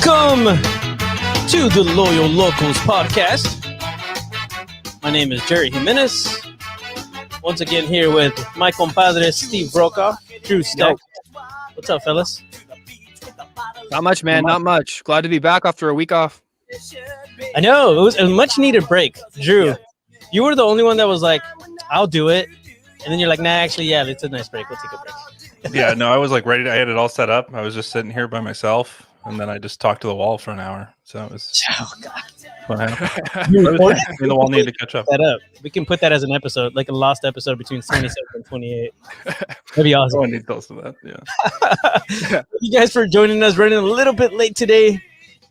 Welcome to the Loyal Locals podcast. My name is Jerry Jimenez. Once again here with my compadre Steve Brokaw, Drew Steck. What's up, fellas? Not much, man. Not much. Glad to be back after a week off. I know. It was a much-needed break. Drew, you were the only one that was like, I'll do it. And then you're like, nah, actually, yeah, it's a nice break. We'll take a break. Yeah, no, I was like ready. I had it all set up. I was just sitting here by myself. And then I just talked to the wall for an hour. So it was what happened. The wall needed to catch up. That up. We can put that as an episode, like a lost episode between 27 and 28. That'd be awesome. Oh, I need to tell us of that. Yeah. Thank you guys for joining us. Running a little bit late today.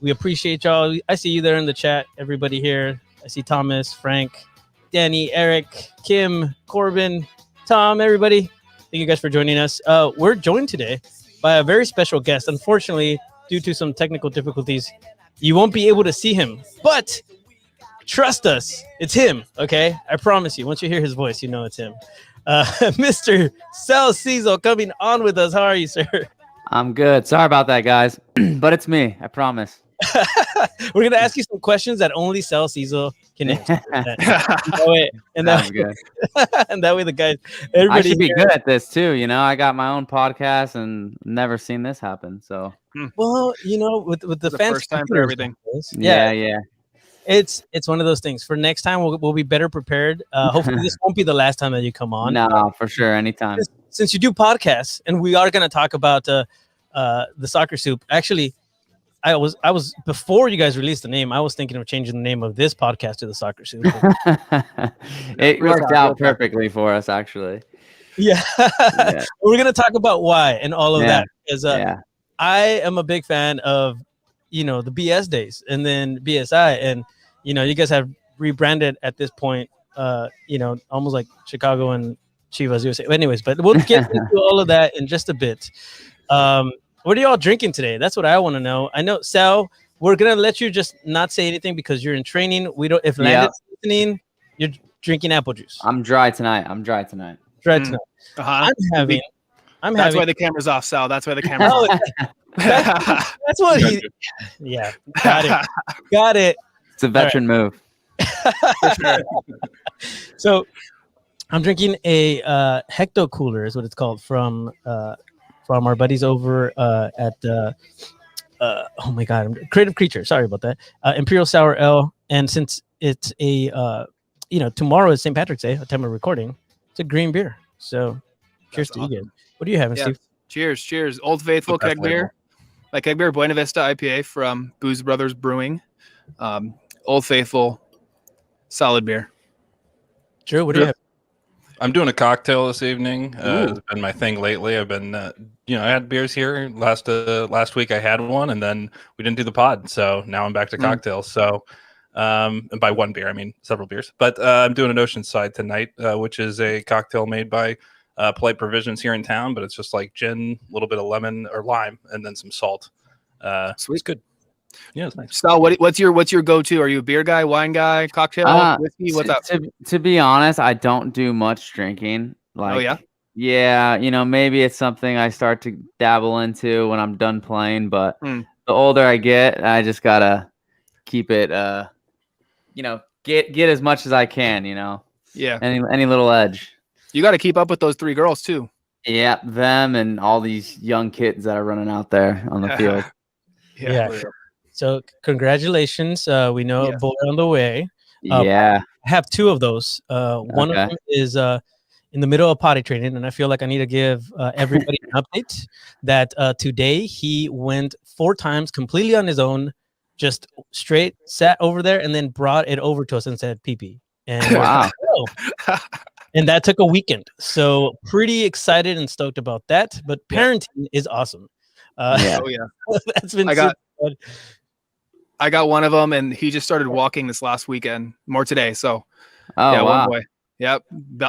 We appreciate y'all. I see you there in the chat. Everybody here. I see Thomas, Frank, Danny, Eric, Kim, Corbin, Tom, everybody. Thank you guys for joining us. We're joined today by a very special guest. Unfortunately, due to some technical difficulties, you won't be able to see him, but trust us, it's him, okay? I promise you. Once you hear his voice, you know it's him. Mr. Sal Cecil coming on with us. How are you, sir? I'm good. Sorry about that, guys, but it's me. I promise. We're going to ask you some questions that only Sal Cecil can answer. and that way the guys, everybody I should be good at this too. You know, I got my own podcast and never seen this happen. So, well, you know, with the fans, first time for everything. Yeah. It's one of those things. For next time, we'll be better prepared. Hopefully, this won't be the last time that you come on. No, for sure, anytime. Since you do podcasts, and we are going to talk about the Soccer Soup. Actually, I was before you guys released the name, I was thinking of changing the name of this podcast to the Soccer Soup. It worked out perfectly for us, actually. Yeah. We're gonna talk about why and all of that, because I am a big fan of the BS days and then BSI, and you guys have rebranded at this point, almost like Chicago and Chivas USA. Anyways, but we'll get into all of that in just a bit. What are y'all drinking today? That's what I want to know. I know, Sal, we're going to let you just not say anything because you're in training. If Landon's listening, you're drinking apple juice. I'm dry tonight. Dry tonight. Uh-huh. That's why the camera's off, Sal. That's why the camera's off. That's what he... Yeah, got it. It's a veteran move. For sure. So I'm drinking a Hecto Cooler is what it's called from our buddies over at oh my god, Creative Creature. Sorry about that. Imperial Sour Ale, and since it's a tomorrow is St. Patrick's Day, at time of recording, it's a green beer. So cheers to you guys. What are you having, Steve? Cheers. Old Faithful keg beer. My keg beer, Buena Vista IPA from Booze Brothers Brewing. Old Faithful, solid beer. Drew, what do you have? I'm doing a cocktail this evening. It's been my thing lately. I've been, I had beers here last week. I had one, and then we didn't do the pod, so now I'm back to cocktails. So, and by one beer, I mean several beers. But I'm doing an Oceanside tonight, which is a cocktail made by Polite Provisions here in town. But it's just like gin, a little bit of lemon or lime, and then some salt. Sweet, it's good. Yeah, it's nice. So, what's your go-to? Are you a beer guy, wine guy, cocktail, whiskey? What's up? To be honest, I don't do much drinking. Yeah, maybe it's something I start to dabble into when I'm done playing. But the older I get, I just gotta keep it. Get as much as I can. Yeah. Any little edge. You got to keep up with those three girls too. Yeah, them and all these young kids that are running out there on the field. Yeah. So congratulations. We know a boy on the way. I have two of those. One of them is in the middle of potty training, and I feel like I need to give everybody an update that today he went 4 times completely on his own, just straight sat over there and then brought it over to us and said pee-pee. And wow. And that took a weekend. So pretty excited and stoked about that. But parenting is awesome. That's been super fun. I got one of them, and he just started walking this last weekend. More today, so wow. One boy. Yep,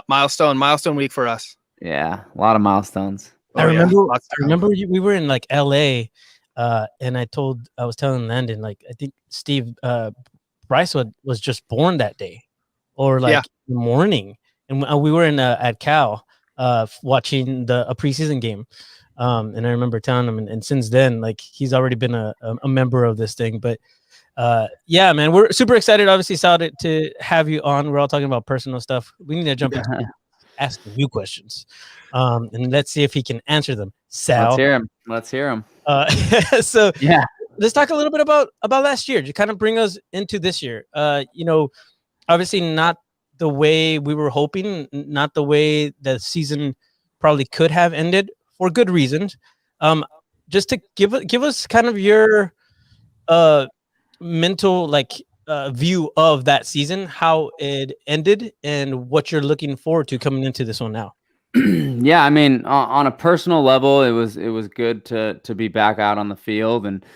milestone week for us. Yeah, a lot of milestones. I remember we were in like LA, and I was telling Landon, like, I think Steve Bryce was just born that day, or like in the morning, and we were in at Cal watching a preseason game. And I remember telling him, and since then, like he's already been a member of this thing. But yeah, man, we're super excited. Obviously, Sal, to have you on. We're all talking about personal stuff. We need to jump into asking you questions, and let's see if he can answer them. Sal, Let's hear him. So yeah, let's talk a little bit about last year to kind of bring us into this year. You know, obviously not the way we were hoping, not the way the season probably could have ended for good reasons. Just to give us kind of your mental view of that season, how it ended, and what you're looking forward to coming into this one now. Yeah, I mean, on a personal level, it was good to be back out on the field, and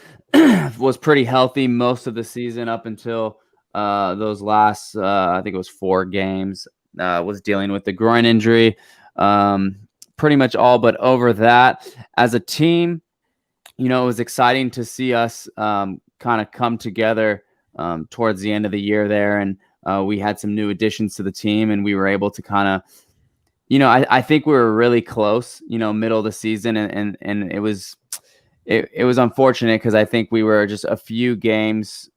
was pretty healthy most of the season up until those last I think it was 4 games. Was dealing with the groin injury, pretty much all but over that. As a team, you know, it was exciting to see us kind of come together towards the end of the year there, and we had some new additions to the team, and we were able to kind of, you know, I think we were really close, you know, middle of the season, and it was unfortunate because I think we were just a few games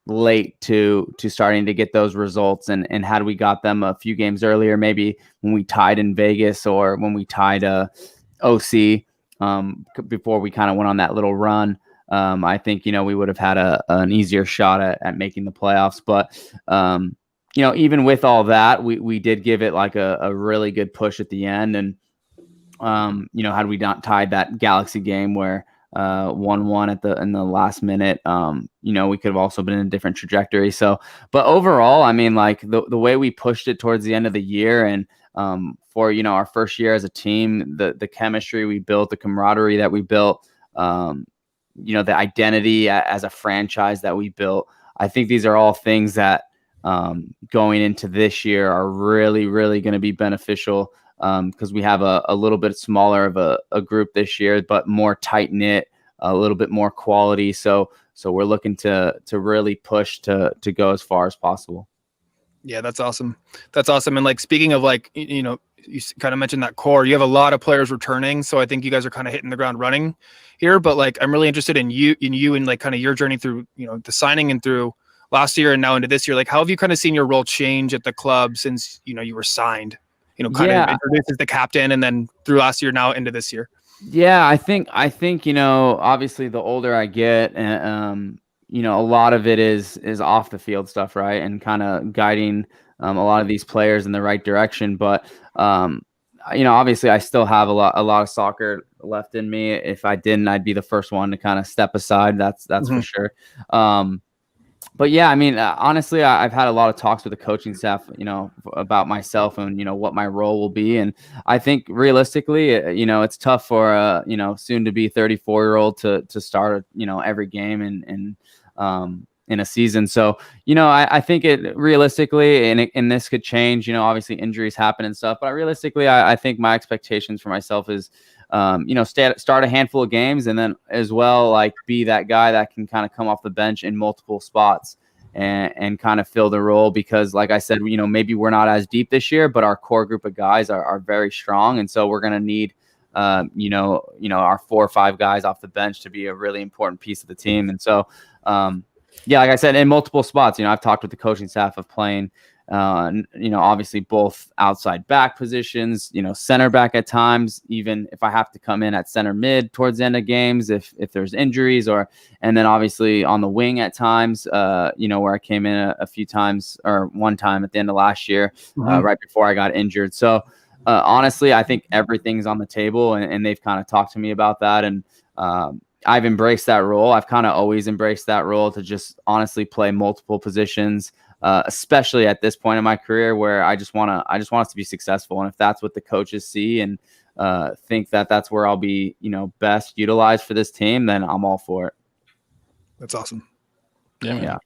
late to starting to get those results, and had we got them a few games earlier, maybe when we tied in Vegas or when we tied OC before we kind of went on that little run, I think, you know, we would have had an easier shot at making the playoffs. But you know, even with all that, we did give it like a really good push at the end. And, you know, had we not tied that Galaxy game where 1-1 in the last minute, you know, we could have also been in a different trajectory. So, but overall, I mean, like the way we pushed it towards the end of the year, and for, you know, our first year as a team, the chemistry we built, the camaraderie that we built, you know, the identity as a franchise that we built, I think these are all things that, going into this year are really, really going to be beneficial, because we have a little bit smaller of a group this year, but more tight knit, a little bit more quality. So we're looking to really push to go as far as possible. Yeah, that's awesome. That's awesome. And like, speaking of like, you know, you kind of mentioned that core, you have a lot of players returning. So I think you guys are kind of hitting the ground running here, but like, I'm really interested in you and like kind of your journey through, you know, the signing and through last year and now into this year. Like, how have you kind of seen your role change at the club since, you know, you were signed, you know, kind of introduced as the captain, and then through last year now into this year? Yeah, I think, you know, obviously the older I get, you know, a lot of it is off the field stuff, right? And kind of guiding a lot of these players in the right direction. But, you know, obviously I still have a lot of soccer left in me. If I didn't, I'd be the first one to kind of step aside. That's for sure. But yeah, I mean, honestly, I've had a lot of talks with the coaching staff, you know, about myself and, you know, what my role will be. And I think realistically, you know, it's tough for a, you know, soon to be 34-year-old to start, you know, every game and in a season. So, you know, I think it realistically, and this could change, you know, obviously injuries happen and stuff, but realistically, I think my expectations for myself is, you know, start a handful of games, and then as well, like, be that guy that can kind of come off the bench in multiple spots and kind of fill the role. Because like I said, you know, maybe we're not as deep this year, but our core group of guys are very strong. And so we're going to need, you know, our 4 or 5 guys off the bench to be a really important piece of the team. And so, yeah, like I said, in multiple spots, you know, I've talked with the coaching staff of playing, you know, obviously both outside back positions, you know, center back at times, even if I have to come in at center mid towards the end of games, if there's injuries, and then obviously on the wing at times, you know, where I came in a few times, or one time at the end of last year, right before I got injured. So honestly, I think everything's on the table, and they've kind of talked to me about that. And I've embraced that role. I've kind of always embraced that role to just honestly play multiple positions, especially at this point in my career where I just want us to be successful. And if that's what the coaches see and think that that's where I'll be, you know, best utilized for this team, then I'm all for it. That's awesome. Yeah.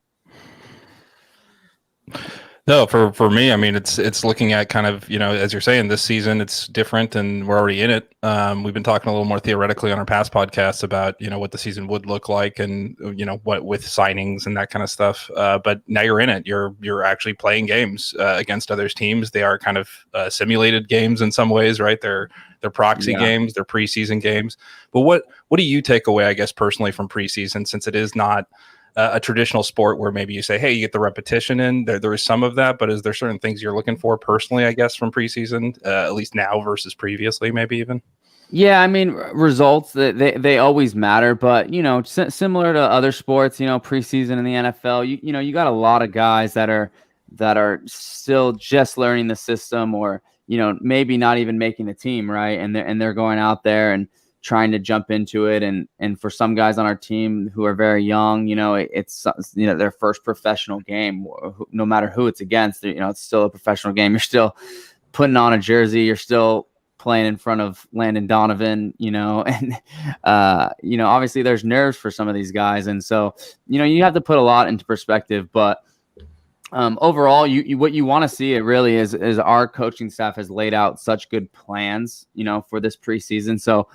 No, for me, I mean, it's looking at kind of, as you're saying, this season it's different and we're already in it. We've been talking a little more theoretically on our past podcasts about, what the season would look like and, what with signings and that kind of stuff. But now you're in it. You're actually playing games against others teams. They are kind of simulated games in some ways, right? They're proxy games, they're preseason games. But what do you take away, I guess, personally from preseason, since it is not a traditional sport where maybe you say, hey, you get the repetition in there is some of that, but is there certain things you're looking for personally, I guess, from preseason, at least now versus previously, maybe even? Yeah, I mean, results, they always matter, but similar to other sports, preseason in the NFL, you got a lot of guys that are still just learning the system, or maybe not even making the team, right? And they're going out there and trying to jump into it, and for some guys on our team who are very young, it's their first professional game. No matter who it's against, it's still a professional game. You're still putting on a jersey. You're still playing in front of Landon Donovan, and obviously there's nerves for some of these guys, and so you have to put a lot into perspective. But overall, what you want to see it really is our coaching staff has laid out such good plans, for this preseason. So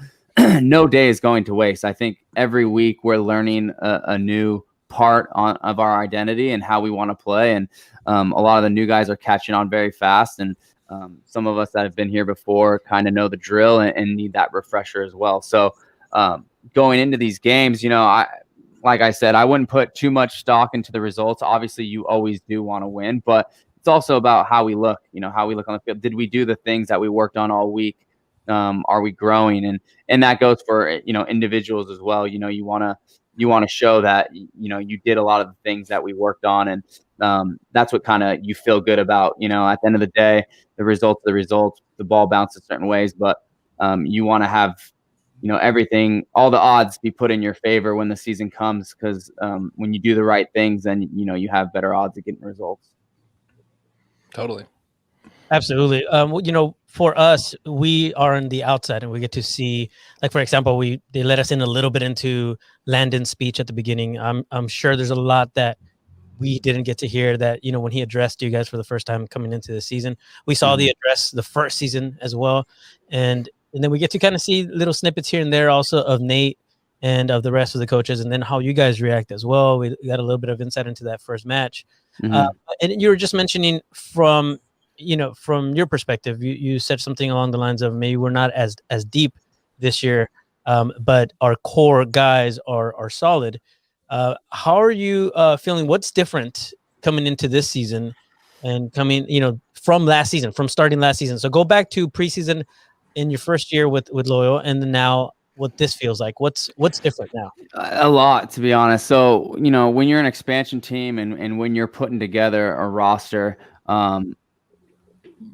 no day is going to waste. I think every week we're learning a new part of our identity and how we want to play. And a lot of the new guys are catching on very fast. And some of us that have been here before kind of know the drill and need that refresher as well. So going into these games, like I said, I wouldn't put too much stock into the results. Obviously, you always do want to win, but it's also about how we look, how we look on the field. Did we do the things that we worked on all week? Are we growing? And that goes for, individuals as well. You want to show that, you did a lot of the things that we worked on. And that's what kind of you feel good about, at the end of the day, the results, the ball bounces certain ways, but you want to have, everything, all the odds be put in your favor when the season comes. Cause when you do the right things, then, you have better odds of getting results. Totally. Absolutely. For us, we are on the outside and we get to see, like, for example, they let us in a little bit into Landon's speech at the beginning. I'm sure there's a lot that we didn't get to hear that, when he addressed you guys for the first time coming into the season. We saw the address the first season as well. And then we get to kind of see little snippets here and there also of Nate and of the rest of the coaches, and then how you guys react as well. We got a little bit of insight into that first match. And you were just mentioning from your perspective, you said something along the lines of maybe we're not as deep this year, but our core guys are solid. How are you feeling? What's different coming into this season and coming, from last season, from starting last season? So go back to preseason in your first year with Loyal, and then now what this feels like. What's different now? A lot, to be honest. So, when you're an expansion team and when you're putting together a roster,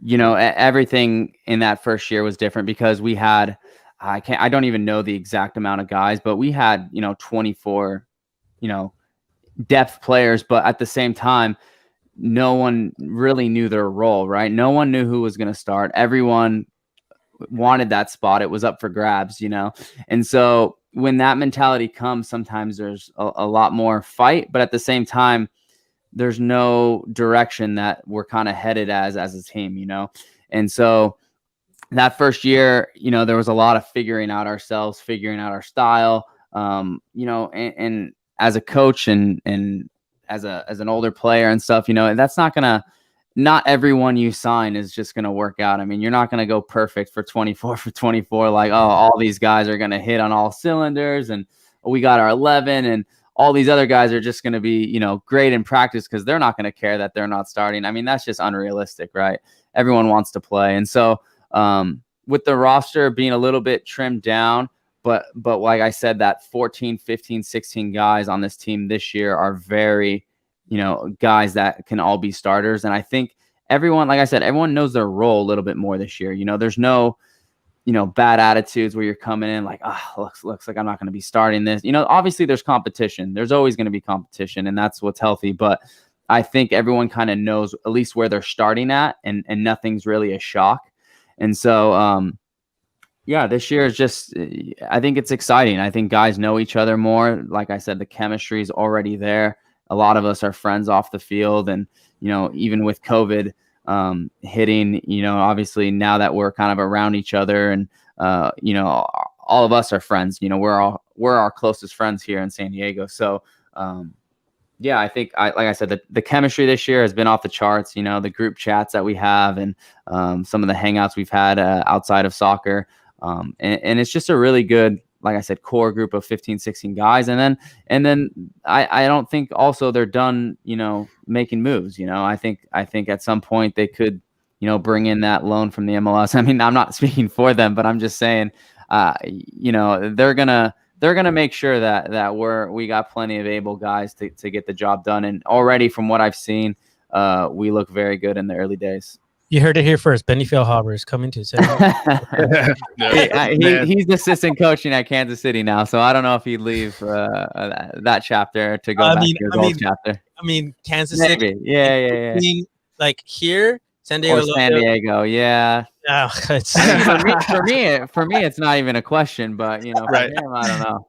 everything in that first year was different because we had, I don't even know the exact amount of guys, but we had, 24, depth players, but at the same time, no one really knew their role, right? No one knew who was going to start. Everyone wanted that spot. It was up for grabs, And so when that mentality comes, sometimes there's a lot more fight, but at the same time, there's no direction that we're kind of headed as a team, And so that first year, there was a lot of figuring out ourselves, figuring out our style, and as a coach and as an older player and stuff, that's not everyone you sign is just going to work out. I mean, you're not going to go perfect for 24 for 24. Like, oh, all these guys are going to hit on all cylinders and we got our 11 and all these other guys are just going to be, great in practice because they're not going to care that they're not starting. I mean, that's just unrealistic, right? Everyone wants to play. And so with the roster being a little bit trimmed down, but like I said, that 14, 15, 16 guys on this team this year are very, guys that can all be starters. And I think everyone, like I said, everyone knows their role a little bit more this year. There's no, bad attitudes where you're coming in like, looks like I'm not going to be starting this. Obviously there's competition. There's always going to be competition, and that's what's healthy. But I think everyone kind of knows at least where they're starting at, and nothing's really a shock. And so, this year is just, I think it's exciting. I think guys know each other more. Like I said, the chemistry is already there. A lot of us are friends off the field, and even with COVID hitting, obviously now that we're kind of around each other and, all of us are friends, we're our closest friends here in San Diego. So, yeah, I think like I said, the chemistry this year has been off the charts, the group chats that we have and some of the hangouts we've had outside of soccer. And it's just a really good, like I said, core group of 15, 16 guys. And then I don't think also they're done, making moves. I think at some point they could, bring in that loan from the MLS. I mean, I'm not speaking for them, but I'm just saying, they're gonna make sure that we got plenty of able guys to get the job done. And already from what I've seen, we look very good in the early days. You heard it here first. Benny Feilhaber is coming to San Diego. He's assistant coaching at Kansas City now, so I don't know if he'd leave that chapter to go back to his old chapter. I mean, Kansas City. Yeah. Like here, San Diego. Or San Diego, yeah. For me, it's not even a question, but for him, I don't know.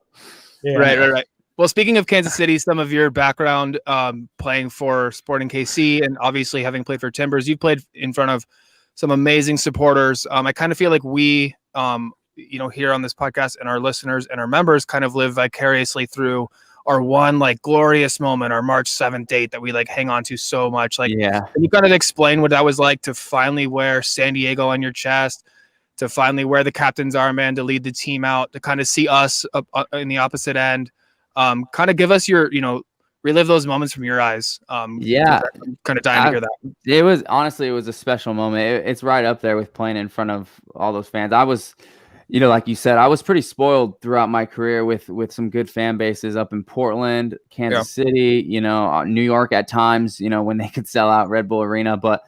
Yeah. Right. Well, speaking of Kansas City, some of your background playing for Sporting KC and obviously having played for Timbers, you've played in front of some amazing supporters. I kind of feel like we, here on this podcast and our listeners and our members kind of live vicariously through our one like glorious moment, our March 7th date that we like hang on to so much. Like, can you kind of explain what that was like to finally wear San Diego on your chest, to finally wear the captain's armband, to lead the team out, to kind of see us in the opposite end? Kind of give us your, relive those moments from your eyes. I'm kind of dying to hear that. It was a special moment. It's right up there with playing in front of all those fans. I was, like you said, I was pretty spoiled throughout my career with some good fan bases up in Portland, Kansas City, New York at times, when they could sell out Red Bull Arena, but,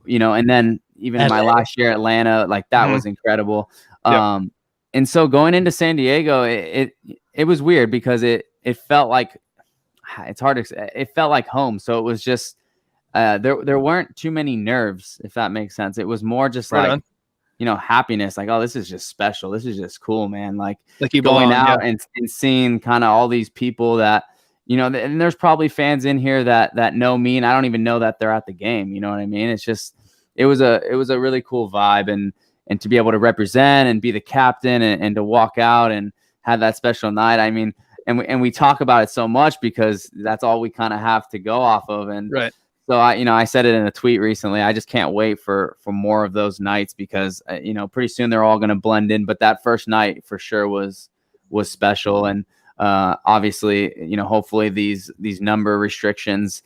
and then even in my last year, Atlanta, like that was incredible. And so going into San Diego, it was weird because it felt like, it's hard to say, it felt like home. So it was just, there weren't too many nerves, if that makes sense. It was more just happiness. Like, oh, this is just special. This is just cool, man. Like you going out and seeing kind of all these people that, and there's probably fans in here that know me and I don't even know that they're at the game. You know what I mean? It's just, it was a really cool vibe and to be able to represent and be the captain and to walk out and have that special night. I mean, and we talk about it so much because that's all we kind of have to go off of. And so I said it in a tweet recently. I just can't wait for more of those nights because pretty soon they're all going to blend in. But that first night for sure was special. And obviously, hopefully these number restrictions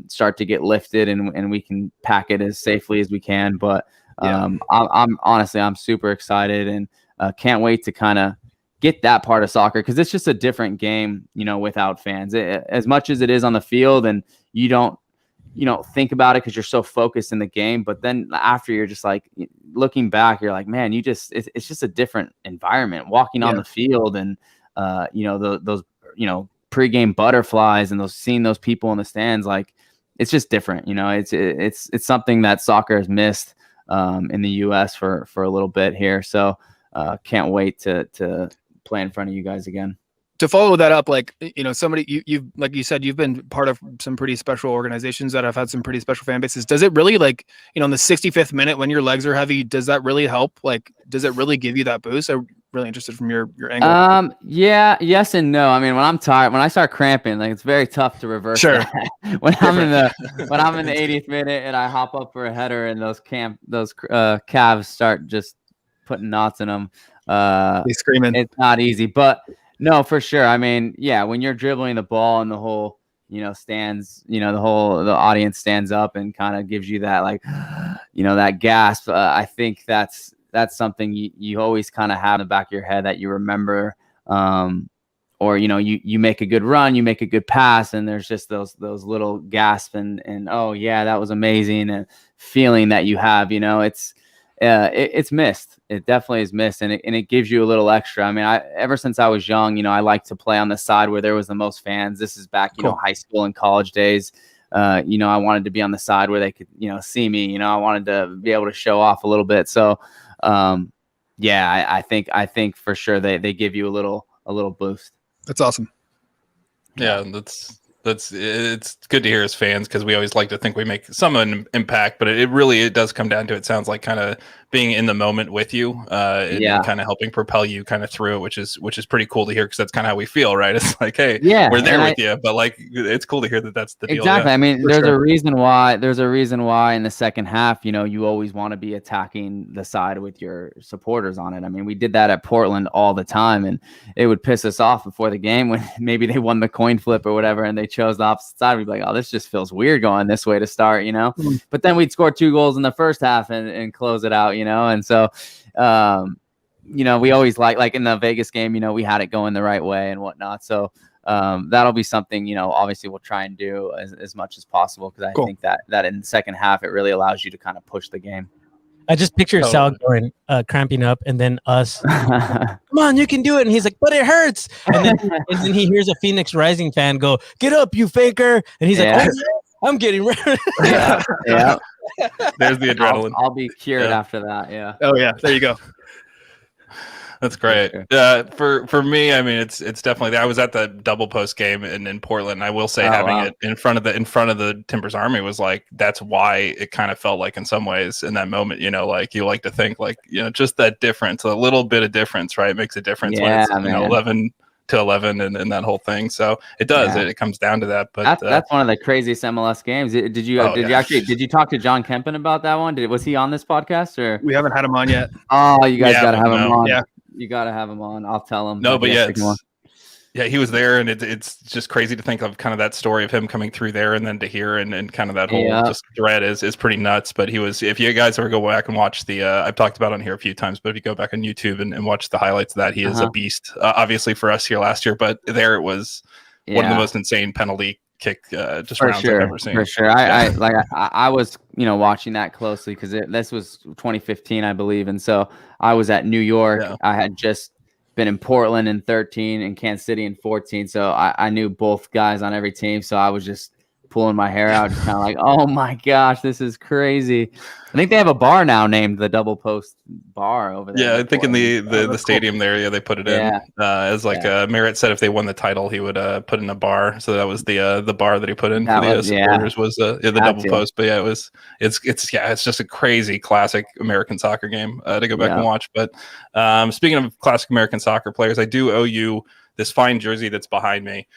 start to get lifted and we can pack it as safely as we can. But I'm honestly, I'm super excited and can't wait to kind of get that part of soccer because it's just a different game, without fans. As much as it is on the field and you don't think about it because you're so focused in the game. But then after you're just like looking back, you're like, man, it's just a different environment walking on the field and, those pregame butterflies and seeing those people in the stands. Like it's just different. It's something that soccer has missed in the US for a little bit here. So can't wait to play in front of you guys again. To follow that up, like, somebody you've like you said, you've been part of some pretty special organizations that have had some pretty special fan bases. Does it really in the 65th minute when your legs are heavy, does that really help? Like, does it really give you that boost? I'm really interested from your angle. Yes and no. I mean, when I'm tired, when I start cramping, like it's very tough to reverse. Sure. That. when I'm in the 80th minute and I hop up for a header and those calves start just putting knots in them. He's screaming. It's not easy, but no, for sure. I mean, when you're dribbling the ball and the whole, stands, the audience stands up and kind of gives you that, like, that gasp. I think that's something you always kind of have in the back of your head that you remember. Or, you make a good run, you make a good pass, and there's just those little gasps and oh yeah, that was amazing, and feeling that you have, it's missed. It definitely is missed, and it gives you a little extra. I mean, ever since I was young, I like to play on the side where there was the most fans. This is back, high school and college days. I wanted to be on the side where they could, see me. I wanted to be able to show off a little bit. So, I think for sure they give you a little boost. That's awesome. Yeah, that's It's good to hear as fans, because we always like to think we make some impact, but it does come down to, it sounds like, kind of being in the moment with you, and kind of helping propel you kind of through it, which is pretty cool to hear, because that's kind of how we feel, right? It's like, hey, we're there with you, but like, it's cool to hear that that's the deal. Exactly. I mean, there's a reason why in the second half, you always want to be attacking the side with your supporters on it. I mean, we did that at Portland all the time, and it would piss us off before the game when maybe they won the coin flip or whatever, and they chose the opposite side. We'd be like, oh, this just feels weird going this way to start, But then we'd score 2 goals in the first half and close it out, and so we always like in the Vegas game, we had it going the right way and whatnot. So that'll be something, obviously we'll try and do as much as possible, because I think that in the second half it really allows you to kind of push the game. I just picture Sal Gorin cramping up, and then us, come on, you can do it. And he's like, but it hurts. And then he hears a Phoenix Rising fan go, get up, you faker. And he's like, oh, I'm getting ready. Yeah. There's the adrenaline. I'll be cured after that. Yeah. Oh yeah. There you go. That's great. For me, I mean, it's definitely. I was at the double post game in Portland. I will say, having it in front of the Timbers Army was like, that's why it kind of felt like, in some ways, in that moment, like, you like to think like, just that difference, a little bit of difference, right, makes a difference when it's 11-11 and that whole thing. So it does. It comes down to that. But that's one of the craziest MLS games. Did you talk to John Kempen about that one? Was he on this podcast, or we haven't had him on yet? Oh, you guys got to have him on. Yeah. You got to have him on. I'll tell him. No, but he was there, and it's just crazy to think of kind of that story of him coming through there, and then to hear and kind of that whole just thread is pretty nuts. But he was, if you guys ever go back and watch the, I've talked about it on here a few times, but if you go back on YouTube and watch the highlights of that, he is a beast. Obviously for us here last year, but there it was one of the most insane penalty kick rounds I've ever seen. For sure. I was watching that closely, because this was 2015, I believe, and so I was at New York. I had just been in Portland in 13 and Kansas City in 14, so I knew both guys on every team, so I was just pulling my hair out, just kind of like, oh my gosh, this is crazy. I think they have a bar now named the Double Post Bar over there. Yeah, I think in the stadium there, they put it in as like Merritt said, if they won the title, he would put in a bar. So that was the bar that he put in for the supporters was the Double Post. But it's just a crazy classic American soccer game to go back and watch. But speaking of classic American soccer players, I do owe you this fine jersey that's behind me.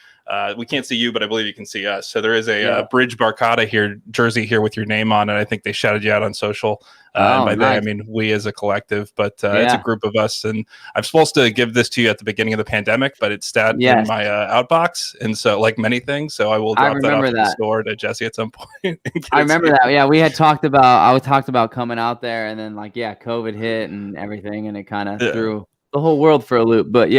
We can't see you, but I believe you can see us. So there is a Bridge Barcata jersey here with your name on it. I think they shouted you out on social. And by that, I mean we as a collective, but it's a group of us. And I'm supposed to give this to you at the beginning of the pandemic, but it's sat in my outbox. And so, like many things, so I will drop that off to the store to Jesse at some point. I remember that. Yeah, we had talked about coming out there, and then COVID hit and everything, and it kind of threw the whole world for a loop. But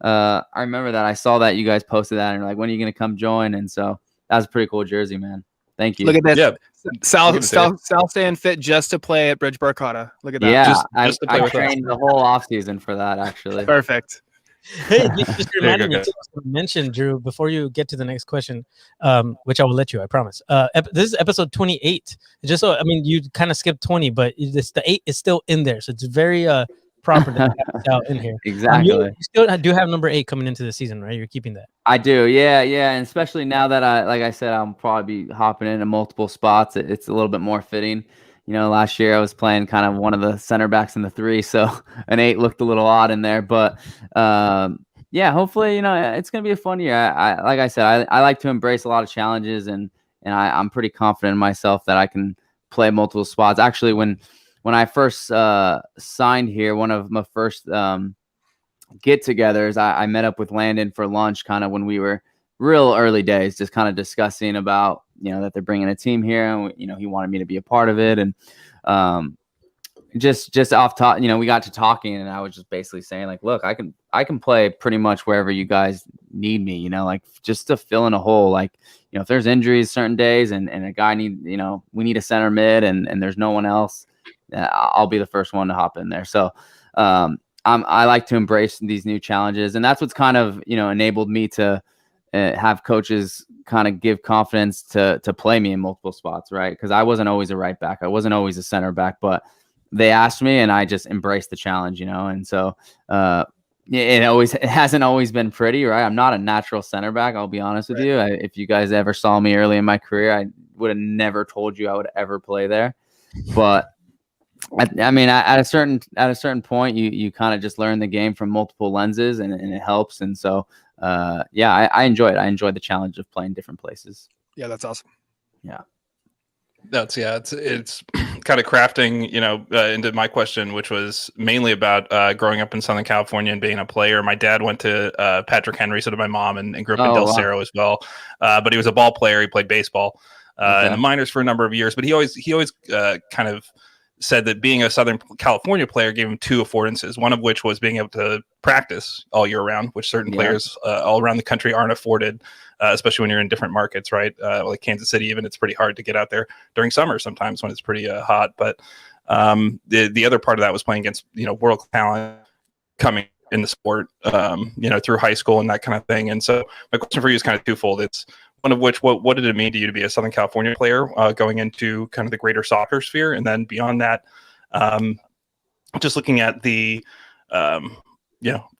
I remember that. I saw that you guys posted that, and like, when are you going to come join? And so that was a pretty cool jersey, man. Thank you. Look at that. Yeah. Sal staying fit just to play at Bridge Barcata. Look at that. Yeah, I trained the whole off season for that, actually. Perfect. Hey, just reminded me to mention, Drew, before you get to the next question, which I will let you, I promise. This is episode 28. Just so, I mean, you kind of skipped 20, but the 8 is still in there, so it's very proper to have it out in here. Exactly. You still do have number 8 coming into the season, right? You're keeping that. I do, yeah, and especially now that like I said, I'll probably be hopping into multiple spots. It's a little bit more fitting. Last year I was playing kind of one of the center backs in the 3, so an 8 looked a little odd in there. But hopefully, it's gonna be a fun year. I like I said, I like to embrace a lot of challenges, and I'm pretty confident in myself that I can play multiple spots. Actually, when I first signed here, one of my first get-togethers, I met up with Landon for lunch, kind of when we were real early days, just kind of discussing about that they're bringing a team here, and he wanted me to be a part of it, and just off top, we got to talking, and I was just basically saying, like, look, I can play pretty much wherever you guys need me, like, just to fill in a hole, like, if there's injuries certain days and a guy we need a center mid, and there's no one else, I'll be the first one to hop in there. So I like to embrace these new challenges, and that's what's kind of enabled me to have coaches kind of give confidence to play me in multiple spots, right? Because I wasn't always a right back, I wasn't always a center back, but they asked me, and I just embraced the challenge, and so it hasn't always been pretty, right? I'm not a natural center back. I'll be honest with you. If you guys ever saw me early in my career, I would have never told you I would ever play there. But I mean, at a certain point, you kind of just learn the game from multiple lenses, and it helps. And so, I enjoy it. I enjoy the challenge of playing different places. Yeah, that's awesome. Yeah. It's kind of crafting, into my question, which was mainly about growing up in Southern California and being a player. My dad went to Patrick Henry, so did my mom, and grew up in Del Cerro as well. But he was a ball player. He played baseball in the minors for a number of years. But he always kind of said that being a Southern California player gave him two affordances, one of which was being able to practice all year round, which certain players all around the country aren't afforded, especially when you're in different markets, right? Like Kansas City, even, it's pretty hard to get out there during summer sometimes when it's pretty hot. But the other part of that was playing against, world talent coming in the sport, through high school and that kind of thing. And so my question for you is kind of twofold. It's one of which, what did it mean to you to be a Southern California player going into kind of the greater soccer sphere? And then beyond that, just looking at the sorry,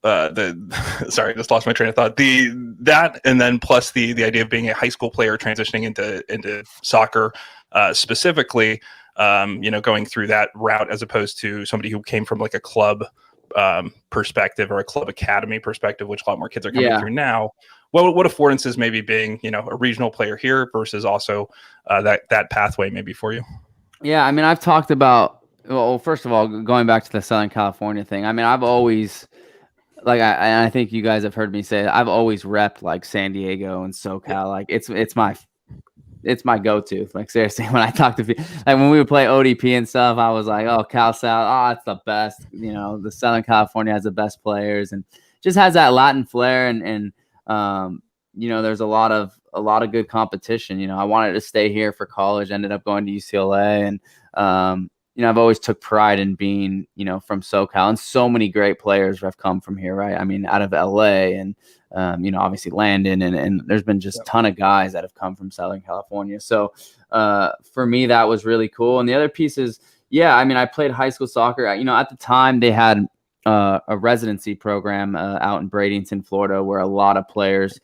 I just lost my train of thought. That and then plus the idea of being a high school player transitioning into soccer specifically, going through that route as opposed to somebody who came from like a club perspective or a club academy perspective, which a lot more kids are coming through now. What affordances maybe being, a regional player here versus also that pathway maybe for you? Yeah, I mean, I've talked about, well, first of all, going back to the Southern California thing. I mean, I've always, like, I think you guys have heard me say, I've always repped like San Diego and SoCal. Like it's my go-to. Like, seriously, when I talk to people, like when we would play ODP and stuff, I was like, oh, Cal Sal, it's the best. The Southern California has the best players and just has that Latin flair and there's a lot of good competition. I wanted to stay here for college, ended up going to UCLA, and I've always took pride in being, from SoCal, and so many great players have come from here, right? I mean, out of LA and, obviously Landon, and there's been just a ton of guys that have come from Southern California. So for me, that was really cool. And the other piece is, I played high school soccer. At the time they had a residency program out in Bradenton, Florida, where a lot of players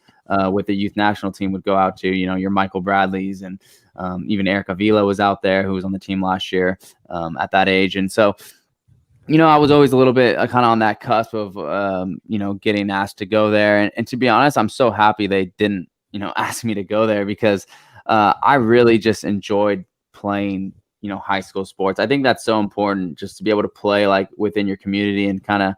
with the youth national team would go out to, your Michael Bradleys and even Eric Avila was out there, who was on the team last year at that age. And so, I was always a little bit kind of on that cusp of, getting asked to go there. And to be honest, I'm so happy they didn't, ask me to go there because I really just enjoyed playing, high school sports. I think that's so important, just to be able to play like within your community and kind of,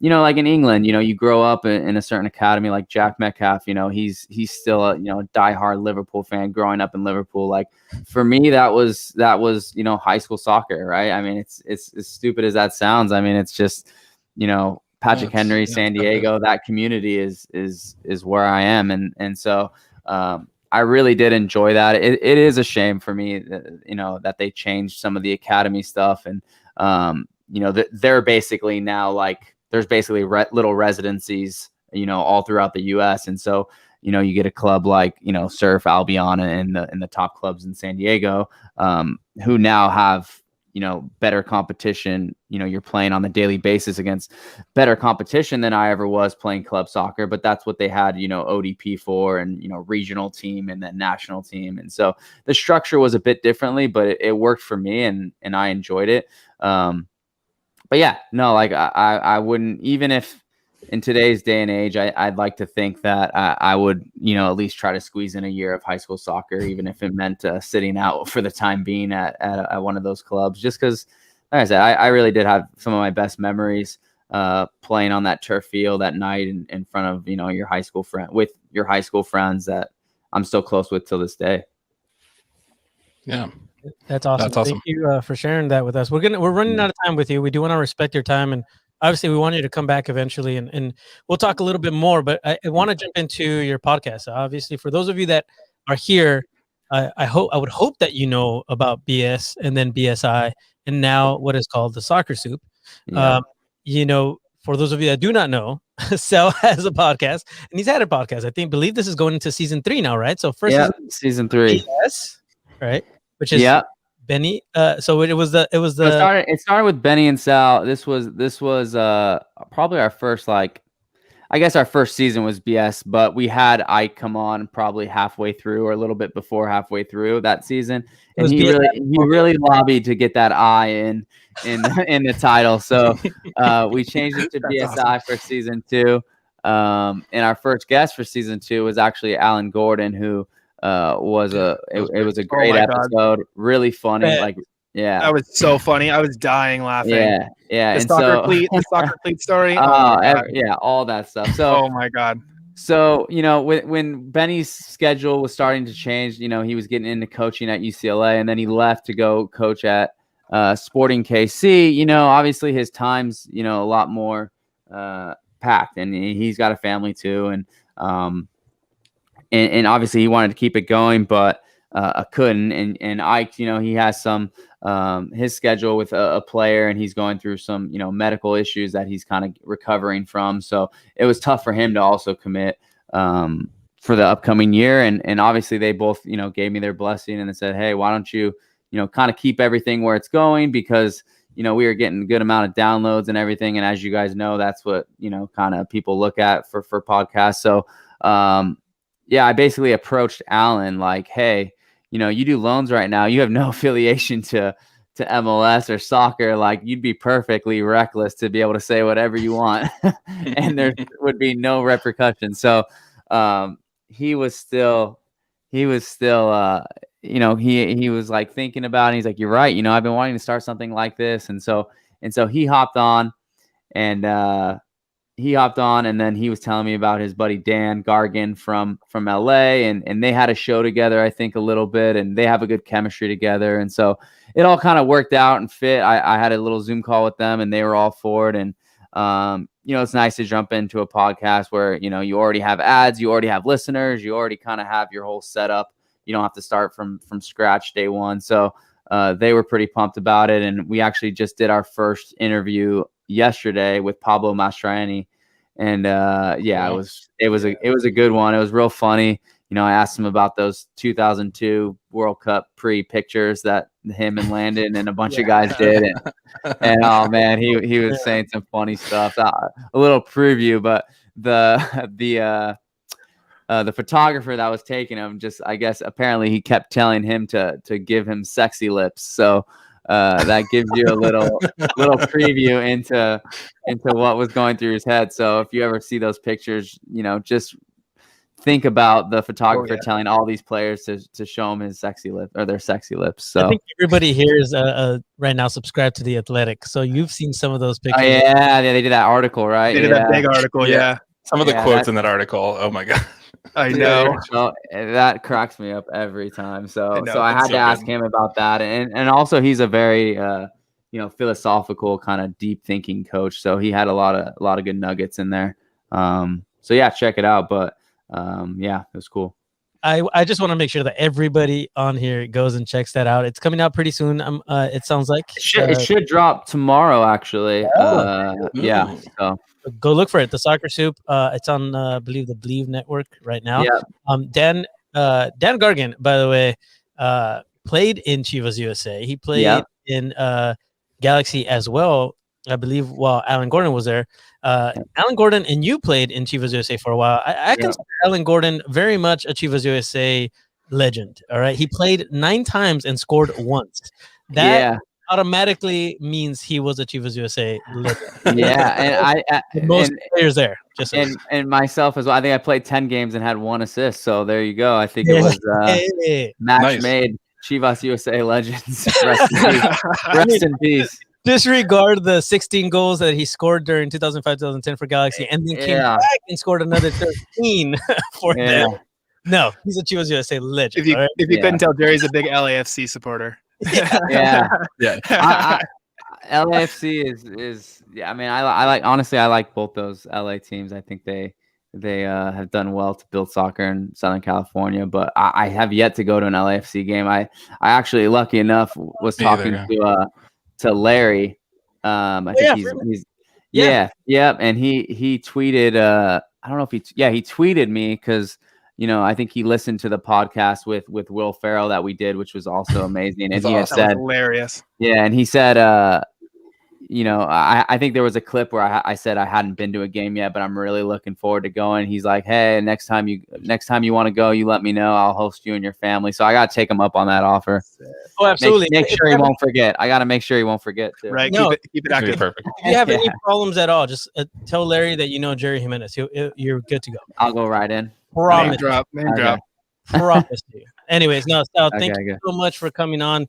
like in England, you grow up in a certain academy, like Jack Metcalf, he's still a, diehard Liverpool fan growing up in Liverpool. Like for me, that was, high school soccer, right? I mean, it's as stupid as that sounds. I mean, it's just, Patrick Henry, San Diego, that community is where I am. And so, I really did enjoy that. It is a shame for me that, that they changed some of the academy stuff. And, they're basically now like, there's basically little residencies, all throughout the U.S. And so, you get a club like, Surf Albion in the top clubs in San Diego, who now have, better competition. You're playing on the daily basis against better competition than I ever was playing club soccer. But that's what they had, ODP for, and, regional team and then national team. And so the structure was a bit differently, but it worked for me and I enjoyed it. But yeah, no, like I wouldn't, even if in today's day and age, I'd like to think that I would, at least try to squeeze in a year of high school soccer, even if it meant sitting out for the time being at one of those clubs, just because, like I said, I really did have some of my best memories playing on that turf field at night in front of, your high school friends that I'm still close with till this day. Yeah. That's awesome. That's awesome. Thank you for sharing that with us. We're running out of time with you. We do want to respect your time, and obviously we want you to come back eventually, and we'll talk a little bit more. But I want to jump into your podcast. Obviously, for those of you that are here, I would hope that you know about BS and then BSI, and now what is called the Soccer Soup. Yeah. For those of you that do not know, Sal has a podcast, and he's had a podcast. I believe this is going into season 3 now, right? So first, season 3. BS, right? Which is Benny. So it was the It started with Benny and Sal. This was probably our first, like, I guess our first season was BS, but we had Ike come on probably halfway through or a little bit before halfway through that season, and he really lobbied to get that I in the title. So we changed it to BSI awesome. For season 2. And our first guest for season 2 was actually Alan Gordon, who it was a great episode, God. Really funny, like. Yeah, that was so funny. I was dying laughing. Yeah. The soccer cleat story. Yeah, all that stuff. So, oh my God. So when Benny's schedule was starting to change, he was getting into coaching at UCLA, and then he left to go coach at Sporting KC. Obviously his time's a lot more packed, and he's got a family too, and obviously he wanted to keep it going, but couldn't. And Ike, he has some. His schedule with a player, and he's going through some, medical issues that he's kind of recovering from. So it was tough for him to also commit for the upcoming year. And obviously they both, gave me their blessing and they said, hey, why don't you, kind of keep everything where it's going, because, we were getting a good amount of downloads and everything. And as you guys know, that's what, kind of people look at for podcasts. So I basically approached Alan like, hey, you do loans right now. You have no affiliation to MLS or soccer. Like, you'd be perfectly reckless to be able to say whatever you want, and there would be no repercussions. So he was still, he was like thinking about it. And he's like, you're right. I've been wanting to start something like this. And so he hopped on, and then he was telling me about his buddy Dan Gargan from LA, and they had a show together, I think, a little bit, and they have a good chemistry together. And so it all kind of worked out and fit. I had a little Zoom call with them, and they were all for it. And, it's nice to jump into a podcast where, you already have ads, you already have listeners, you already kind of have your whole setup. You don't have to start from scratch day one. So they were pretty pumped about it. And we actually just did our first interview yesterday with Pablo Mastroeni, and it was a good one. It was real funny. I asked him about those 2002 World Cup pre-pictures that him and Landon and a bunch of guys did, and oh man, he was saying some funny stuff. A little preview, but the photographer that was taking him, I guess apparently he kept telling him to give him sexy lips. So that gives you a little preview into what was going through his head. So if you ever see those pictures, just think about the photographer telling all these players to show him his sexy lip or their sexy lips. So I think everybody here is right now subscribed to The Athletic. So you've seen some of those pictures. Oh, yeah, they did that article, right? They did that big article, yeah. Some of the quotes in that article. Oh my God. I know. So that cracks me up every time. So I had to ask him about that. And also he's a very philosophical, kind of deep thinking coach. So he had a lot of good nuggets in there. So yeah, check it out. But it was cool. I just want to make sure that everybody on here goes and checks that out. It's coming out pretty soon. It sounds like it should drop tomorrow, actually. Yeah. So go look for it. The Soccer Soup. It's on, I believe, the Believe Network right now. Yeah. Dan Gargan, by the way, played in Chivas USA. He played in Galaxy as well, I believe, while Alan Gordon was there. Alan Gordon and you played in Chivas USA for a while. I consider Alan Gordon very much a Chivas USA legend. All right. He played 9 times and scored once. That automatically means he was a Chivas USA legend. Yeah. And most players there. And myself as well. I think I played 10 games and had 1 assist. So there you go. I think it was match made. Chivas USA legends. Rest in peace. Disregard the 16 goals that he scored during 2005-2010 for Galaxy, and then came back and scored another 13 for them. No, he's a Chivas USA legend. If you couldn't tell, Jerry's a big LAFC supporter. LAFC is. I mean, I like, honestly, I like both those LA teams. I think they have done well to build soccer in Southern California, but I have yet to go to an LAFC game. I actually, lucky enough, was talking to Larry. I think he's and he tweeted. I don't know if he tweeted me because I think he listened to the podcast with Will Ferrell that we did, which was also amazing. And he had said, hilarious. Yeah, and he said, I think there was a clip where I said I hadn't been to a game yet, but I'm really looking forward to going. He's like, hey, next time you want to go, you let me know. I'll host you and your family. So I got to take him up on that offer. Oh, absolutely. Make sure he won't forget. I got to make sure he won't forget too. Right. No, keep it active. Perfect. If you have any problems at all, just tell Larry that you know Jerry Jimenez. You're good to go. I'll go right in. Name Promise. drop. Promise you. Anyways, no, Sal, thank you so much for coming on.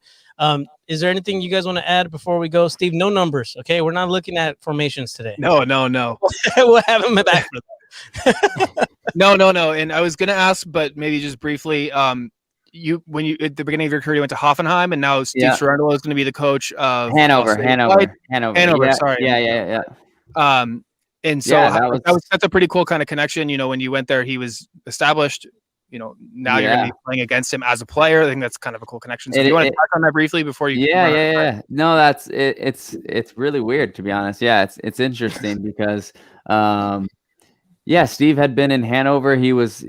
Is there anything you guys want to add before we go? Steve, no numbers, okay? We're not looking at formations today. No. We'll have him back for that. No. And I was gonna ask, but maybe just briefly, when you at the beginning of your career, you went to Hoffenheim, and now Steve Cherundolo is going to be the coach of Hanover. Yeah, sorry. Yeah. And so that's a pretty cool kind of connection. When you went there, he was established. Now you're going to be playing against him as a player. I think that's kind of a cool connection. So do you want to talk on that briefly before you? Yeah. No, that's it. It's really weird, to be honest. Yeah, it's interesting because Steve had been in Hanover. He was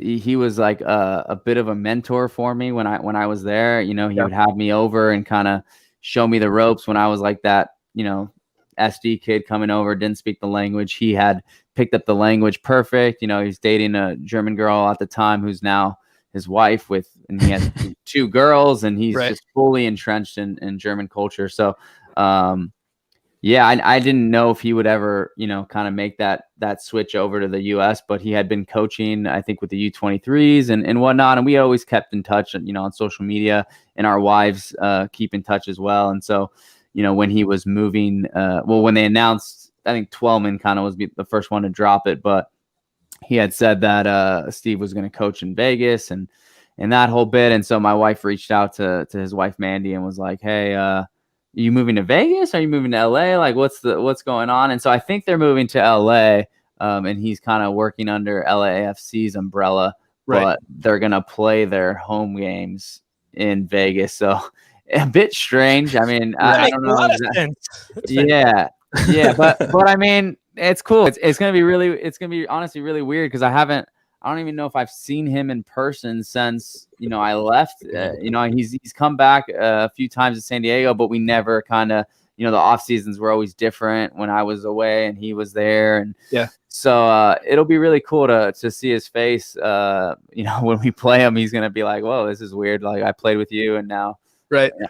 like a bit of a mentor for me when I was there. He would have me over and kind of show me the ropes when I was like that. SD kid coming over, didn't speak the language. He had picked up the language perfect. He's dating a German girl at the time who's now his wife and he has 2 girls, and he's just fully entrenched in German culture. So, I didn't know if he would ever, kind of make that switch over to the US, but he had been coaching, I think, with the U23s and whatnot. And we always kept in touch, on social media, and our wives keep in touch as well. And so, when he was moving, when they announced, I think Twellman kind of was the first one to drop it, but he had said that Steve was going to coach in Vegas and that whole bit. And so my wife reached out to his wife, Mandy, and was like, hey, are you moving to Vegas? Are you moving to LA? Like, what's going on? And so I think they're moving to LA, and he's kind of working under LAFC's umbrella, but they're going to play their home games in Vegas. So a bit strange. I mean, I don't know. Yeah. But I mean, it's cool. It's going to be honestly really weird because I don't even know if I've seen him in person since, I left. He's come back a few times to San Diego, but we never kind of, the off seasons were always different when I was away and he was there. And so it'll be really cool to see his face. When we play him, he's going to be like, whoa, this is weird. Like, I played with you and now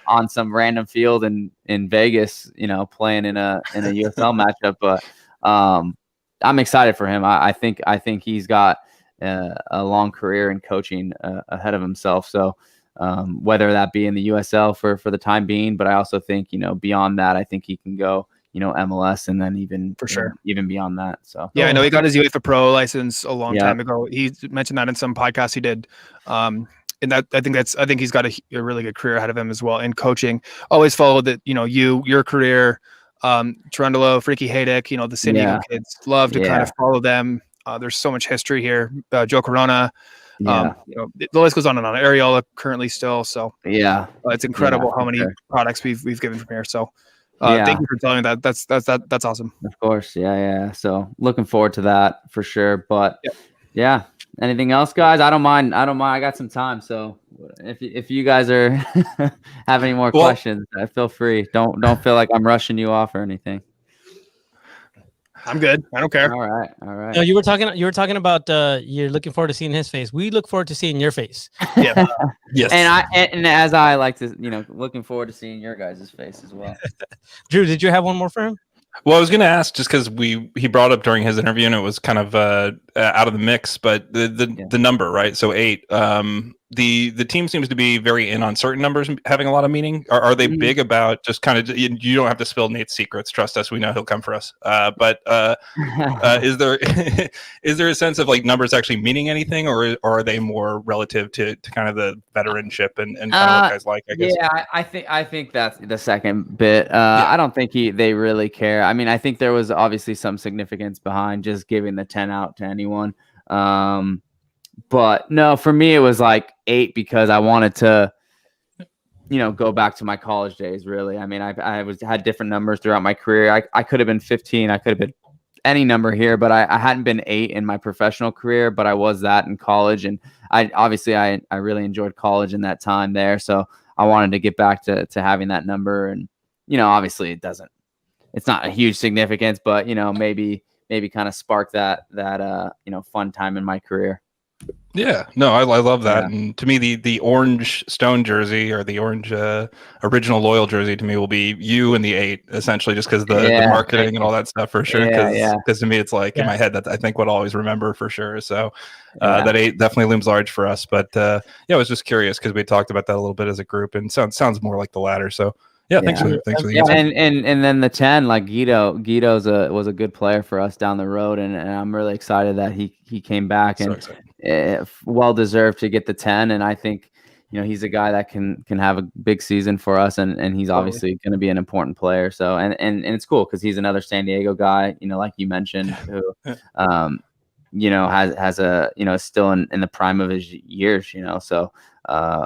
on some random field in Vegas, playing in a USL matchup. But I'm excited for him. I think he's got a long career in coaching ahead of himself. So whether that be in the USL for the time being, but I also think, beyond that, I think he can go, MLS and then even even beyond that. So I know he got his UEFA Pro license a long time ago. He mentioned that in some podcast he did. And that I think he's got a really good career ahead of him as well in coaching. Always followed that, your career, Cherundolo, Frankie Hejduk, the San Diego kids, love to kind of follow them. There's so much history here. Joe Corona, the list goes on and on. Ariola currently still. So it's incredible how many products we've given from here. So thank you for telling me that. That's awesome. Of course. Yeah. So looking forward to that for sure. But anything else, guys? I don't mind. I got some time. So if you guys are have any more questions, feel free. Don't feel like I'm rushing you off or anything. I'm good. I don't care. All right. No, you were talking about you're looking forward to seeing his face. We look forward to seeing your face. Yeah. Yes. And as I like to, looking forward to seeing your guys' face as well. Drew, did you have one more for him? Well, I was going to ask just because he brought up during his interview and it was kind of out of the mix, but the number, right? So 8. The team seems to be very in on certain numbers having a lot of meaning. Are they big about just kind of, you don't have to spill Nate's secrets. Trust us, we know he'll come for us. But is there a sense of like numbers actually meaning anything, or are they more relative to kind of the veteranship and kind of what guys like? I guess. Yeah, I think that's the second bit. I don't think they really care. I mean, I think there was obviously some significance behind just giving the 10 out to anyone. But no, for me, it was like 8 because I wanted to, go back to my college days, really. I mean, I had different numbers throughout my career. I could have been 15. I could have been any number here, but I hadn't been 8 in my professional career, but I was that in college. And I really enjoyed college in that time there. So I wanted to get back to having that number. And, obviously it's not a huge significance, but, maybe kind of spark that fun time in my career. Yeah, no, I love that. Yeah. And to me, the orange Stone jersey or the orange original Loyal jersey to me will be you and the 8, essentially, just because the marketing and all that stuff for sure. Because to me, it's like in my head that I think what I'll always remember for sure. So that 8 definitely looms large for us. But I was just curious because we talked about that a little bit as a group, and sounds more like the latter. So. Yeah, thanks for the answer. And then the 10, like Guido's was a good player for us down the road, and I'm really excited that he came back and well deserved to get the 10. And I think he's a guy that can have a big season for us, and he's obviously going to be an important player. So and it's cool because he's another San Diego guy, like you mentioned, who has a still in the prime of his years, so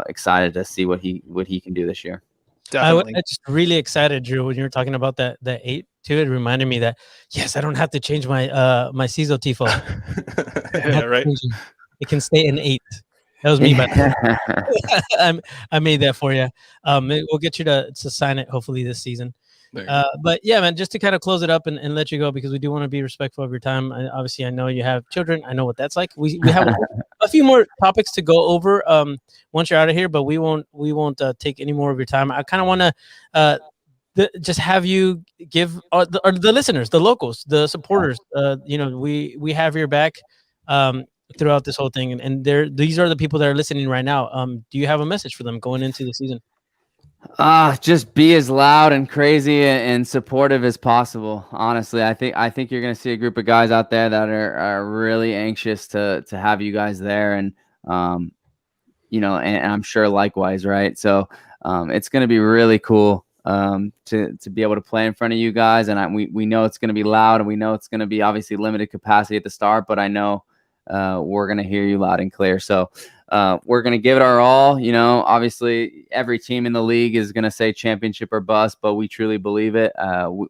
excited to see what he can do this year. Definitely. I'm just really excited, Drew, when you were talking about that 8 too. It reminded me that yes, I don't have to change my my CISO tifo. Yeah, right. It can stay an 8. That was me, but I made that for you. We'll get you to sign it hopefully this season. But yeah, man, just to kind of close it up and let you go, because we do want to be respectful of your time. Obviously, I know you have children. I know what that's like. We have a few more topics to go over once you're out of here, but we won't take any more of your time. I kind of want to just have you give the listeners, the locals, the supporters. We have your back throughout this whole thing, and these are the people that are listening right now. Do you have a message for them going into the season? Just be as loud and crazy and supportive as possible. Honestly, I think you're going to see a group of guys out there that are really anxious to have you guys there, and and I'm sure likewise, right? So it's going to be really cool to be able to play in front of you guys, and we know it's going to be loud, and we know it's going to be obviously limited capacity at the start, but I know we're going to hear you loud and clear. So we're going to give it our all. Obviously every team in the league is going to say championship or bust, but we truly believe it.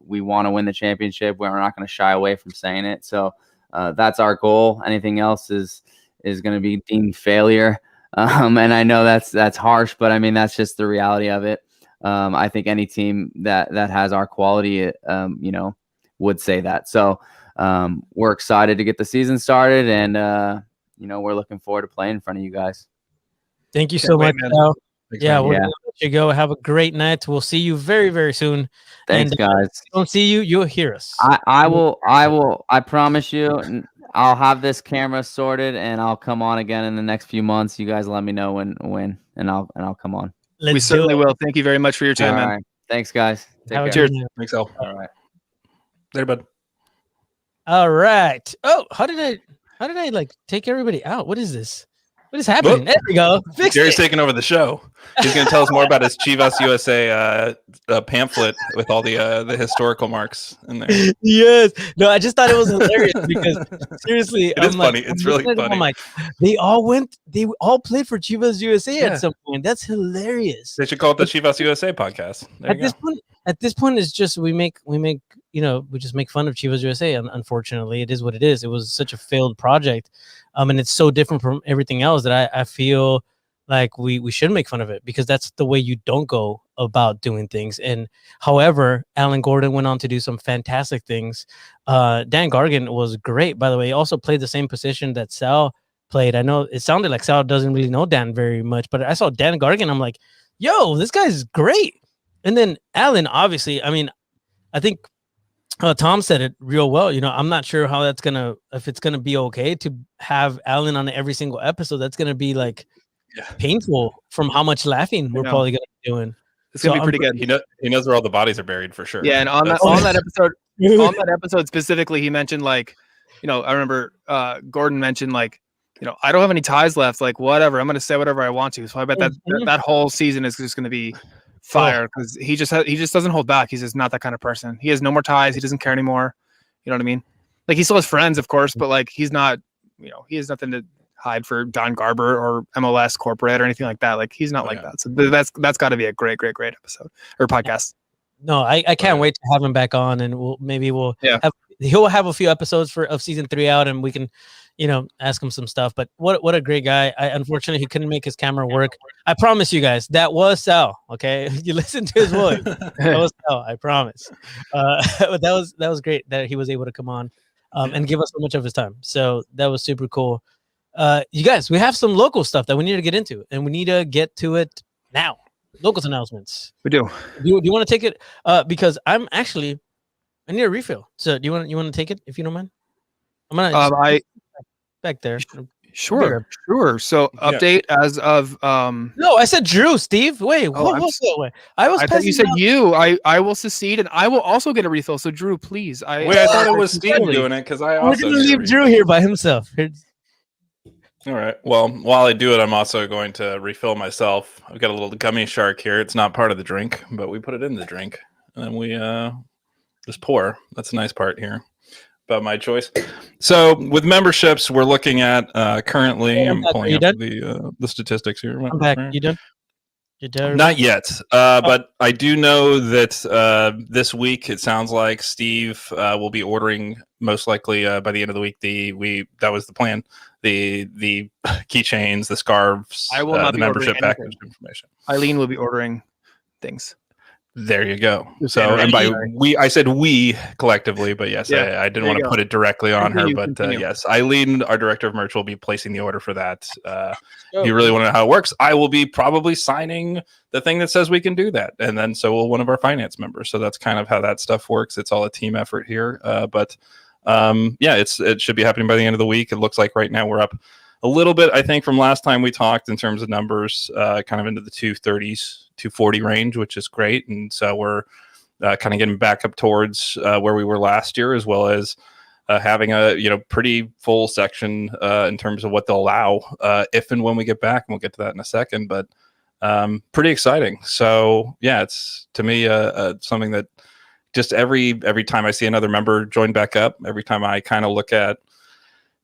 We want to win the championship. We're not going to shy away from saying it. So that's our goal. Anything else is going to be deemed failure. And I know that's harsh, but I mean, that's just the reality of it. I think any team that has our quality, would say that. So we're excited to get the season started, and we're looking forward to playing in front of you guys. Thank you so much, Al. Yeah, we're gonna let you go. Have a great night. We'll see you very, very soon. Thanks, guys. If we don't see you, you'll hear us. I will. I promise you. I'll have this camera sorted, and I'll come on again in the next few months. You guys let me know when, and I'll come on. We certainly will. Thank you very much for your time, man. Right. Thanks, guys. Cheers. Thanks, Al. All right. Later, bud. All right. Oh, how did I like take everybody out? What is this? What is happening? There we go. Gary's taking over the show. He's going to tell us more about his Chivas USA pamphlet with all the historical marks in there. Yes. No, I just thought it was hilarious because seriously, it is funny. It's really funny. I'm like, they all played for Chivas USA at some point. That's hilarious. They should call it the Chivas USA podcast. At this point, it's just we just make fun of Chivas USA. Unfortunately, it is what it is. It was such a failed project, and it's so different from everything else that I feel like we should make fun of it, because that's the way you don't go about doing things. And however, Alan Gordon went on to do some fantastic things. Dan Gargan was great, by the way. He also played the same position that Sal played. I know it sounded like Sal doesn't really know Dan very much, but I saw Dan Gargan. I'm like, yo, this guy's great. And then Alan, obviously, I mean, I think Tom said it real well. I'm not sure how if it's gonna be okay to have Alan on every single episode. That's gonna be like painful from how much laughing we're probably gonna be doing. It's gonna be pretty good. He knows where all the bodies are buried for sure. Yeah, and on that episode specifically, he mentioned I remember Gordon mentioned I don't have any ties left. Like whatever, I'm gonna say whatever I want to. So I bet that whole season is just gonna be fire, because he just doesn't hold back. He's just not that kind of person. He has no more ties. He doesn't care anymore. You know what I mean? Like, he still has friends, of course, but he's not, he has nothing to hide for Don Garber or MLS corporate or anything like that. Like, he's not like that. So that's got to be a great episode or podcast. No, I can't wait to have him back on, and we'll have he'll have a few episodes of season 3 out, and we can, ask him some stuff. But what a great guy. Unfortunately, he couldn't make his camera work. I promise you guys, that was Sal. Okay, you listen to his voice. That was Sal. I promise. But that was great that he was able to come on and give us so much of his time. So that was super cool. You guys, we have some local stuff that we need to get into, and we need to get to it now. Locals announcements. We do. Do you want to take it? Because I need a refill. So do you want to take it if you don't mind? I'm gonna back there. Sure. So update as of No, I said Drew, Steve. Wait, wait. I thought you said you. I will secede, and I will also get a refill. So Drew, please. I thought it was Steve doing it because I also. We're gonna leave Drew here by himself. All right. Well, while I do it, I'm also going to refill myself. I've got a little gummy shark here. It's not part of the drink, but we put it in the drink, and then we just pour. That's a nice part here about my choice. So with memberships, we're looking at currently. I'm pulling up the statistics here. I'm back. You done? Not yet, but I do know that this week it sounds like Steve will be ordering most likely by the end of the week. That was the plan. The keychains, the scarves, I will not the be membership ordering package information. Eileen will be ordering things. There you go. So, and by I said we collectively, but yes, yeah, I didn't want to put it directly on her, but yes, Eileen, our director of merch, will be placing the order for that. If you really want to know how it works, I will be probably signing the thing that says we can do that, and then so will one of our finance members. So that's kind of how that stuff works. It's all a team effort here, but it should be happening by the end of the week. It looks like right now we're up a little bit, I think, from last time we talked in terms of numbers, kind of into the 230s. 240 range, which is great, and so we're kind of getting back up towards where we were last year, as well as having a pretty full section in terms of what they'll allow if and when we get back, and we'll get to that in a second. But pretty exciting. So yeah, it's to me something that just every time I see another member join back up, every time I kind of look at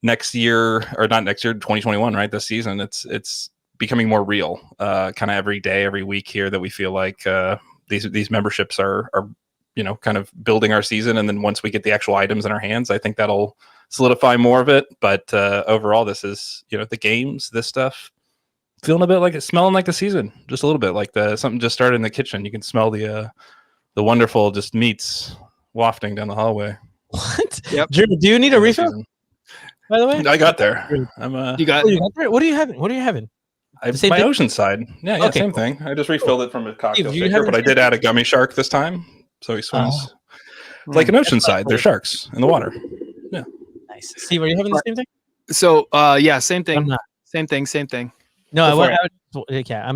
next year, or not next year, 2021, right? This season, it's becoming more real, kind of every day, every week here, that we feel like these memberships are kind of building our season. And then once we get the actual items in our hands, I think that'll solidify more of it. But overall, this is, the games, this stuff, feeling a bit like it's smelling like the season, just a little bit like something just started in the kitchen. You can smell the wonderful just meats wafting down the hallway. What? Yep. Drew, do you need a refill? By the way, I got there. You got there? What are you having? My Oceanside. Yeah, okay, same thing. I just refilled it from a cocktail shaker, but I did add a gummy shark this time, so he swims like an Oceanside. They're sharks in the water. Yeah. Nice. Steve, are you having the same thing? So, same thing. I'm not. Same thing. No, I'm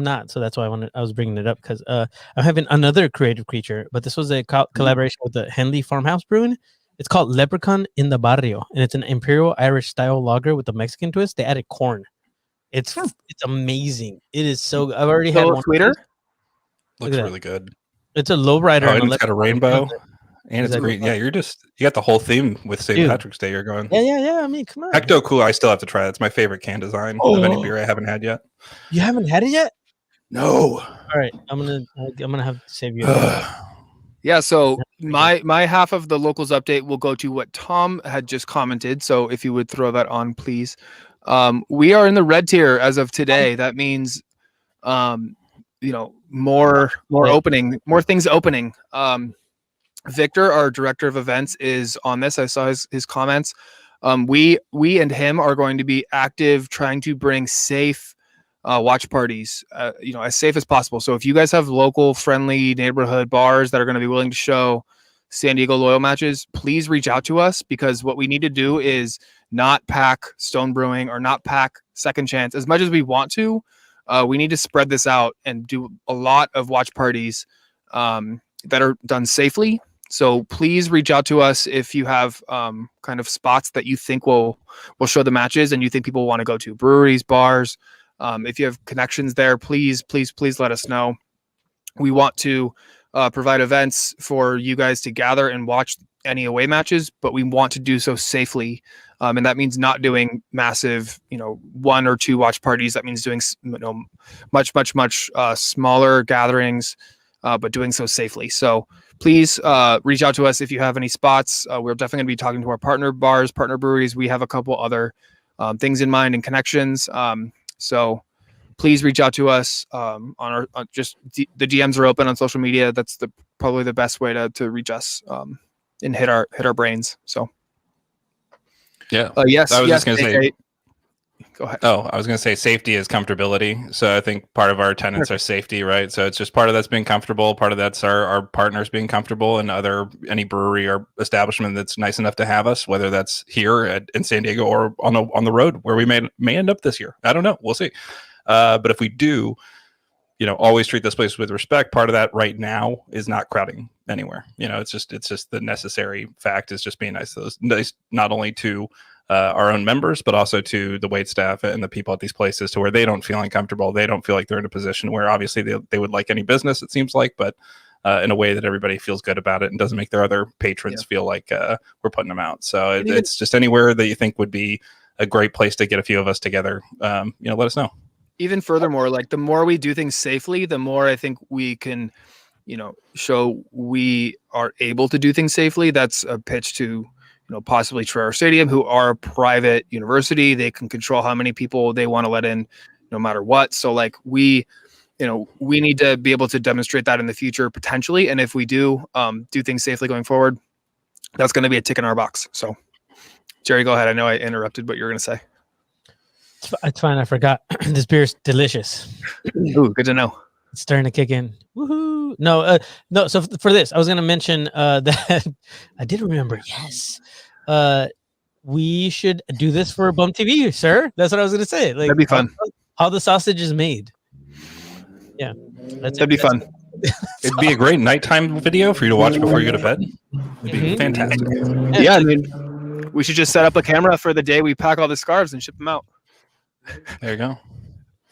not. So that's why I was bringing it up, because I'm having another creative creature, but this was a collaboration with the Henley Farmhouse Brewing. It's called Leprechaun in the Barrio, and it's an Imperial Irish style lager with a Mexican twist. They added corn. It's amazing. It is so. I've already had one. Sweeter. Looks really good. It's a lowrider. And it's got a rainbow, and it's green. Yeah, you got the whole theme with St. Patrick's Day. You're going. Yeah. I mean, come on. Ecto Cool. I still have to try it. It's my favorite can design of any beer I haven't had yet. You haven't had it yet? No. All right, I'm gonna have to save you. Yeah, so my half of the locals update will go to what Tom had just commented. So if you would throw that on, please. We are in the red tier as of today. That means, more opening, more things opening. Victor, our director of events, is on this. I saw his comments. We and him are going to be active, trying to bring safe watch parties, as safe as possible. So if you guys have local friendly neighborhood bars that are going to be willing to show San Diego Loyal matches, please reach out to us, because what we need to do is not pack Stone Brewing or not pack Second Chance as much as we want to. We need to spread this out and do a lot of watch parties that are done safely. So please reach out to us if you have kind of spots that you think will show the matches and you think people want to go to, breweries, bars. If you have connections there, please let us know. We want to provide events for you guys to gather and watch any away matches, but we want to do so safely. And that means not doing massive, 1 or 2 watch parties. That means doing, much smaller gatherings, but doing so safely. So please reach out to us if you have any spots. We're definitely going to be talking to our partner bars, partner breweries. We have a couple other things in mind and connections. So please reach out to us on our the DMs are open on social media. That's probably the best way to reach us and hit our brains. So yeah, yes, I was yes, just going to say. Go ahead. Oh, I was going to say safety is comfortability. So I think part of our tenets are safety, right? So it's just part of that's being comfortable. Part of that's our partners being comfortable, and any brewery or establishment that's nice enough to have us, whether that's here in San Diego or on the road where we may end up this year. I don't know. We'll see. But if we do, always treat this place with respect. Part of that right now is not crowding anywhere. It's just the necessary fact is just being nice to those, nice not only to our own members, but also to the wait staff and the people at these places, to where they don't feel uncomfortable. They don't feel like they're in a position where obviously they would like any business, it seems like, but in a way that everybody feels good about it and doesn't make their other patrons feel like we're putting them out. So it's just anywhere that you think would be a great place to get a few of us together. Let us know. Even furthermore, like the more we do things safely, the more I think we can, show we are able to do things safely. That's a pitch to, possibly Troyer Stadium, who are a private university. They can control how many people they want to let in, no matter what. So like we need to be able to demonstrate that in the future potentially. And if we do things safely going forward, that's going to be a tick in our box. So Jerry, go ahead. I know I interrupted what you were going to say. It's fine. I forgot. This beer's delicious. Ooh, good to know. It's starting to kick in. Woohoo! No. So for this, I was going to mention that I did remember. Yes, we should do this for Bum TV, sir. That's what I was going to say. Like, that'd be fun. How the sausage is made. Yeah, that'd be fun. It'd be a great nighttime video for you to watch before you go to bed. It'd be fantastic. Yeah, I mean, we should just set up a camera for the day we pack all the scarves and ship them out. There you go.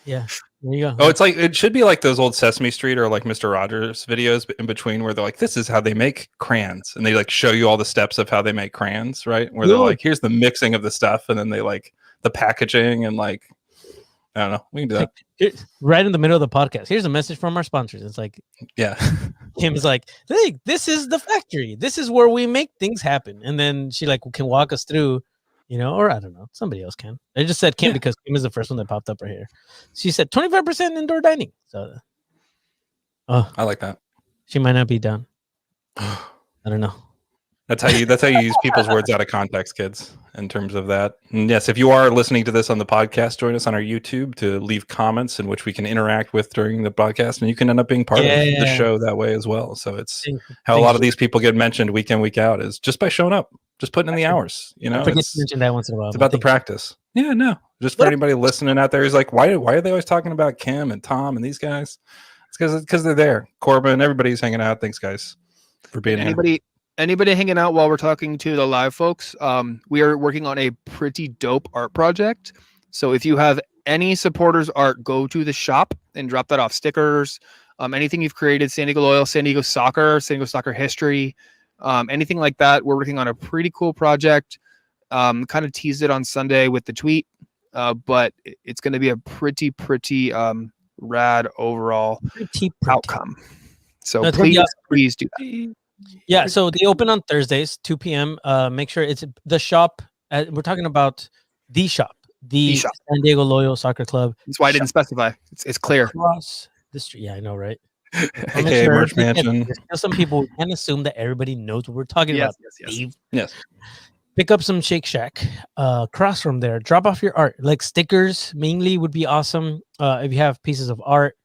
Yeah. There you go. Oh, it's like it should be like those old Sesame Street or like Mr. Rogers videos in between where they're like, this is how they make crayons, and they like show you all the steps of how they make crayons, right? Where they're like, here's the mixing of the stuff, and then they like the packaging and like I don't know. We can do that. Right in the middle of the podcast. Here's a message from our sponsors. It's like, yeah. Kim's like, hey, this is the factory. This is where we make things happen. And then she like can walk us through, or I don't know, somebody else can. I just said Kim because Kim is the first one that popped up right here. She said 25% indoor dining. So, I like that. She might not be done. I don't know. That's how you use people's words out of context, kids, in terms of that. And yes, if you are listening to this on the podcast, join us on our YouTube to leave comments in which we can interact with during the podcast, and you can end up being part of the show that way as well. So it's how a lot of these people get mentioned week in, week out is just by showing up, just putting in the hours. I forget to mention that once in a while. It's about the practice. Yeah, no. Just for anybody listening out there who's like, why are they always talking about Kim and Tom and these guys? It's because they're there. Corbin, everybody's hanging out. Thanks, guys, for being here. Anybody hanging out while we're talking to the live folks, we are working on a pretty dope art project. So if you have any supporters art, go to the shop and drop that off. Stickers, anything you've created, San Diego Loyal, San Diego Soccer history, anything like that. We're working on a pretty cool project. Kind of teased it on Sunday with the tweet, but it's going to be a pretty rad overall outcome. So please do that. Yeah, so they open on Thursdays, 2 p.m. Make sure it's the shop. We're talking about the shop, the San Diego Loyal Soccer Club. That's why I didn't specify. It's clear. Across the street. Yeah, I know, right? AKA Merch Mansion. Some people can assume that everybody knows what we're talking about. Yes. Pick up some Shake Shack. Across from there, drop off your art. Like stickers mainly would be awesome. If you have pieces of art,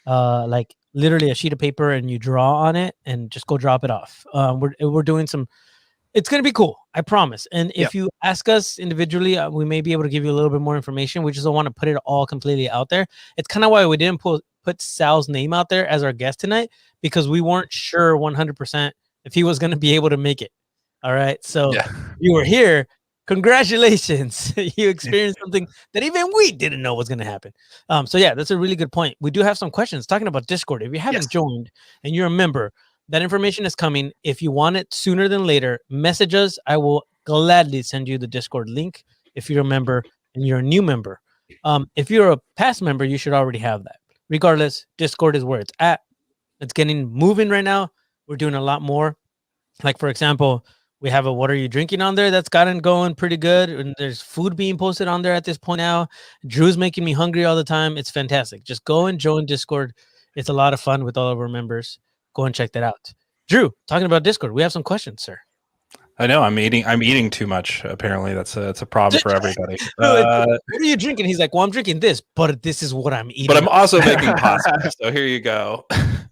like literally a sheet of paper and you draw on it and just go drop it off. We're doing some, it's going to be cool. I promise. And if you ask us individually, we may be able to give you a little bit more information. We just don't want to put it all completely out there. It's kind of why we didn't put Sal's name out there as our guest tonight, because we weren't sure 100% if he was going to be able to make it. All right. So you were here. Congratulations. You experienced something that even we didn't know was going to happen. So yeah, that's a really good point. We do have some questions talking about Discord. If you haven't joined and you're a member, that information is coming. If you want it sooner than later, message us. I will gladly send you the Discord link if you're a member and you're a new member. If you're a past member, you should already have that. Regardless, Discord is where it's at. It's getting moving right now. we're doing a lot more. Like, for example, we have a "What are you drinking" on there that's gotten going pretty good, and there's food being posted on there at this point now. Drew's making me hungry all the time. It's fantastic. Just go and join Discord. It's a lot of fun with all of our members. Go and check that out. Drew, talking about Discord, we have some questions, sir. I know I'm eating too much. Apparently, that's a problem for everybody. What are you drinking? He's like, well, I'm drinking this, but this is what I'm eating. But I'm also making pasta. So here you go.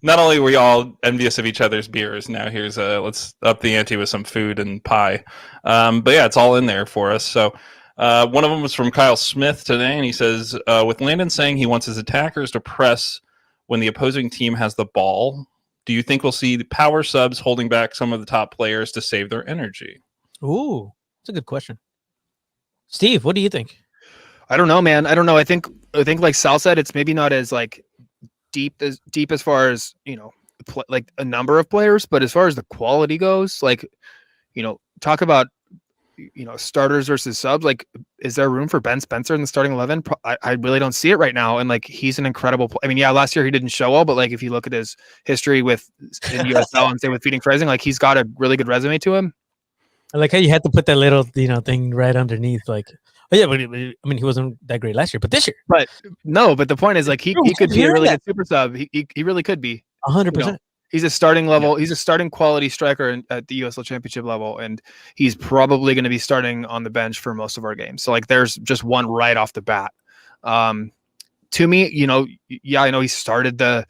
Not only were you all envious of each other's beers, now here's let's up the ante with some food and pie. But yeah, it's all in there for us. So one of them was from Kyle Smith today, and he says, with Landon saying he wants his attackers to press when the opposing team has the ball, do you think we'll see the power subs holding back some of the top players to save their energy? Ooh, that's a good question. Steve, what do you think? I don't know, man. I don't know. I think like Sal said, it's maybe not as like deep as far as, you know, like a number of players, but as far as the quality goes, like, you know, talk about, you know, starters versus subs. Like, is there room for Ben Spencer in the starting 11? I really don't see it right now. And like, he's an incredible. I mean, yeah, last year he didn't show well, but like, if you look at his history in USL and say with Feeding Phrasing, like he's got a really good resume to him. I like how you had to put that little, you know, thing right underneath. Like, oh yeah, but I mean, he wasn't that great last year, but this year. But no, but the point is, like, he could be a really good super sub. He really could be 100%. He's a starting level. He's a starting quality striker at the USL Championship level, and he's probably going to be starting on the bench for most of our games. So like, there's just one right off the bat. To me, you know, yeah, I know he started the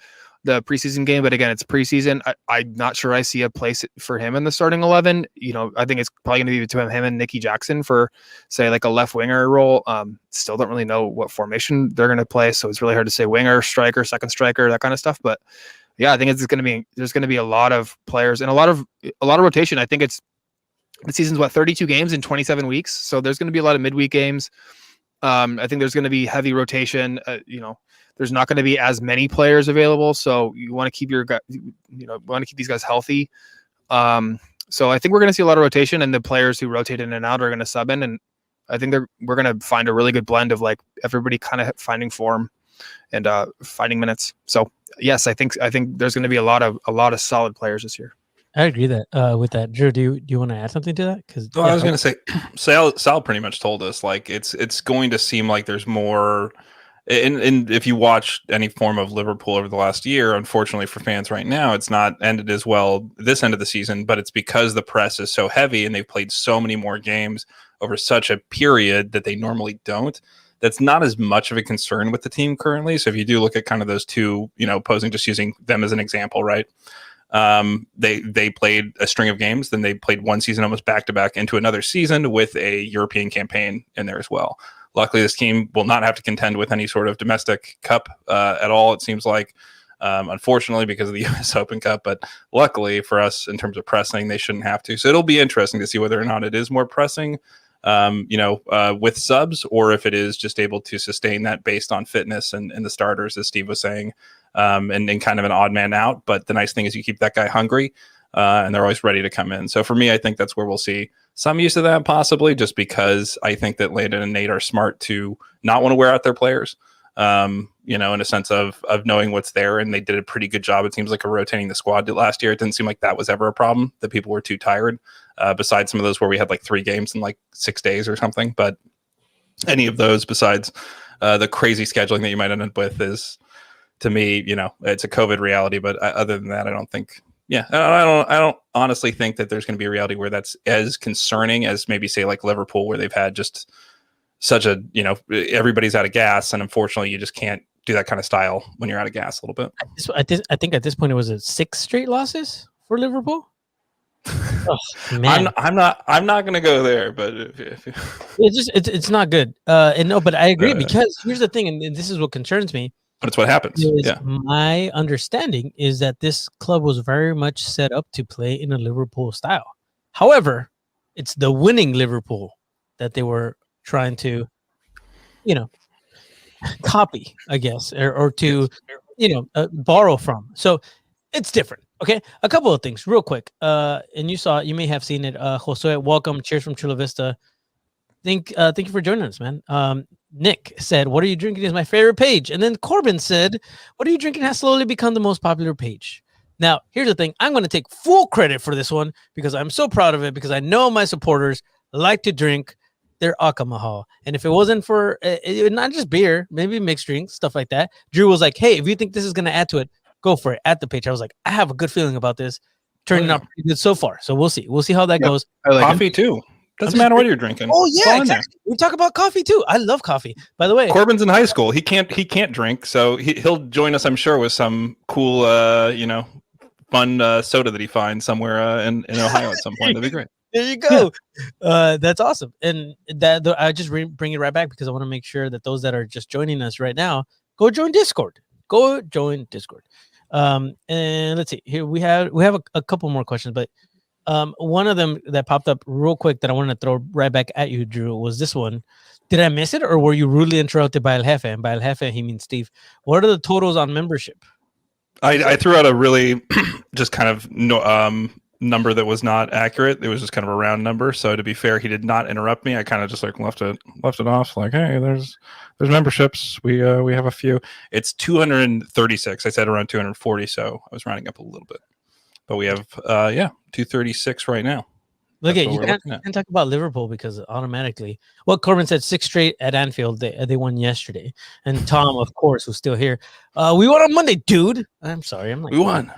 preseason game, but again, it's preseason. I'm not sure I see a place for him in the starting 11. You know, I think it's probably going to be between him and Nicky Jackson for, say, like a left winger role. Still don't really know what formation they're going to play, so it's really hard to say winger, striker, second striker, that kind of stuff. But yeah, I think there's going to be a lot of players and a lot of rotation. I think the season's 32 games in 27 weeks, so there's going to be a lot of midweek games. I think there's going to be heavy rotation. You know, there's not going to be as many players available, so you want to keep these guys healthy. So I think we're going to see a lot of rotation, and the players who rotate in and out are going to sub in, and I think we're going to find a really good blend of like everybody kind of finding form and finding minutes. So yes, I think there's going to be a lot of solid players this year. I agree with that. Drew, do you want to add something to that? Because I was going to say, Sal pretty much told us, like, it's going to seem like there's more. And if you watch any form of Liverpool over the last year, unfortunately for fans right now, it's not ended as well this end of the season, but it's because the press is so heavy and they've played so many more games over such a period that they normally don't. That's not as much of a concern with the team currently. So if you do look at kind of those two, you know, opposing, just using them as an example, right? They played a string of games, then they played one season almost back to back into another season with a European campaign in there as well. Luckily, this team will not have to contend with any sort of domestic cup at all, it seems like, unfortunately, because of the US Open Cup. But luckily for us, in terms of pressing, they shouldn't have to. So it'll be interesting to see whether or not it is more pressing, with subs, or if it is just able to sustain that based on fitness and the starters, as Steve was saying, and kind of an odd man out. But the nice thing is you keep that guy hungry, and they're always ready to come in. So for me, I think that's where we'll see some use of that, possibly, just because I think that Landon and Nate are smart to not want to wear out their players, in a sense of knowing what's there. And they did a pretty good job, it seems like, of rotating the squad last year. It didn't seem like that was ever a problem, that people were too tired, besides some of those where we had like 3 games in like 6 days or something. But any of those besides the crazy scheduling that you might end up with is, to me, it's a COVID reality. But other than that, I don't think... Yeah, I don't honestly think that there's going to be a reality where that's as concerning as maybe, say, like Liverpool, where they've had just such a, everybody's out of gas, and unfortunately you just can't do that kind of style when you're out of gas a little bit. I think at this point it was 6 straight losses for Liverpool. Oh, man. I'm not going to go there, but it's not good. And no, but I agree, because here's the thing, and this is what concerns me. But it's what happens. Yeah. My understanding is that this club was very much set up to play in a Liverpool style. However, it's the winning Liverpool that they were trying to, copy, I guess, or to, borrow from. So it's different. Okay. A couple of things real quick. And you may have seen it. Josue, welcome. Cheers from Chula Vista. Thank you for joining us, man. Nick said, "What are you drinking?" is my favorite page. And then Corbin said, "What are you drinking?" has slowly become the most popular page. Now, here's the thing. I'm going to take full credit for this one because I'm so proud of it because I know my supporters like to drink their alcohol. And if it wasn't for not just beer, maybe mixed drinks, stuff like that, Drew was like, hey, if you think this is going to add to it, go for it at the page. I was like, I have a good feeling about this. Turning out pretty good so far. So we'll see. We'll see how that goes. I like coffee too. Doesn't matter what you're drinking. Oh yeah, exactly. We talk about coffee too. I love coffee. By the way, Corbin's in high school. He can't drink, so he'll join us, I'm sure, with some cool, fun soda that he finds somewhere in Ohio at some point. That'd be great. There you go. Yeah. That's awesome. And that I just bring it right back because I want to make sure that those that are just joining us right now, go join Discord. And let's see here. We have a couple more questions, but one of them that popped up real quick that I wanted to throw right back at you, Drew, was this one. Did I miss it, or were you rudely interrupted by El Jefe? And by El Jefe, he means Steve. What are the totals on membership? I threw out a really just kind of number that was not accurate. It was just kind of a round number. So to be fair, he did not interrupt me. I kind of just like left it off. Like, hey, there's memberships. We have a few. It's 236. I said around 240, so I was rounding up a little bit. But we have 236 right now. Look at you can't talk about Liverpool because automatically. Well, Corbin said 6 straight at Anfield. They won yesterday, and Tom, of course, who's still here. We won on Monday, dude. I'm sorry. We won.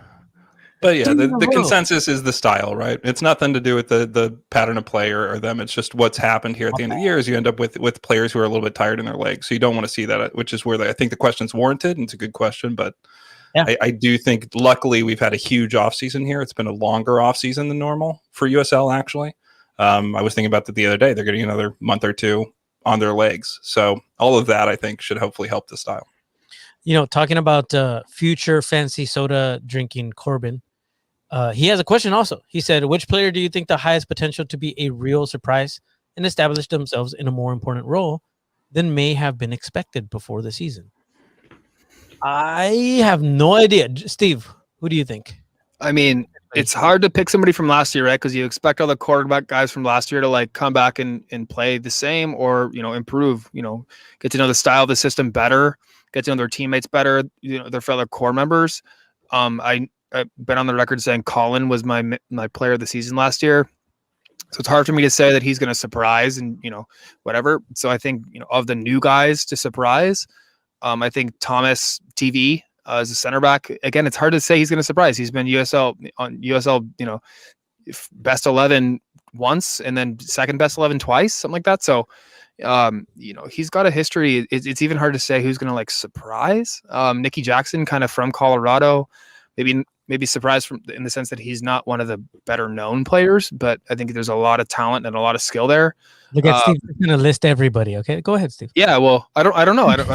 But yeah, the consensus is the style, right? It's nothing to do with the pattern of play or them. It's just what's happened here at the end of the year is you end up with players who are a little bit tired in their legs. So you don't want to see that, which is where I think the question's warranted, and it's a good question. But yeah. I do think, luckily, we've had a huge offseason here. It's been a longer offseason than normal for USL, actually. I was thinking about that the other day. They're getting another month or two on their legs. So all of that, I think, should hopefully help the style. Talking about future fancy soda drinking Corbin, he has a question also. He said, which player do you think the highest potential to be a real surprise and establish themselves in a more important role than may have been expected before the season? I have no idea. Steve, who do you think? I mean, it's hard to pick somebody from last year, right? Because you expect all the quarterback guys from last year to come back and play the same or, improve, get to know the style of the system better, get to know their teammates better, their fellow core members. I've been on the record saying Colin was my player of the season last year. So it's hard for me to say that he's going to surprise and, whatever. So I think, of the new guys to surprise, I think Thomas TV as a center back. Again, it's hard to say he's going to surprise. He's been USL, best 11 once and then second best 11 twice, something like that. So, he's got a history. It's even hard to say who's going to surprise. Nicky Jackson, kind of from Colorado, maybe surprised in the sense that he's not one of the better known players, but I think there's a lot of talent and a lot of skill there. Look at Steve. He's going to list everybody. Okay, go ahead, Steve. Yeah, well, I don't know. I'm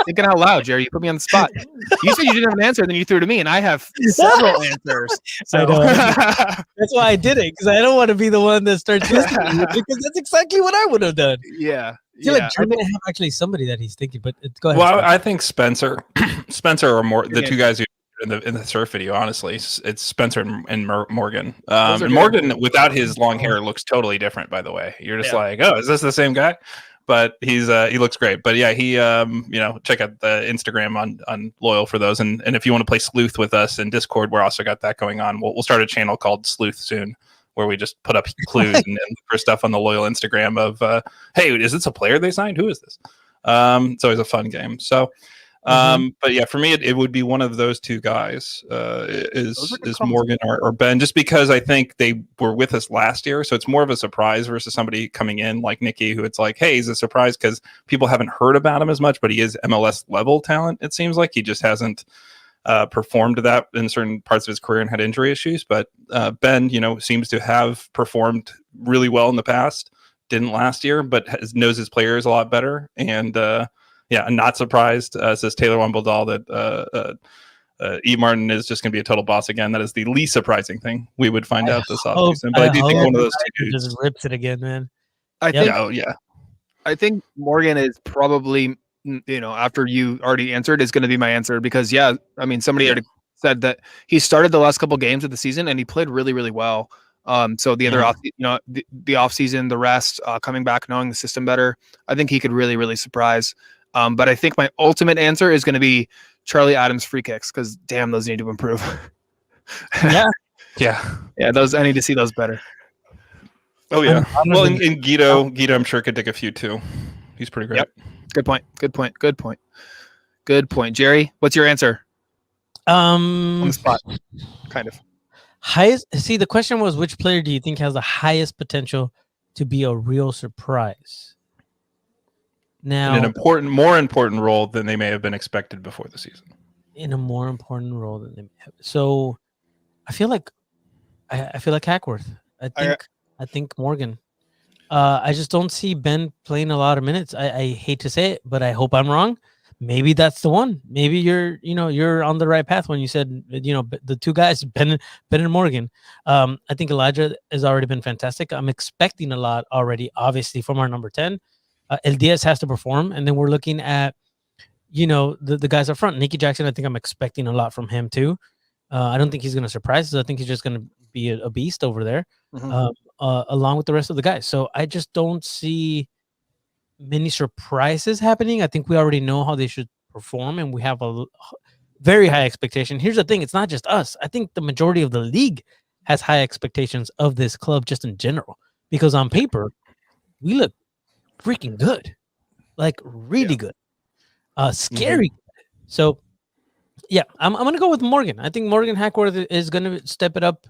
thinking out loud, Jerry. You put me on the spot. You said you didn't have an answer, then you threw to me, and I have several answers. So. I know. That's why I did it, because I don't want to be the one that starts listening, because that's exactly what I would have done. Yeah. I feel like Drew may have actually somebody that he's thinking, but go ahead. Well, I think Spencer are more the two guys who in the surf video. Honestly, it's Spencer and Morgan. And Morgan without his long hair looks totally different. By the way, you're just like, oh, is this the same guy? But he looks great. But yeah, he check out the Instagram on Loyal for those. And if you want to play Sleuth with us in Discord, we're also got that going on. We'll start a channel called Sleuth soon, where we just put up clues and look for stuff on the Loyal Instagram of, hey, is this a player they signed? Who is this? It's always a fun game. So, but yeah, for me, it would be one of those two guys, is Morgan or Ben, just because I think they were with us last year. So it's more of a surprise versus somebody coming in like Nicky, who it's like, hey, he's a surprise because people haven't heard about him as much, but he is MLS level talent. It seems like he just hasn't performed to that in certain parts of his career and had injury issues. But Ben, seems to have performed really well in the past. Didn't last year, but knows his players a lot better. And I'm not surprised, says Taylor Wimbledon, that E. Martin is just going to be a total boss again. That is the least surprising thing we would find out this offseason. But I do think one of those two just rips it again, man. I think Morgan is probably, after you already answered, is going to be my answer because, somebody already said that he started the last couple games of the season and he played really, really well. So the other the off season, the rest, coming back, knowing the system better, I think he could really, really surprise. But I think my ultimate answer is going to be Charlie Adams free kicks because damn, those need to improve. Yeah. Those I need to see those better. Oh yeah. Well, and Guido, I'm sure could take a few too. He's pretty great. Yep. Good point. Jerry, what's your answer? On the spot, kind of. See, the question was, which player do you think has the highest potential to be a real surprise? Now, in an more important role than they may have been expected before the season. In a more important role than they may have. So, I feel like Hackworth. I think Morgan. I just don't see Ben playing a lot of minutes. I hate to say it, but I hope I'm wrong. Maybe that's the one. Maybe you're on the right path when you said, the two guys, Ben and Morgan. I think Elijah has already been fantastic. I'm expecting a lot already, obviously, from our number 10. El Diaz has to perform, and then we're looking at, the guys up front. Nicky Jackson, I think I'm expecting a lot from him too. I don't think he's going to surprise us. I think he's just going to be a beast over there, along with the rest of the guys. So I just don't see many surprises happening. I think we already know how they should perform, and we have a very high expectation. Here's the thing. It's not just us. I think the majority of the league has high expectations of this club just in general, because on paper, we look freaking good, like really good, scary. So yeah, I'm going to go with Morgan. I think Morgan Hackworth is going to step it up.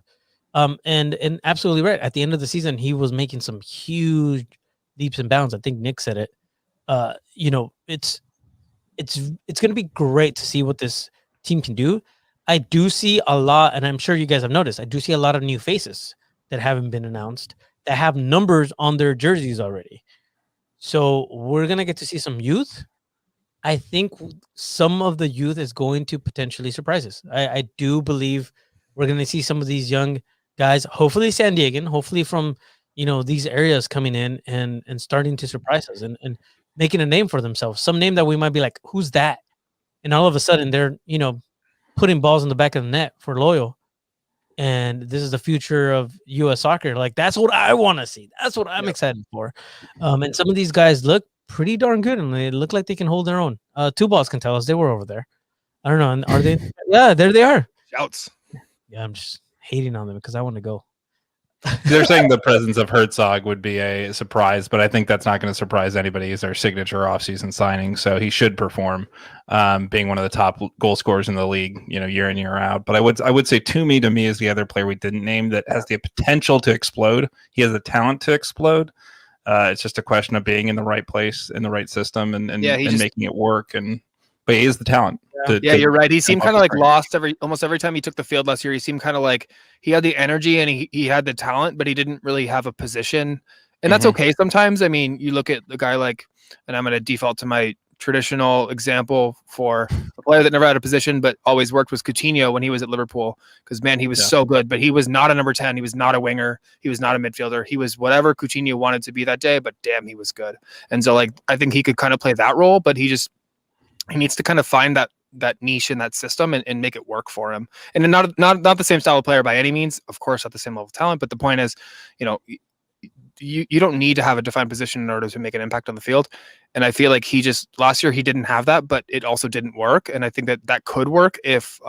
And absolutely right. At the end of the season, he was making some huge leaps and bounds. I think Nick said it. It's going to be great to see what this team can do. I do see a lot, and I'm sure you guys have noticed, I do see a lot of new faces that haven't been announced that have numbers on their jerseys already. So we're going to get to see some youth. I think some of the youth is going to potentially surprise us. I do believe we're going to see some of these young guys, hopefully San Diegan, hopefully from, these areas coming in and starting to surprise us and making a name for themselves. Some name that we might be like, who's that? And all of a sudden they're, putting balls in the back of the net for Loyal. And this is the future of U.S. soccer. Like, that's what I want to see. That's what I'm excited for. And some of these guys look pretty darn good, and they look like they can hold their own. Two Balls can tell us they were over there. I don't know. And are they? Yeah, there they are. Shouts. Yeah, I'm just hating on them because I want to go. They're saying the presence of Herzog would be a surprise, but I think that's not going to surprise anybody. He's our signature offseason signing, so he should perform, being one of the top goal scorers in the league, year in, year out. But I would say Toomey to me is the other player we didn't name that has the potential to explode. He has the talent to explode. It's just a question of being in the right place, in the right system, and making it work. But he is the talent. You're right. He seemed kind of like lost almost every time he took the field last year. He seemed kind of like he had the energy and he had the talent, but he didn't really have a position. And that's okay sometimes. I mean, you look at the guy like, and I'm going to default to my traditional example for a player that never had a position but always worked, was Coutinho when he was at Liverpool, because man, he was so good, but he was not a number 10. He was not a winger. He was not a midfielder. He was whatever Coutinho wanted to be that day, but damn, he was good. And so like, I think he could kind of play that role, but he needs to kind of find that niche in that system and make it work for him. And not the same style of player by any means, of course, not the same level of talent, but the point is, you don't need to have a defined position in order to make an impact on the field. And I feel like last year he didn't have that, but it also didn't work. And I think that could work if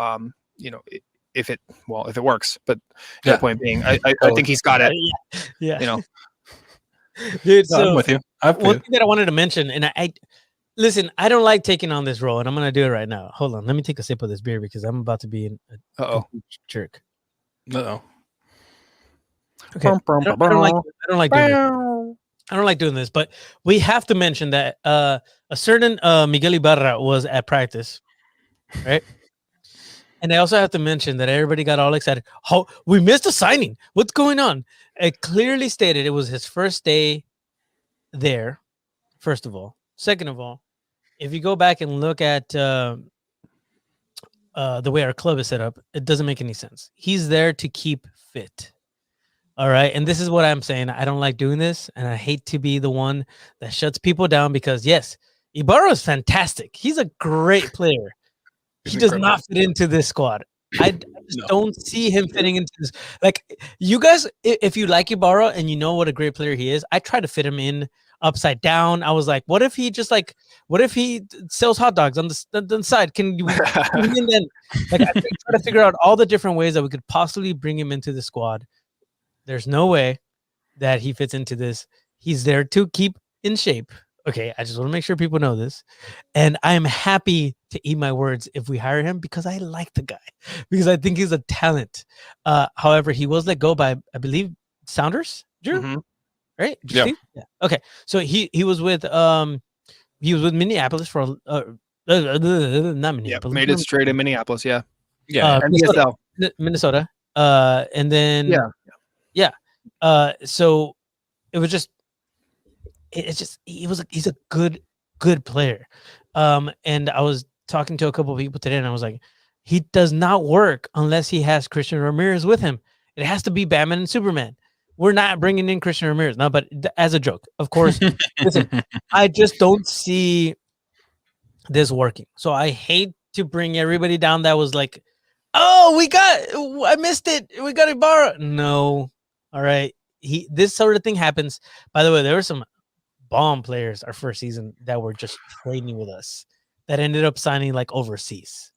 it works. But the point being, I think he's got it. Yeah. Dude, so I'm with you. One thing that I wanted to mention, and listen, I don't like taking on this role, and I'm going to do it right now. Hold on. Let me take a sip of this beer because I'm about to be a jerk. Uh-oh. Okay. I don't like doing this. I don't like doing this, but we have to mention that a certain Miguel Ibarra was at practice, right? And I also have to mention that everybody got all excited. Oh, we missed a signing. What's going on? It clearly stated it was his first day there, first of all. Second of all, if you go back and look at the way our club is set up, it doesn't make any sense. He's there to keep fit. All right. And this is what I'm saying. I don't like doing this, and I hate to be the one that shuts people down because, yes, Ibarra is fantastic. He's a great player. He does not fit into this squad. I just don't see him fitting into this. Like, you guys, if you like Ibarra and you know what a great player he is, I try to fit him in upside down. I was like, what if he sells hot dogs on the side? Can you and then like I try to figure out all the different ways that we could possibly bring him into the squad. There's no way that he fits into this. He's there to keep in shape. Okay, I just want to make sure people know this. And I am happy to eat my words if we hire him because I like the guy, because I think he's a talent. However, he was let go by, I believe, Sounders, Drew? Mm-hmm. Right? Yeah. Okay. So he was with Minneapolis for not Minneapolis. Yeah, made it straight in Minneapolis, yeah. Yeah. Minnesota. And then so it was just he's a good player. And I was talking to a couple of people today and I was like, he does not work unless he has Christian Ramirez with him. It has to be Batman and Superman. We're not bringing in Christian Ramirez now, but as a joke, of course. Listen, I just don't see this working. So I hate to bring everybody down that was like, oh, I missed it. We got Ibarra. No. All right. This sort of thing happens. By the way, there were some bomb players our first season that were just training with us that ended up signing like overseas.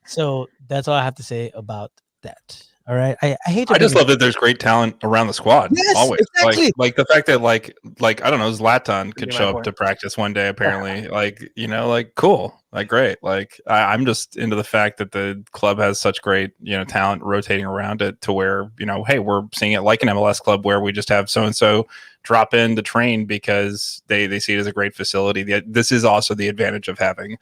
So that's all I have to say about that. All right. I hate to I just love that there's great talent around the squad. Yes, always. Exactly. Like the fact that like I don't know, Zlatan could show up to practice one day apparently. Like, you know, like cool. Like great. Like I'm just into the fact that the club has such great, you know, talent rotating around it to where, you know, hey, we're seeing it like an MLS club where we just have so and so drop in to train because they see it as a great facility. This is also the advantage of having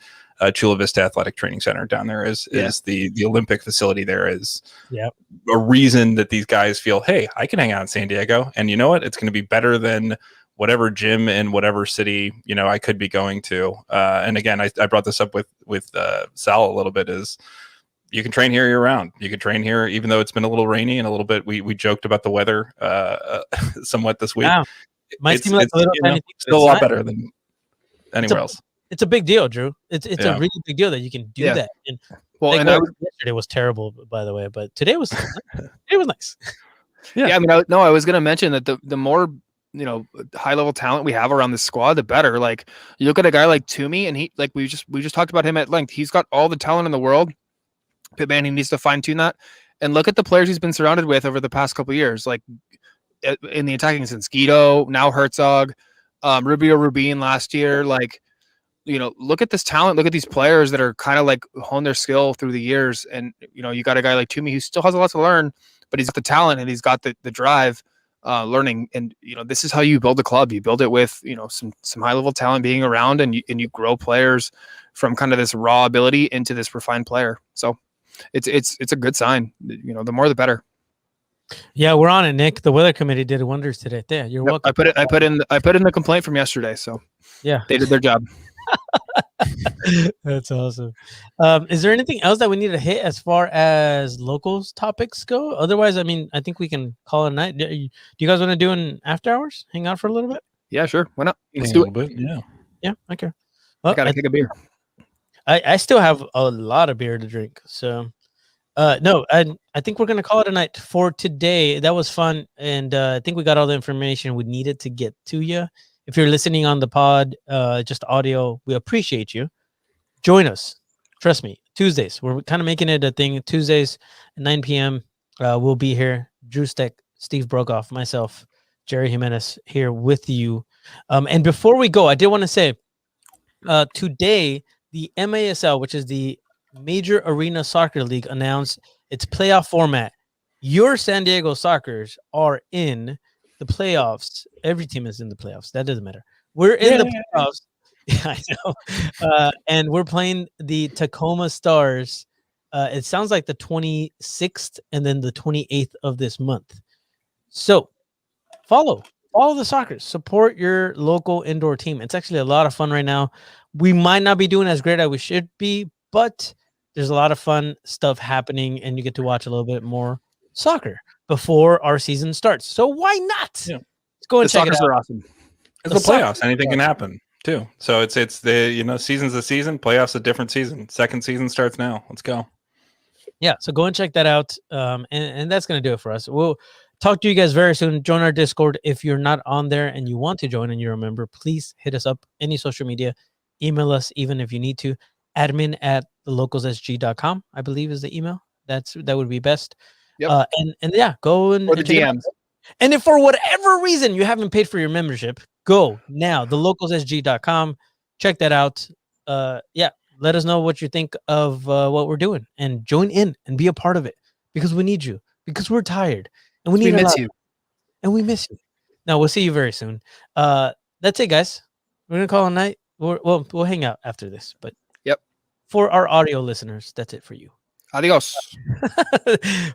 Chula Vista Athletic Training Center down there is the Olympic facility there is a reason that these guys feel, hey, I can hang out in San Diego. And you know what? It's going to be better than whatever gym in whatever city, you know, I could be going to. And again, I brought this up with Sal a little bit is you can train here year round. You can train here, even though it's been a little rainy and a little bit, we joked about the weather somewhat this week. Wow. Might seem like still a lot better than anywhere else. It's a big deal, Drew. It's a really big deal that you can do that. And yesterday was terrible, by the way, but today was nice. I mean, I was going to mention that the more, you know, high level talent we have around the squad, the better. Like you look at a guy like Toomey, and he, like we just talked about him at length. He's got all the talent in the world. Pitman, he needs to fine tune that. And look at the players he's been surrounded with over the past couple of years, like in the attacking sense, Guido, now Herzog, Rubio Rubin last year, like. You know, look at this talent. Look at these players that are kind of like hone their skill through the years. And, you know, you got a guy like Toomey who still has a lot to learn, but he's got the talent and he's got the drive, learning. And, you know, this is how you build a club. You build it with, you know, some high level talent being around and you grow players from kind of this raw ability into this refined player. So it's a good sign. You know, the more the better. Yeah, we're on it, Nick. The weather committee did wonders today. There, you're welcome. I put in the complaint from yesterday. So yeah, they did their job. That's awesome. Is there anything else that we need to hit as far as locals topics go? Otherwise, I mean, I think we can call it a night. Do you guys want to do an after hours? Hang out for a little bit? Yeah, sure. Why not? Let's do it. Bit, yeah. Okay. Well, I gotta take a beer. I still have a lot of beer to drink. So, no, I think we're gonna call it a night for today. That was fun, and I think we got all the information we needed to get to you. If you're listening on the pod, just audio, we appreciate you. Join us. Trust me. Tuesdays. We're kind of making it a thing. Tuesdays at 9 p.m. We'll be here. Drew Steck, Steve Brokoff, myself, Jerry Jimenez here with you. And before we go, I did want to say today, the MASL, which is the Major Arena Soccer League, announced its playoff format. Your San Diego Sockers are in the playoffs. Every team is in the playoffs. That doesn't matter. We're in the playoffs. Yeah, I know. And we're playing the Tacoma Stars. It sounds like the 26th and then the 28th of this month. So follow the Sockers. Support your local indoor team. It's actually a lot of fun right now. We might not be doing as great as we should be, but there's a lot of fun stuff happening, and you get to watch a little bit more soccer before our season starts. So why not? Yeah. Let's go and check it out. Are awesome. It's the playoffs. Anything can happen too. So it's the, you know, season's a season, playoffs a different season. Second season starts now. Let's go. Yeah, so go and check that out. And that's going to do it for us. We'll talk to you guys very soon. Join our Discord. If you're not on there and you want to join and you're a member, please hit us up any social media. Email us even if you need to. admin@thelocalssg.com, I believe is the email. That would be best. Yep. And yeah, go and or the DMs. And if for whatever reason you haven't paid for your membership, go now, thelocalssg.com. Check that out. Yeah, let us know what you think of what we're doing and join in and be a part of it because we need you, because we're tired and we miss you. And we miss you. Now, we'll see you very soon. That's it, guys. We're going to call it a night. We'll hang out after this. But yep, for our audio listeners, that's it for you. Adios.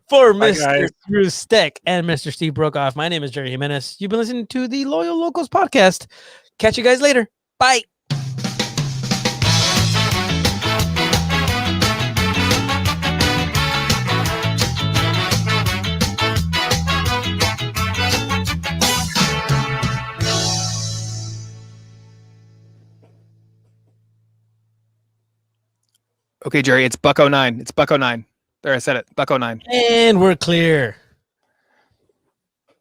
For Mr. Drew Steck and Mr. Steve Brokoff, my name is Jerry Jimenez. You've been listening to the Loyal Locals podcast. Catch you guys later. Bye. Okay, Jerry, it's Buck09. It's Buck09. There, I said it. Buck09. And we're clear.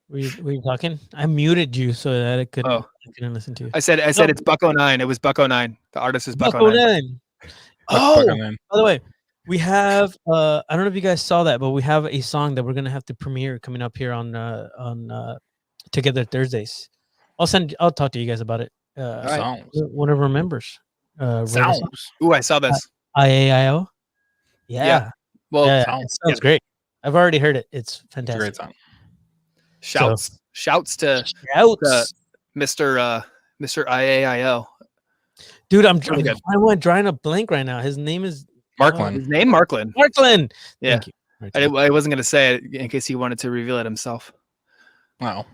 Were you talking? I muted you so that I couldn't listen to you. I said it's Buck09. It was Buck09. The artist is Buck09. Oh, by the way, we have I don't know if you guys saw that, but we have a song that we're gonna have to premiere coming up here on Together Thursdays. I'll talk to you guys about it. One of our members. Sounds. Ooh, I saw this. IAIO. Yeah. Well, it sounds great. I've already heard it. It's fantastic. Great song. Shouts to Mr. IAIO. Dude, I'm drawing a blank right now. His name is Markland. His name Markland. Markland. Yeah. I wasn't gonna say it in case he wanted to reveal it himself. Wow.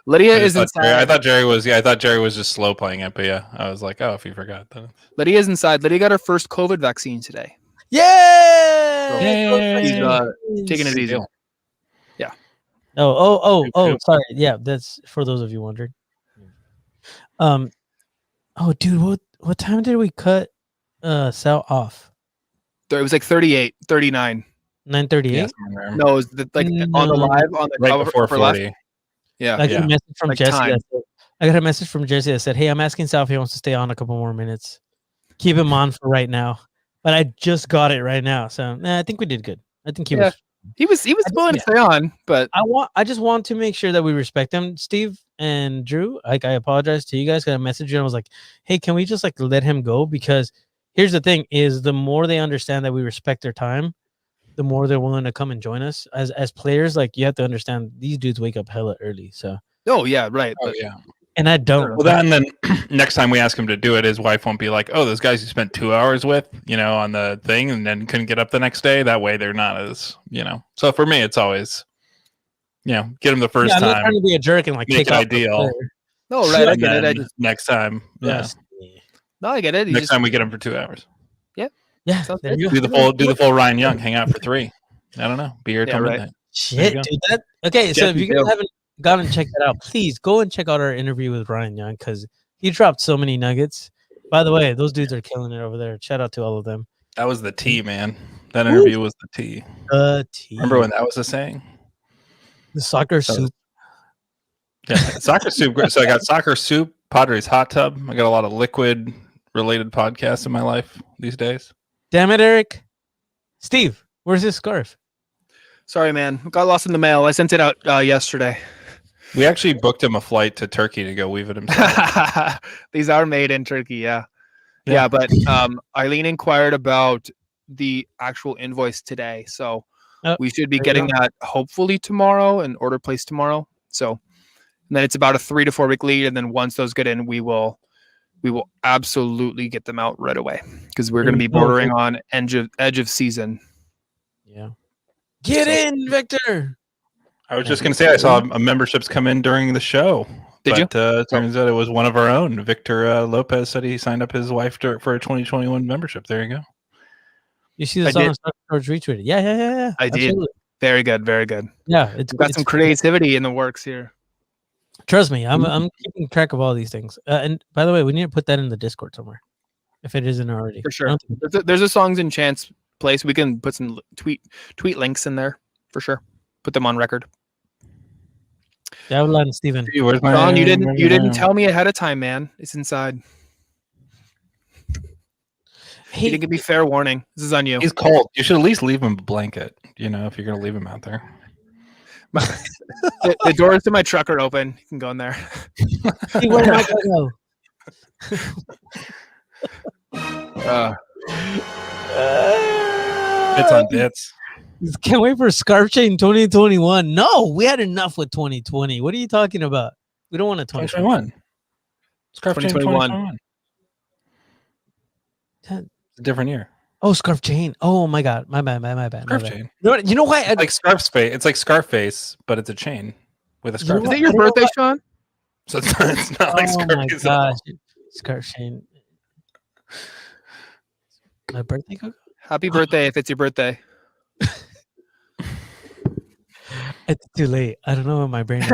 Lydia is inside. I thought Jerry was just slow playing it, but yeah, I was like, oh, if you forgot that. Lydia's inside. Lydia got her first COVID vaccine today. Yeah. He's taking it easy. Yeah. Oh, sorry. Yeah, that's for those of you wondering. Oh, dude, what time did we cut Sal off? It was like 39. 9:38? Yeah, no, it was on the live on the right before 40. Yeah. I got a message from Jesse. I got a message from Jesse that said, "Hey, I'm asking Sal if he wants to stay on a couple more minutes. Keep him on for right now." But I just got it right now, so I think we did good. I think he was willing to stay on, but I just want to make sure that we respect him. Steve and Drew, I apologize to you guys because I messaged you and I was like, "Hey, can we just let him go?" Because here's the thing: is the more they understand that we respect their time, the more they're willing to come and join us. As players, you have to understand these dudes wake up hella early. So. Oh yeah, right. And I don't. Well, then next time we ask him to do it, his wife won't be like, "Oh, those guys you spent 2 hours with, on the thing, and then couldn't get up the next day." That way, they're not as, So for me, it's always, get them the first time. I'm not trying to be a jerk and make it ideal. No, right. I get it. Next time, No, I get it. Next time we get them for 2 hours. Yeah. Do the full Ryan Young. Hang out for 3. I don't know. Be here till midnight. Shit, dude. Okay, so if you guys haven't gone and checked that out, please go and check out our interview with Ryan Young because he dropped so many nuggets. By the way, those dudes are killing it over there. Shout out to all of them. That was the tea, man. That interview was the tea. The tea. Remember when that was a saying? The soccer soup. Yeah, soccer soup. So I got soccer soup, Padres hot tub. I got a lot of liquid related podcasts in my life these days. Damn it, Eric. Steve, where's his scarf? Sorry, man. Got lost in the mail. I sent it out yesterday. We actually booked him a flight to Turkey to go weave it himself. These are made in Turkey, yeah. But Eileen inquired about the actual invoice today, so we should be getting that hopefully tomorrow and order placed tomorrow. So, and then it's about a 3 to 4 week lead, and then once those get in, we will absolutely get them out right away because we're going to be bordering on edge of season. Yeah. Get in, Victor. I was just going to say I saw memberships come in during the show. Did you? Turns out it was one of our own. Victor Lopez said he signed up his wife for a 2021 membership. There you go. You see this on George retweeted. Yeah. I did. Very good. Yeah, it's got some creativity in the works here. Trust me, I'm keeping track of all these things. And by the way, we need to put that in the Discord somewhere, if it isn't already. For sure. There's a Songs and Chants place. We can put some tweet links in there for sure. Put them on record. Yeah, hold Steven. Hey, Sean, you didn't tell me ahead of time, man. It's inside. Hey, you didn't give me fair warning. This is on you. He's cold. You should at least leave him a blanket, if you're gonna leave him out there. The doors to my truck are open. You can go in there. Hey, where am I gonna go? Bits on bits. Can't wait for Scarf Chain 2021. No, we had enough with 2020. What are you talking about? We don't want a 2021. Scarf Chain 2021. It's a different year. Oh, Scarf Chain. Oh my God. My bad. Scarf Chain. You know why? It's like Scarface. It's like Scarface, but it's a chain with a scarf. Is it your birthday, Sean? So it's not like Scarface. Oh my gosh. Scarf Chain. My birthday, Coco? Happy birthday if it's your birthday. It's too late. I don't know what my brain is.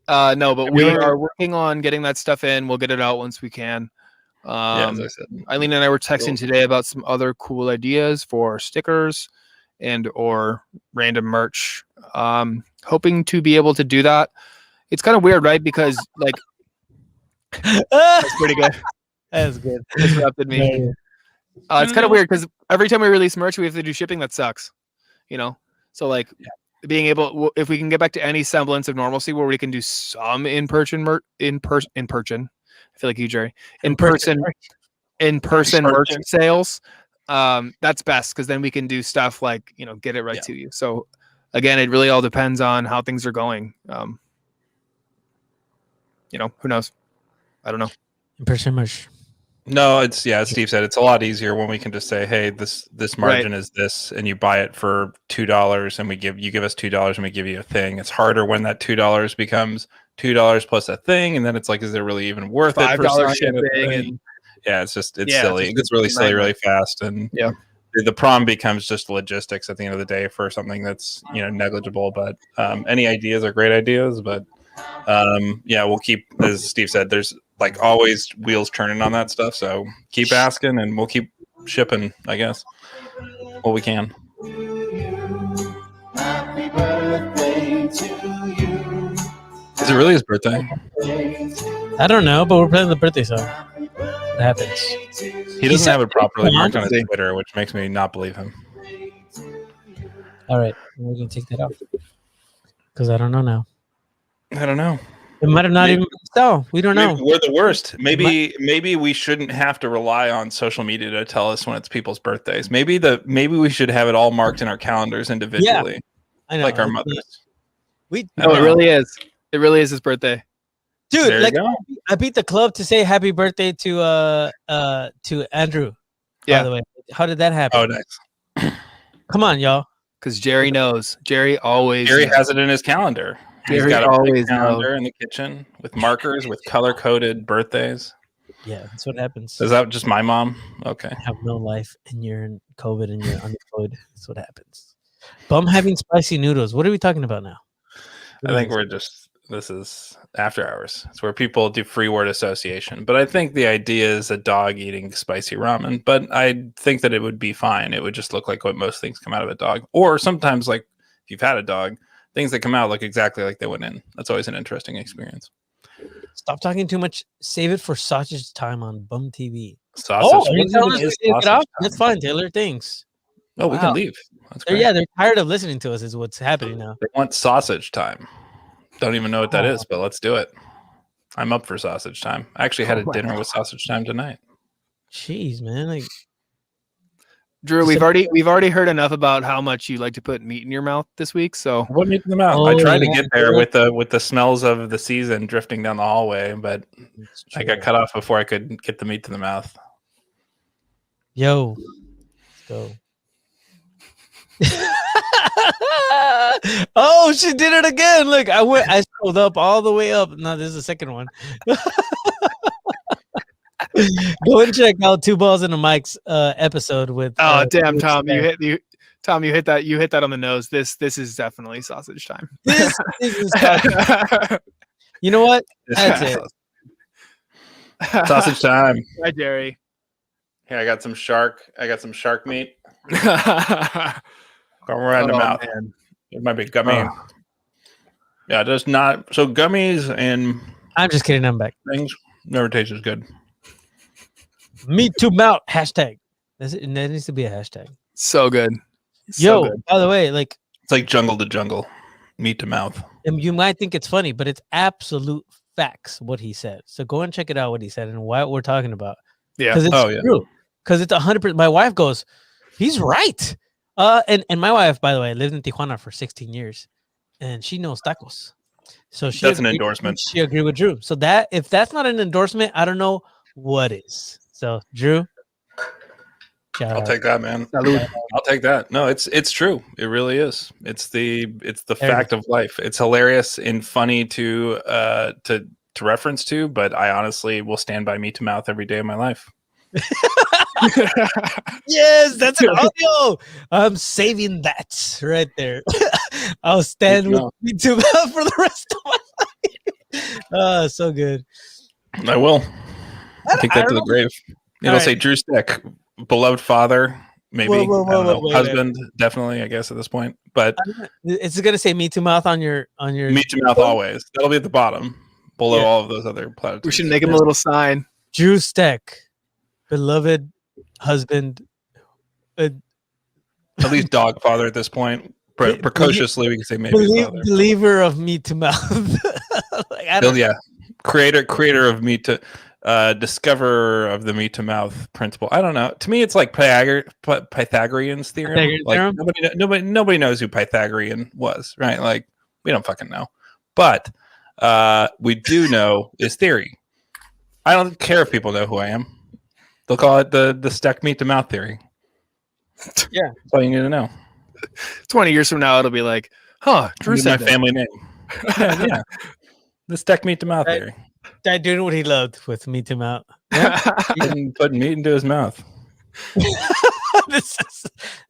No, but we are working on getting that stuff in. We'll get it out once we can. As I said. Eileen and I were texting today about some other cool ideas for stickers and or random merch. Hoping to be able to do that. It's kind of weird, right? Because like that's pretty good. That's good. Interrupted me. It's kind of weird because every time we release merch, we have to do shipping. That sucks, So like being able, if we can get back to any semblance of normalcy where we can do some in-person merch. I feel like you, Jerry. In-person merch sales. That's best because then we can do stuff like get it right to you. So again, it really all depends on how things are going. Who knows? I don't know. In-person merch. No, it's as Steve said, it's a lot easier when we can just say, hey, this margin is this, and you buy it for $2 and you give us $2 and we give you a thing. It's harder when that $2 becomes $2 plus a thing, and then it's like, is it really even worth it for $5 shipping? It's silly. It gets really silly really fast, and the problem becomes just logistics at the end of the day for something that's negligible. But any ideas are great ideas, but we'll keep, as Steve said, there's like always wheels turning on that stuff, so keep asking and we'll keep shipping, I guess, what we can. Happy birthday to you. Is it really his birthday? I don't know, but we're playing the birthday song. It happens. He doesn't have it properly marked on his Twitter, which makes me not believe him. All right, we're gonna take that off because I don't know now. I don't know. It might have not even been so. We don't know. We're the worst. Maybe we shouldn't have to rely on social media to tell us when it's people's birthdays. Maybe we should have it all marked in our calendars individually. I know. Like our mothers. It really is. It really is his birthday. Dude, like I beat the club to say happy birthday to Andrew. Yeah. By the way. How did that happen? Oh, nice. Come on, y'all. Because Jerry knows. Jerry has it in his calendar. He's got a big calendar in the kitchen with markers with color-coded birthdays. Yeah, that's what happens. Is that just my mom? Okay. You have no life and you're in COVID and you're unemployed. That's what happens. But I'm having spicy noodles. What are we talking about now? I think this is after hours. It's where people do free word association. But I think the idea is a dog eating spicy ramen. But I think that it would be fine. It would just look like what most things come out of a dog. Or sometimes, like if you've had a dog, things that come out look exactly like they went in. That's always an interesting experience. Stop talking too much. Save it for sausage time on Bum TV. Sausage. That's fine, Taylor. Thanks. Oh, we can leave. That's great. They're tired of listening to us is what's happening now. They want sausage time. Don't even know what that is, but let's do it. I'm up for sausage time. I actually had a dinner with sausage time tonight. Jeez, man. Drew, we've already heard enough about how much you like to put meat in your mouth this week. So what meat in the mouth? I tried to get there with the smells of the season drifting down the hallway, but I got cut off before I could get the meat to the mouth. Yo, let's go. Oh, she did it again. Look, I scrolled up all the way up. No, this is the second one. Go and check out Two Balls in the Mic's episode with. Damn, Tom, you hit that on the nose. This is definitely sausage time. This is sausage. You know what? That's it. Sausage time. Hi, Jerry. Here, I got some shark meat. Going right in the mouth. Man. It might be gummy. Yeah, just not so gummies and I'm just kidding. I'm back. things never taste as good. Me too mouth hashtag. That needs to be a hashtag. So good. Yo, So good. by the way, like It's like jungle to jungle, meat to mouth. and you might think it's funny, but it's absolute facts what he said. So go and check it out what he said and what we're talking about. Yeah. Because it's Oh, yeah. true. Because it's 100%. My wife goes, he's right. And my wife, by the way, lived in Tijuana for 16 years, and she knows tacos. So That's an endorsement. She agreed with Drew. So that if that's not an endorsement, I don't know what is. So Drew, I'll take that, man. I'll take that. No, it's true. It really is. It's the fact of life. It's hilarious and funny to reference to, but I honestly will stand by meat to mouth every day of my life. Yes, that's an audio. I'm saving that right there. I'll stand with me too for the rest of my life. So good. I will. Take that to the grave. It'll say Drew Stick, beloved father, maybe wait, husband, definitely. I guess at this point, but it's gonna say me too mouth on your meat to mouth always. That'll be at the bottom, below all of those other platitudes. We should make him a little sign. Drew Steck, beloved husband. At least dog father at this point. Precociously, we can say maybe father. Believer of meat to mouth. Creator of meat to discoverer of the meat to mouth principle. I don't know. To me, it's like Pythagorean's theorem. Like nobody knows who Pythagorean was, right? Like we don't fucking know, but we do know his theory. I don't care if people know who I am. They'll call it the Steck meat to mouth theory. Yeah, that's all you need to know. 20 years from now, it'll be like, Drew said my family name. Yeah. The Steck meat to mouth theory. Dad doing what he loved with meat to mouth. Yeah. Putting meat into his mouth. This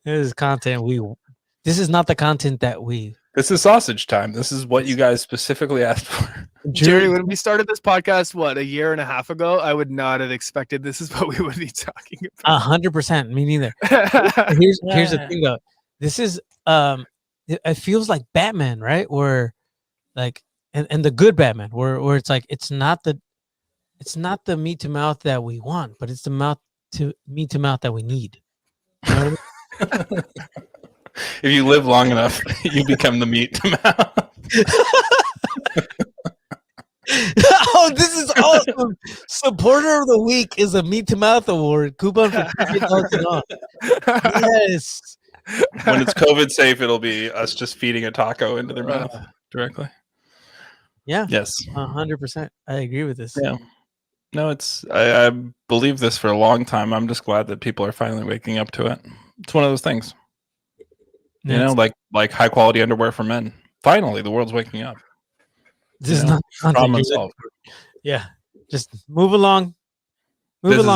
is content this is not the content that we. This is sausage time. This is what you guys specifically asked for. Jerry, when we started this podcast, a year and a half ago, I would not have expected this is what we would be talking about. 100%. Me neither. Here's the thing though. This is it feels like Batman, right? Where like and the good Batman, where it's like it's not the meat to mouth that we want, but it's the meat to mouth that we need. You know what I mean? If you live long enough, you become the meat to mouth. Oh, this is awesome! Supporter of the week is a meat to mouth award. Coupon for $50 off. Yes. When it's COVID safe, it'll be us just feeding a taco into their mouth directly. Yeah. Yes. 100%. I agree with this. Yeah. No, I believe this for a long time. I'm just glad that people are finally waking up to it. It's one of those things. You know, like high quality underwear for men. Finally, the world's waking up. This is not problem solved. Yeah. Just move along. This is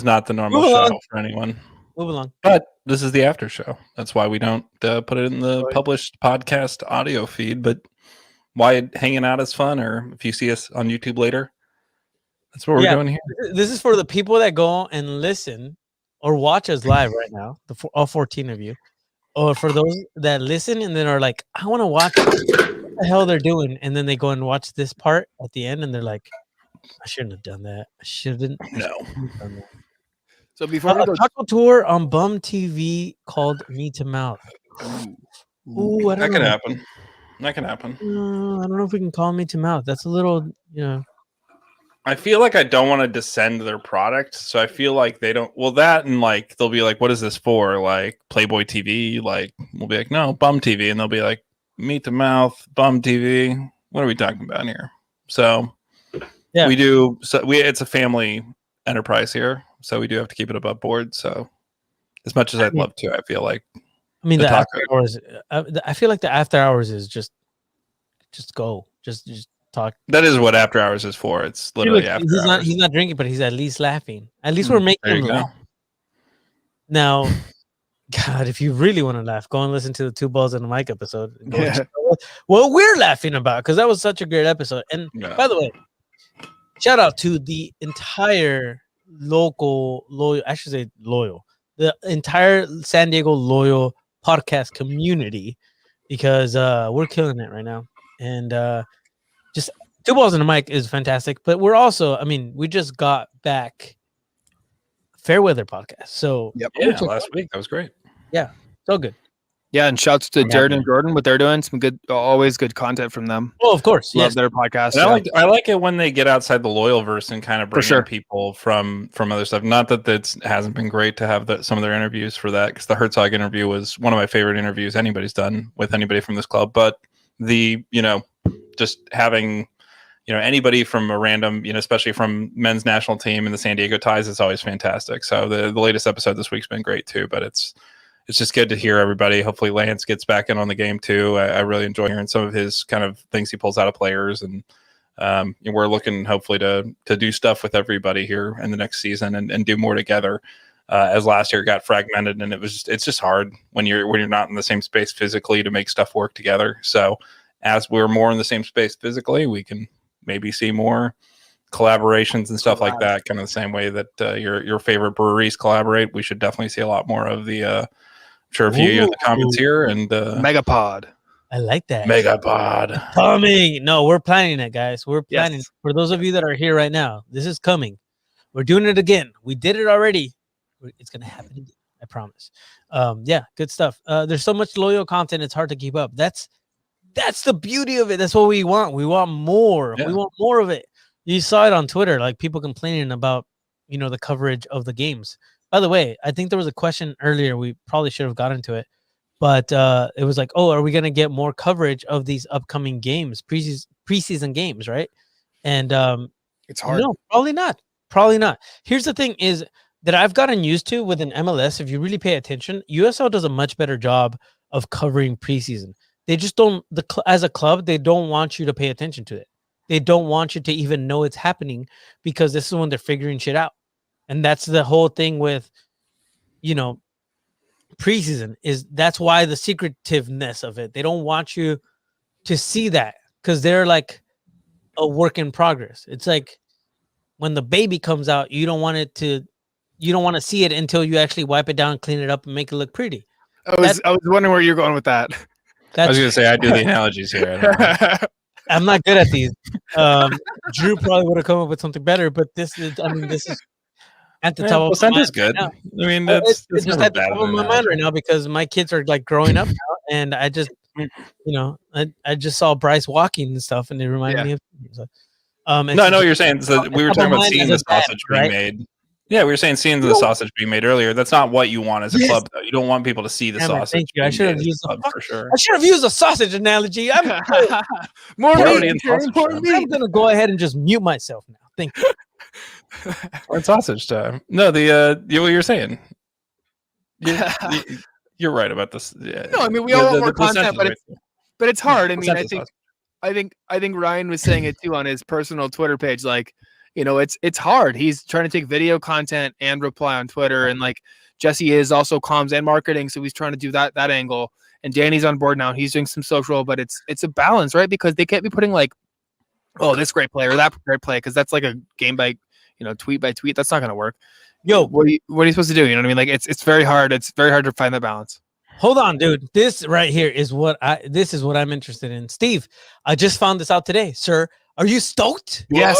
not the normal show for anyone. Move along. But this is the after show. That's why we don't put it in the published podcast audio feed. But why hanging out is fun, or if you see us on YouTube later, that's what we're doing here. This is for the people that go and listen or watch us live right now, all 14 of you. Or for those that listen and then are like, I want to watch what the hell they're doing. And then they go and watch this part at the end and they're like, I shouldn't have done that. I shouldn't. No. So before we go, taco tour on Bum TV called Meat to Mouth. Ooh, I don't know. That can happen. That can happen. I don't know if we can call Meat to Mouth. That's a little, I feel like I don't want to descend their product, so I feel like they don't. Well, that and like they'll be like, "What is this for?" Like Playboy TV. Like we'll be like, "No, Bum TV," and they'll be like, "Meat to Mouth, Bum TV." What are we talking about here? So, yeah, we do. So it's a family enterprise here, so we do have to keep it above board. So, as much as I'd love to, I feel like. I mean, the after hours. I feel like the after hours is just go, just talk. That is what after hours is for. It's literally after hours. He's not drinking, but he's at least laughing. At least we're making him laugh. Now, God, if you really want to laugh, go and listen to the Two Balls and a Mic episode. What we're laughing about, because that was such a great episode. And by the way, shout out to the entire loyal, I should say loyal, the entire San Diego loyal podcast community, because we're killing it right now. And just Two Balls in a Mic is fantastic. But we're also, I mean, we just got back Fairweather podcast. So last week that was great. Yeah, so good. Yeah, and shouts to Jared and Jordan, what they're doing. Some good, always good content from them. Oh, of course, love their podcast. I like it when they get outside the loyal verse and kind of bring in people from other stuff. Not that it hasn't been great to have some of their interviews for that, because the Herzog interview was one of my favorite interviews anybody's done with anybody from this club. But just having anybody from a random, especially from men's national team and the San Diego Ties, is always fantastic. So the latest episode this week's been great too. But it's just good to hear everybody. Hopefully Lance gets back in on the game too. I really enjoy hearing some of his kind of things he pulls out of players, and we're looking hopefully to do stuff with everybody here in the next season and do more together. As last year got fragmented, and it's just hard when you're not in the same space physically to make stuff work together. So as we're more in the same space physically, we can maybe see more collaborations and stuff like that, kind of the same way that your favorite breweries collaborate. We should definitely see a lot more of the sure if you hear the comments here, and Megapod. I like that. Megapod coming. No, we're planning it, guys. We're planning. For those of you that are here right now, this is coming. We're doing it again. We did it already. It's gonna happen again, I promise. Good stuff. There's so much loyal content, it's hard to keep up. That's the beauty of it. That's what we want. We want more. We want more of it. You saw it on Twitter, like people complaining about the coverage of the games. By the way, I think there was a question earlier. We probably should have gotten to it, but it was like, oh, are we going to get more coverage of these upcoming games, preseason games, right? And it's hard. No, probably not. Probably not. Here's the thing is that I've gotten used to with an MLS. If you really pay attention, USL does a much better job of covering preseason. They just don't, as a club, they don't want you to pay attention to it. They don't want you to even know it's happening, because this is when they're figuring shit out. And that's the whole thing with, preseason, is that's why the secretiveness of it. They don't want you to see that, because they're like a work in progress. It's like when the baby comes out, you don't want to see it until you actually wipe it down, clean it up, and make it look pretty. I was wondering where you're going with that. I was going to say, I do the analogies here. I'm not good at these. Drew probably would have come up with something better, but this is at the top of my mind. Is good. Right, I mean, it's just at the top of my mind right now, because my kids are like growing up now, and I just, I just saw Bryce walking and stuff, and it reminded me of. So, I know what you're saying. So we were talking about seeing the sausage being made. Yeah, we were saying seeing the sausage being made earlier. That's not what you want as a club, though. You don't want people to see the sausage. Thank you. I should have used for sure. I should have used a sausage analogy. I'm more meat. I'm gonna go ahead and just mute myself now. Thank you. Or sausage time. No, what you're saying. You're right about this. Yeah. No, I mean we all want more content, but it's hard. I mean, I think Ryan was saying it too on his personal Twitter page, like. It's hard. He's trying to take video content and reply on Twitter, and like Jesse is also comms and marketing, so he's trying to do that angle. And Danny's on board now. He's doing some social, but it's a balance, right? Because they can't be putting like, oh, this great player, that great play, because that's like a game by tweet by tweet. That's not gonna work. Yo, what are you supposed to do? You know what I mean? Like it's very hard. It's very hard to find that balance. Hold on, dude. This right here is what I'm interested in. Steve, I just found this out today, sir. Are you stoked? Yes.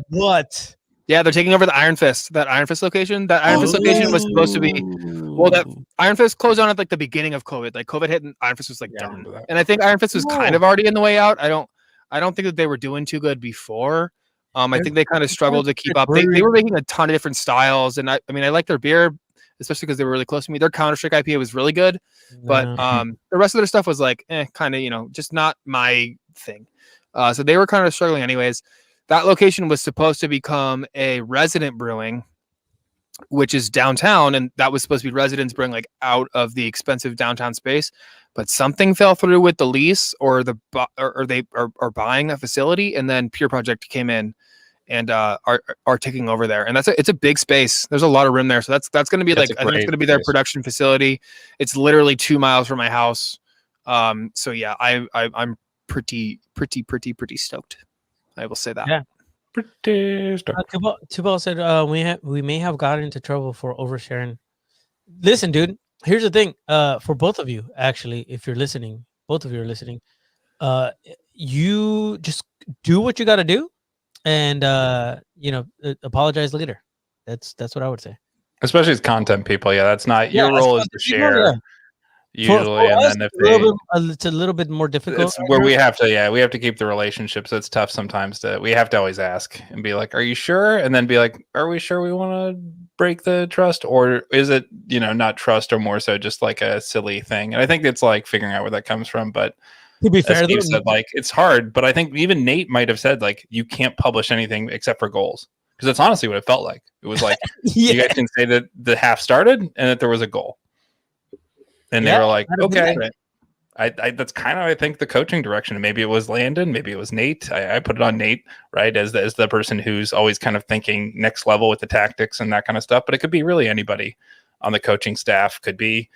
What? Yeah, they're taking over the Iron Fist. That Iron Fist location. That Iron Fist location was supposed to be. Well, that Iron Fist closed on at like the beginning of COVID. Like COVID hit, and Iron Fist was like done. And I think Iron Fist was kind of already in the way out. I don't think that they were doing too good before. I think they kind of struggled to keep up. They were making a ton of different styles, and I mean I like their beer, especially because they were really close to me. Their Counter-Strike IPA was really good, but the rest of their stuff was like kind of just not my thing. So they were kind of struggling anyways. That location was supposed to become a resident brewing, which is downtown, and that was supposed to be residents brewing like out of the expensive downtown space. But something fell through with the lease, or they are buying that facility, and then Pure Project came in and are taking over there. And it's a big space. There's a lot of room there, so that's going to be I think it's going to be their production facility. It's literally 2 miles from my house. So yeah, I'm pretty stoked. I will say that. Tubal said we may have gotten into trouble for oversharing. Listen, dude. Here's the thing. For both of you, actually, if you're listening, both of you are listening. You just do what you got to do, and apologize later. That's what I would say. Especially as content people, that's not your role is to share. Usually, for and us, then if it's a little bit more difficult. It's where we have to keep the relationships. So it's tough sometimes we have to always ask and be like, "Are you sure?" And then be like, "Are we sure we want to break the trust, or is it not trust, or more so just like a silly thing?" And I think it's like figuring out where that comes from. But to be fair, Steve said, like, it's hard. But I think even Nate might have said, like, you can't publish anything except for goals, because that's honestly what it felt like. It was like you guys can say that the half started and that there was a goal. And they were like, okay, I that's kind of, I think, the coaching direction. Maybe it was Landon, maybe it was Nate. I put it on Nate, right, as the person who's always kind of thinking next level with the tactics and that kind of stuff. But it could be really anybody on the coaching staff. Could be,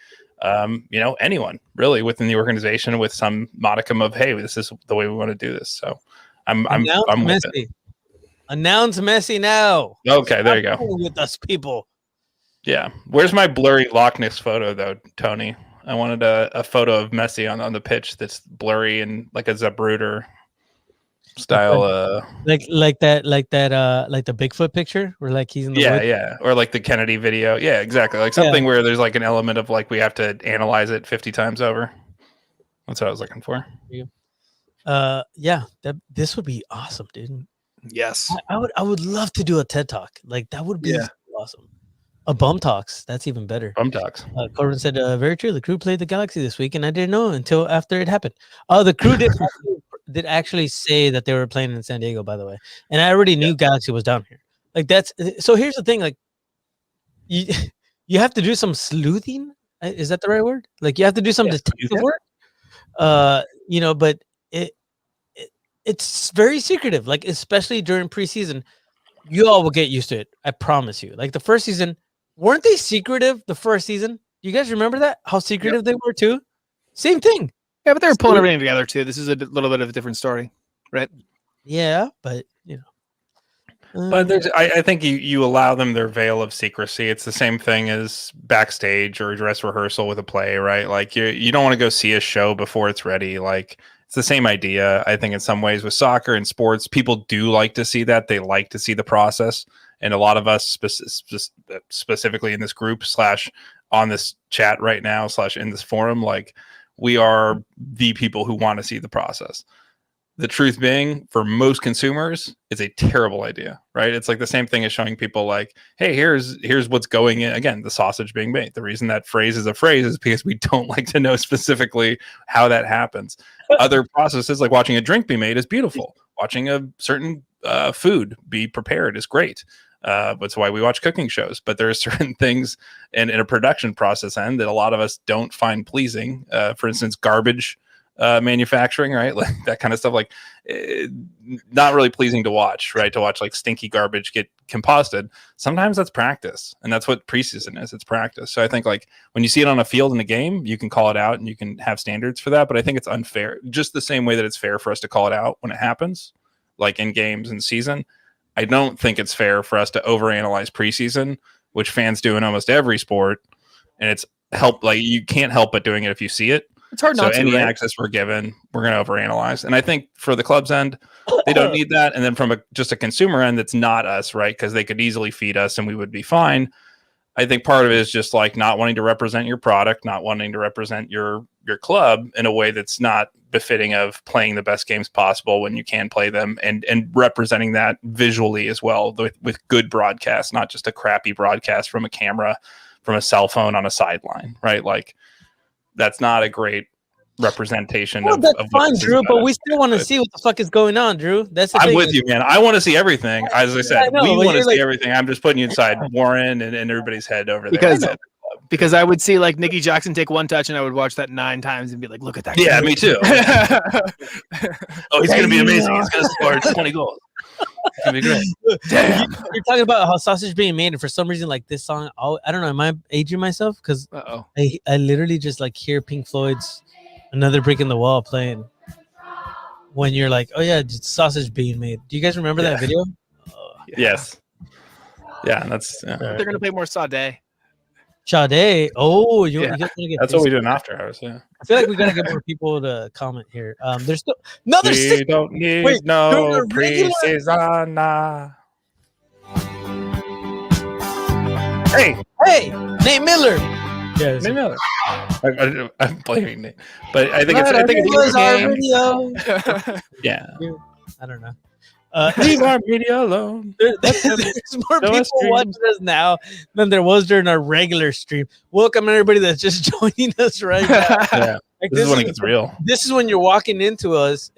anyone really within the organization with some modicum of, hey, this is the way we want to do this. So I'm with it. Announce Messi now. Okay, there you go. With us people. Yeah. Where's my blurry Loch Ness photo though, Tony? I wanted a photo of Messi on the pitch that's blurry and like a Zapruder style. Like the Bigfoot picture where like he's in the woods. Or like the Kennedy video. Yeah, exactly. Like something where there's like an element of like we have to analyze it 50 times over. That's what I was looking for. This would be awesome, dude. Yes. I would love to do a TED Talk. Like that would be awesome. A Bum Talks. That's even better. Bum Talks. Corbin said, very true. The Crew played the Galaxy this week, and I didn't know until after it happened. The Crew did actually say that they were playing in San Diego, by the way. And I already knew Galaxy was down here. Like that's so. Here's the thing. Like you have to do some sleuthing. Is that the right word? Like you have to do some detective work. But it's very secretive. Like especially during preseason, you all will get used to it. I promise you. Like the first season. Weren't they secretive the first season? You guys remember that? How secretive they were too? Same thing. Yeah, but they were pulling everything together too. This is a little bit of a different story, right? Yeah, but But I think you allow them their veil of secrecy. It's the same thing as backstage or dress rehearsal with a play, right? Like you don't want to go see a show before it's ready. Like it's the same idea. I think in some ways with soccer and sports, people do like to see that. They like to see the process. And a lot of us specifically in this group / on this chat right now / in this forum, like we are the people who want to see the process. The truth being, for most consumers, it's a terrible idea, right? It's like the same thing as showing people like, hey, here's what's going in. Again, the sausage being made. The reason that phrase is a phrase is because we don't like to know specifically how that happens. Other processes, like watching a drink be made, is beautiful. Watching a certain food be prepared is great. That's why we watch cooking shows. But there are certain things in a production process end that a lot of us don't find pleasing. For instance, garbage manufacturing, right? Like that kind of stuff, like not really pleasing to watch, right? To watch like stinky garbage get composted. Sometimes that's practice, and that's what preseason is. It's practice. So I think like when you see it on a field in a game, you can call it out and you can have standards for that. But I think it's unfair, just the same way that it's fair for us to call it out when it happens, like in games and season. I don't think it's fair for us to overanalyze preseason, which fans do in almost every sport. And it's like you can't help but doing it if you see it. It's hard not to. So any access we're given, we're going to overanalyze. And I think for the club's end, they don't need that. And then from just a consumer end, that's not us, right? Because they could easily feed us and we would be fine. I think part of it is just like not wanting to represent your product, not wanting to represent your club in a way that's not befitting of playing the best games possible when you can play them, and representing that visually as well with good broadcast, not just a crappy broadcast from a camera, from a cell phone on a sideline, right? Like that's not a great representation. Well, that's fine, Drew, but we still want to see what the fuck is going on, Drew. That's the thing. I'm with you, man. I want to see everything. As I said, we want to see everything. I'm just putting you inside Warren and everybody's head over there. Because I would see like Nicky Jackson take one touch and I would watch that 9 times and be like, look at that. Yeah, me too. Oh, he's going to be amazing. He's going to score 20 goals. It's going to be great. Damn. You're talking about how sausage being made, and for some reason, like this song, I don't know, am I aging myself? Because I literally just like hear Pink Floyd's Another Brick in the Wall playing when you're like, oh yeah, it's sausage being made. Do you guys remember that video? Yes. Yeah, that's They're gonna play more Sade. Sade. Oh, you Yeah, guys want to get that's what we do in After Hours. Yeah. I feel like we gotta get more people to comment here. There's still another We six. don't need Wait, no during the regular- pre-season. Hey, Hey, Nate Miller. Yes. Nate Miller. I'm blaming Nate, but I think It it's was a our game. video. Yeah. I don't know. Leave our media alone. There's more Show people us streams. watching us now than there was during our regular stream. Welcome everybody that's just joining us right now. Yeah. Like, This is when it gets real. This is when you're walking into us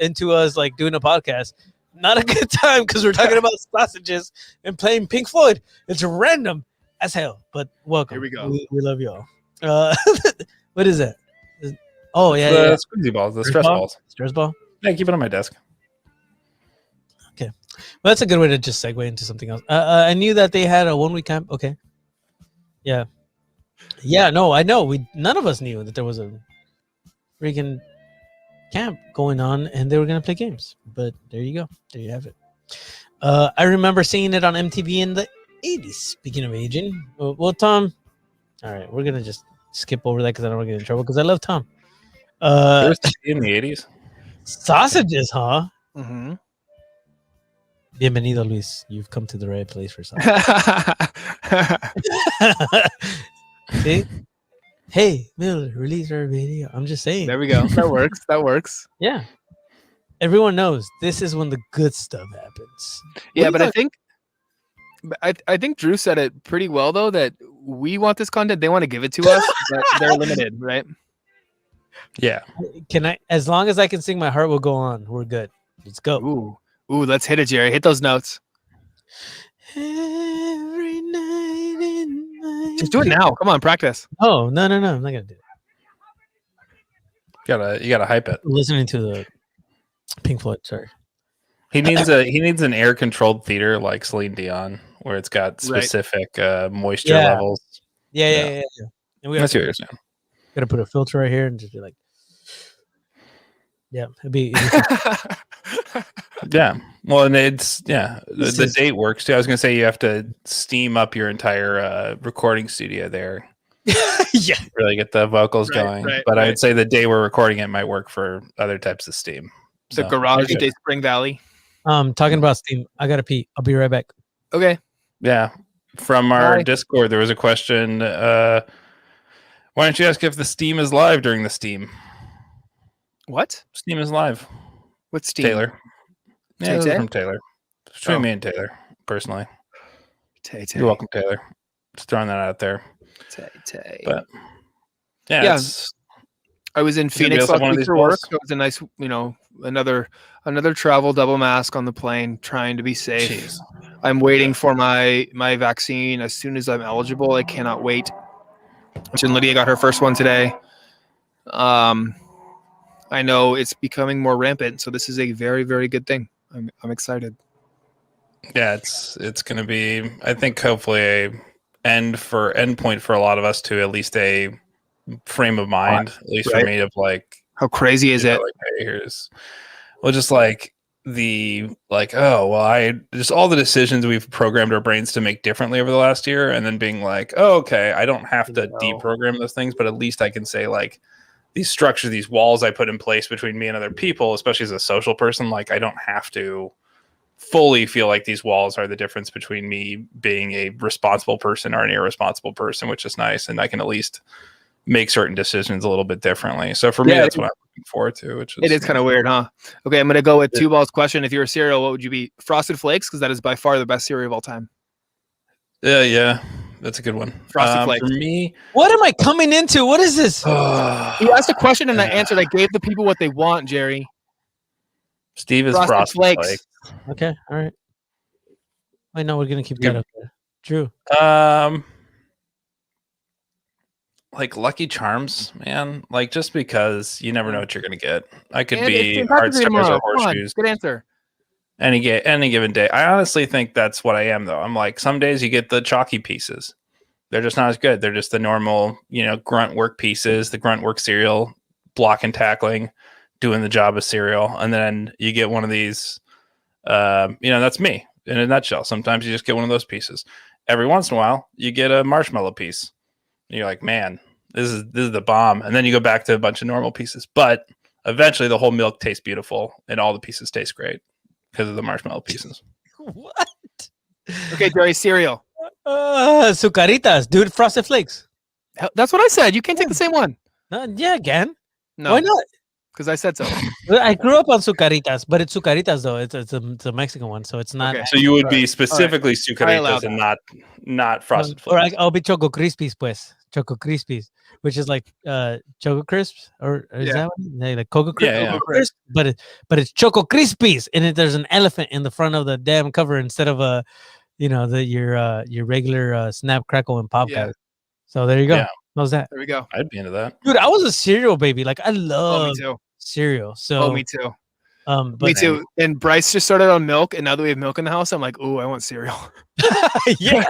like doing a podcast. Not a good time because we're talking about sausages and playing Pink Floyd. It's random as hell, but welcome. Here we go. We love you all. What is that? Oh yeah, The yeah. squeezy balls, the stress balls. Stress ball. Yeah, keep it on my desk. Well, that's a good way to just segue into something else. I knew that they had a 1 week camp. Okay. Yeah. Yeah, no, I know. None of us knew that there was a freaking camp going on and they were going to play games. But there you go. There you have it. I remember seeing it on MTV in the 80s. Speaking of aging. Well, Tom. All right. We're going to just skip over that because I don't want to get in trouble because I love Tom. There was in the 80s. Sausages, huh? Mm-hmm. Bienvenido, Luis. You've come to the right place for something. See? Hey, Miller, release our video. I'm just saying. There we go. That works. That works. Yeah. Everyone knows this is when the good stuff happens. Yeah, but I think Drew said it pretty well though, that we want this content, they want to give it to us, but they're limited, right? Yeah. Can I, as long as I can sing My Heart Will Go On, we're good. Let's go. Ooh, let's hit it, Jerry. Hit those notes. Every night in my Just do it now. Come on, practice. Oh, no. I'm not gonna do it. You gotta hype it. Listening to the Pink Floyd, sorry. He needs an air controlled theater like Celine Dion, where it's got specific moisture levels. Yeah. And we I see what you're saying. gotta put a filter right here and just be like, yeah, it'd be Yeah. Well, and it's the date works too. I was gonna say you have to steam up your entire recording studio there. yeah. Really get the vocals going. But I'd say the day we're recording it might work for other types of steam. The garage day Spring Valley. Talking about Steam, I gotta pee. I'll be right back. Okay. Yeah. From our Discord, there was a question. Why don't you ask if the Steam is live during the Steam? What? Steam is live. What's Steam? Taylor. Yeah, it was from Taylor. It's between me and Taylor, personally. Tay. You're welcome, Taylor. Just throwing that out there. Tay. But yeah. I was in Phoenix last week for work. So it was a nice, another travel double mask on the plane, trying to be safe. Jeez. I'm waiting for my vaccine as soon as I'm eligible. I cannot wait. And Lydia got her first one today. I know it's becoming more rampant, so this is a very, very good thing. I'm excited. Yeah, it's going to be, I think, hopefully a end point for a lot of us to at least a frame of mind, at least for me, of like, how crazy is it? Like, hey, here's, well, just like just all the decisions we've programmed our brains to make differently over the last year, and then being like, oh, okay, I don't have to deprogram those things, but at least I can say like, these structures, these walls I put in place between me and other people, especially as a social person, like I don't have to fully feel like these walls are the difference between me being a responsible person or an irresponsible person, which is nice. And I can at least make certain decisions a little bit differently. So for me, that's what I'm looking forward to, which is, it is kind of weird, huh? Okay. I'm going to go with Two Balls question. If you're a cereal, what would you be? Frosted Flakes. Cause that is by far the best cereal of all time. Yeah. That's a good one. Frosted Flakes. For me, what am I coming into? What is this? You asked a question and I answered. I gave the people what they want, Jerry. Steve is Frosted Flakes. Okay, all right. I know we're gonna keep that up there. Drew. Like Lucky Charms, man. Like just because you never know what you're gonna get. I could And be Heartstars or Horseshoes. Good answer. Any given day. I honestly think that's what I am, though. I'm like, some days you get the chalky pieces. They're just not as good. They're just the normal, grunt work pieces, the grunt work cereal, block and tackling, doing the job of cereal. And then you get one of these, that's me. in a nutshell. Sometimes you just get one of those pieces. Every once in a while, you get a marshmallow piece. And you're like, man, this is the bomb. And then you go back to a bunch of normal pieces. But eventually, the whole milk tastes beautiful, and all the pieces taste great because of the marshmallow pieces. What? Okay, Jerry, cereal. Sucaritas, dude. Frosted Flakes. That's what I said. You can't take the same one. Yeah, again. No. Why not? Because I said so. I grew up on Sucaritas, but it's Sucaritas though. It's a Mexican one, so it's not. Okay. So you would be specifically Sucaritas that. and not Frosted Or Flakes. I'll be Choco Crispies, pues. Choco Crispies, which is like Choco Crisps, or is that what? Like Cocoa Crisp? Yeah, yeah. Cocoa Crisp, but it's Choco Crispies, and there's an elephant in the front of the damn cover instead of your regular Snap, Crackle, and Pop guys. So there you go. Yeah. How's that? There we go. I'd be into that. Dude, I was a cereal baby. Like I love me too. cereal. So Me too. but Me too. And Bryce just started on milk, and now that we have milk in the house, I'm like, ooh, I want cereal. yeah.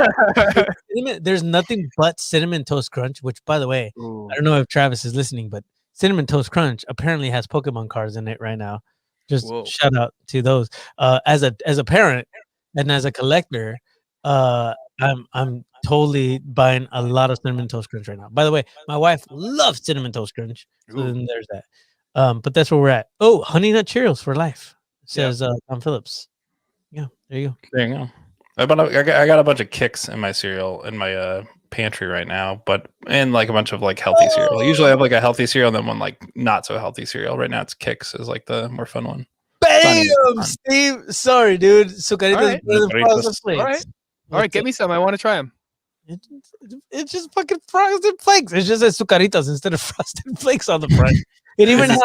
There's nothing but Cinnamon Toast Crunch, which, by the way, I don't know if Travis is listening, but Cinnamon Toast Crunch apparently has Pokemon cards in it right now. Just shout out to those. As a parent and as a collector, I'm totally buying a lot of Cinnamon Toast Crunch right now. By the way, my wife loves Cinnamon Toast Crunch. So then there's that. But that's where we're at. Oh, Honey Nut Cheerios for life, says Tom Phillips. Yeah, there you go. There you go. I got a bunch of Kicks in my cereal in my pantry right now, and like a bunch of like healthy cereal. Usually I have like a healthy cereal and then one like not so healthy cereal. Right now it's Kicks is like the more fun one. Bam, Steve. Sorry, dude. Sucaritas better than Frosted Flakes. All right, get me some. I want to try them. It's just fucking Frosted Flakes. It's just Sucaritas instead of Frosted Flakes on the front. It even has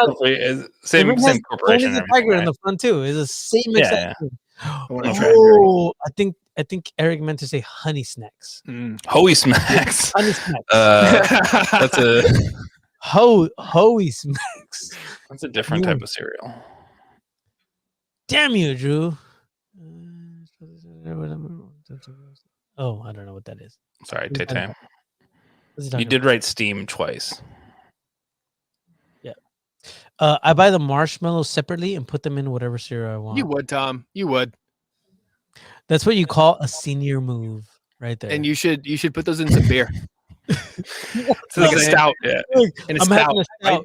same corporation. The tiger in the front too. It's the same exact thing. Oh, I think Eric meant to say honey snacks. Hoey Smacks. Honey snacks. That's a Hoey Smacks. That's a different type of cereal. Damn you, Drew. Oh, I don't know what that is. Sorry, Tay. You did write Steam twice. Yeah. I buy the marshmallows separately and put them in whatever cereal I want. You would, Tom. You would. That's what you call a senior move, right there. And you should put those in some beer. It's like a stout. Yeah. And a stout. Right?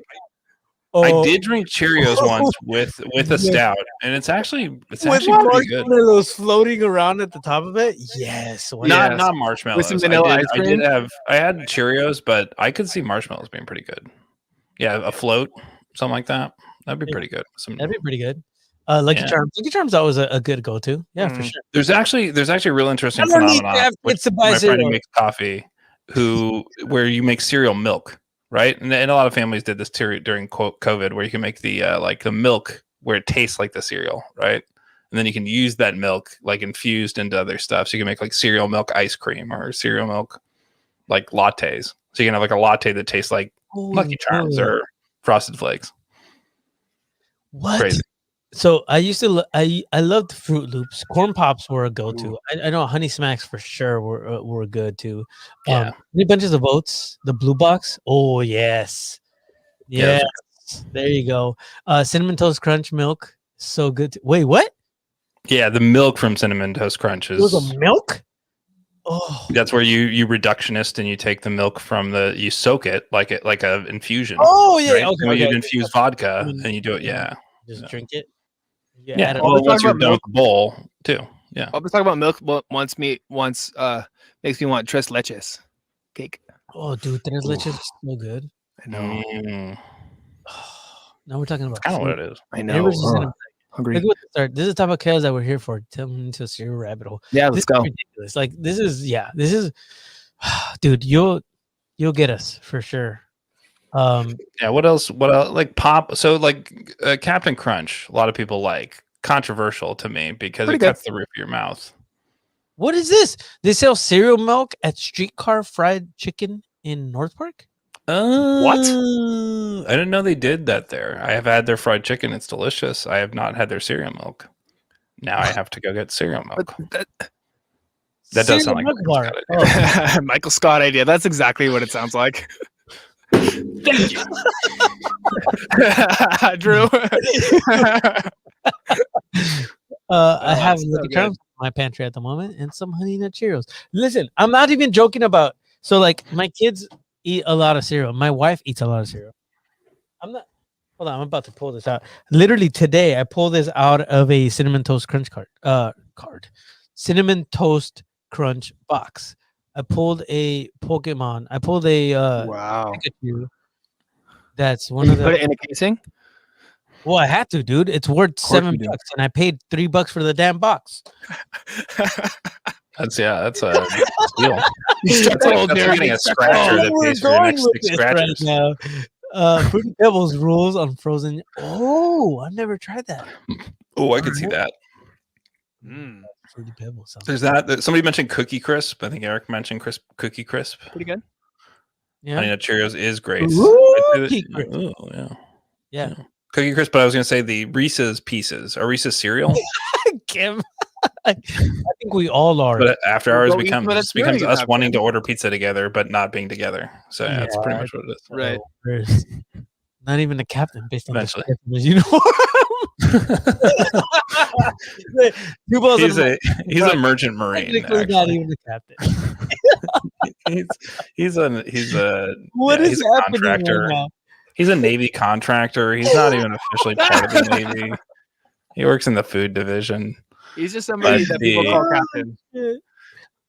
I did drink Cheerios once with a stout, and it's actually pretty good. Those floating around at the top of it. Yes. Not marshmallows. With some vanilla ice cream. I had Cheerios, but I could see marshmallows being pretty good. Yeah, a float, something like that. That'd be pretty good. That'd be pretty good. Lucky Charms. Lucky Charms always a good go-to. Yeah, for sure. There's actually a real interesting phenomenon. My friend who makes coffee, where you make cereal milk. Right, and a lot of families did this during COVID, where you can make the the milk where it tastes like the cereal, right? And then you can use that milk like infused into other stuff. So you can make like cereal milk ice cream or cereal milk like lattes. So you can have like a latte that tastes like Lucky Charms or Frosted Flakes. What? Crazy. So I used to I loved Fruit Loops. Corn Pops were a go-to. I know Honey Smacks for sure were good too. Any bunches of oats, the blue box. Oh yes, yes. There you go. Cinnamon Toast Crunch milk, so good. Wait, what? Yeah, the milk from Cinnamon Toast Crunch is. It was a milk. Oh, that's where you reductionist and you take the milk from you soak it like a infusion. Oh yeah, right? okay. You'd infuse vodka and you do it. Yeah, just drink it. Yeah. Well, once you're done with the bowl, too. Yeah. I'll be talking about milk once makes me want tres leches cake. Oh, dude, tres leches is so good. I know. Now we're talking about kind of what it is. I know. Hungry. This is the type of chaos that we're here for. Tell me into a cereal rabbit hole. Yeah, let's go. Ridiculous. Like this is, dude. You'll get us for sure. What else like Pop, so like Captain Crunch, a lot of people like. Controversial to me because it cuts the roof of your mouth. What is this? They sell cereal milk at Streetcar Fried Chicken in North Park? What? I didn't know they did that there. I have had their fried chicken. It's delicious. I have not had their cereal milk. Now I have to go get cereal milk. That does sound like Michael Scott idea. That's exactly what it sounds like. Thank you. Drew. I have Lucky Charms my pantry at the moment, and some Honey Nut Cheerios. Listen, I'm not even joking about. So like my kids eat a lot of cereal. My wife eats a lot of cereal. I'm not. Hold on, I'm about to pull this out. Literally today, I pulled this out of a Cinnamon Toast Crunch Cinnamon Toast Crunch box. I pulled a Pokemon. I pulled a Wow. Pikachu. That's one of the. Put it in a casing. Well, I had to, dude. It's worth $7, and I paid $3 for the damn box. That's a deal. That's That's getting a scratcher that pays for your next 6 scratchers. Right now. Fruity Pebbles rules on frozen. Oh, I've never tried that. Oh, I could see that. Fruity Pebbles. There's that. Somebody mentioned Cookie Crisp. I think Eric mentioned Cookie Crisp. Pretty good. Yeah. Honey Nut Cheerios is great. Cookie Crisp. Oh, Yeah. Cookie Crisp, but I was going to say the Reese's Pieces. Or Reese's cereal. Kim. I think we all are. But after hours Well, becomes us wanting to order pizza together, but not being together. So yeah, that's pretty much what it is. Right. There's not even a captain based on Eventually. his uniform. He's a merchant marine. Technically not even a captain. he's a What is he's a happening contractor. right now? He's a Navy contractor. He's not even officially part of the Navy. He works in the food division. He's just somebody that people call captain.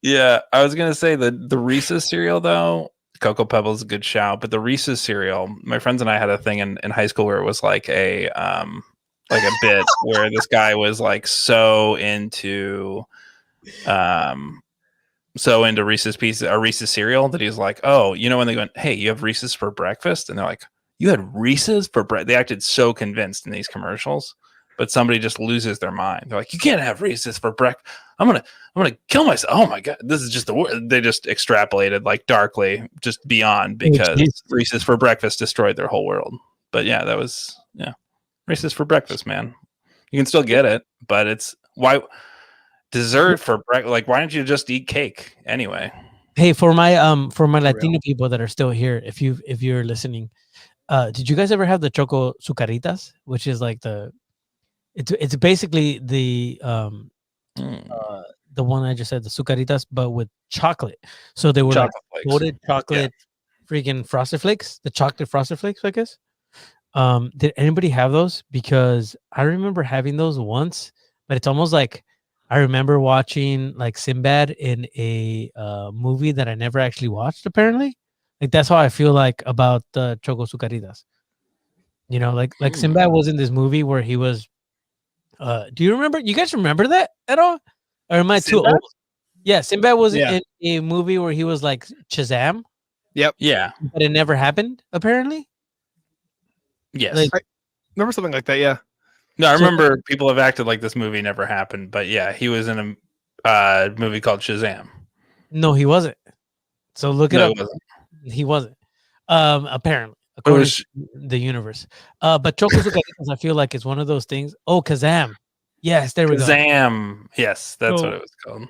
Yeah, I was gonna say the Reese's cereal though. Cocoa Pebbles is a good shout, but the Reese's cereal. My friends and I had a thing in high school where it was like a bit where this guy was like so into Reese's Pieces or Reese's cereal that he's like, oh, you know, when they go, hey, you have Reese's for breakfast, and they're like, you had Reese's for breakfast. They acted so convinced in these commercials. But somebody just loses their mind. They're like, you can't have Reese's for breakfast. I'm gonna kill myself. Oh my god, this is just the word. They just extrapolated like darkly, just beyond, because Reese's for breakfast destroyed their whole world. But yeah, that was Reese's for breakfast, man. You can still get it, but it's dessert for breakfast. Like, why don't you just eat cake anyway? Hey, for my Latino people that are still here, if you're listening, did you guys ever have the Choco Sucaritas, which is like it's basically the one I just said, the Sucaritas, but with chocolate. So they were like coated chocolate, freaking Frosted Flakes, the chocolate Frosted Flakes, I guess. Did anybody have those? Because I remember having those once, but it's almost like I remember watching like Sinbad in a movie that I never actually watched. Apparently, like that's how I feel like about the Choco Sucaritas. You know, like Sinbad was in this movie where he was. Do you remember? You guys remember that at all? Or am I too old? Yeah, Sinbad was in a movie where he was like Shazam. Yep. Yeah. But it never happened, apparently. Yes. I remember something like that, yeah. No, I remember people have acted like this movie never happened, but yeah, he was in a movie called Shazam. No, he wasn't. So look it up. He wasn't. Apparently. According to the universe. But Choco Sucaritas, I feel like it's one of those things. Oh, Kazam. Yes, there we go. Kazam. Yes, that's what it was called.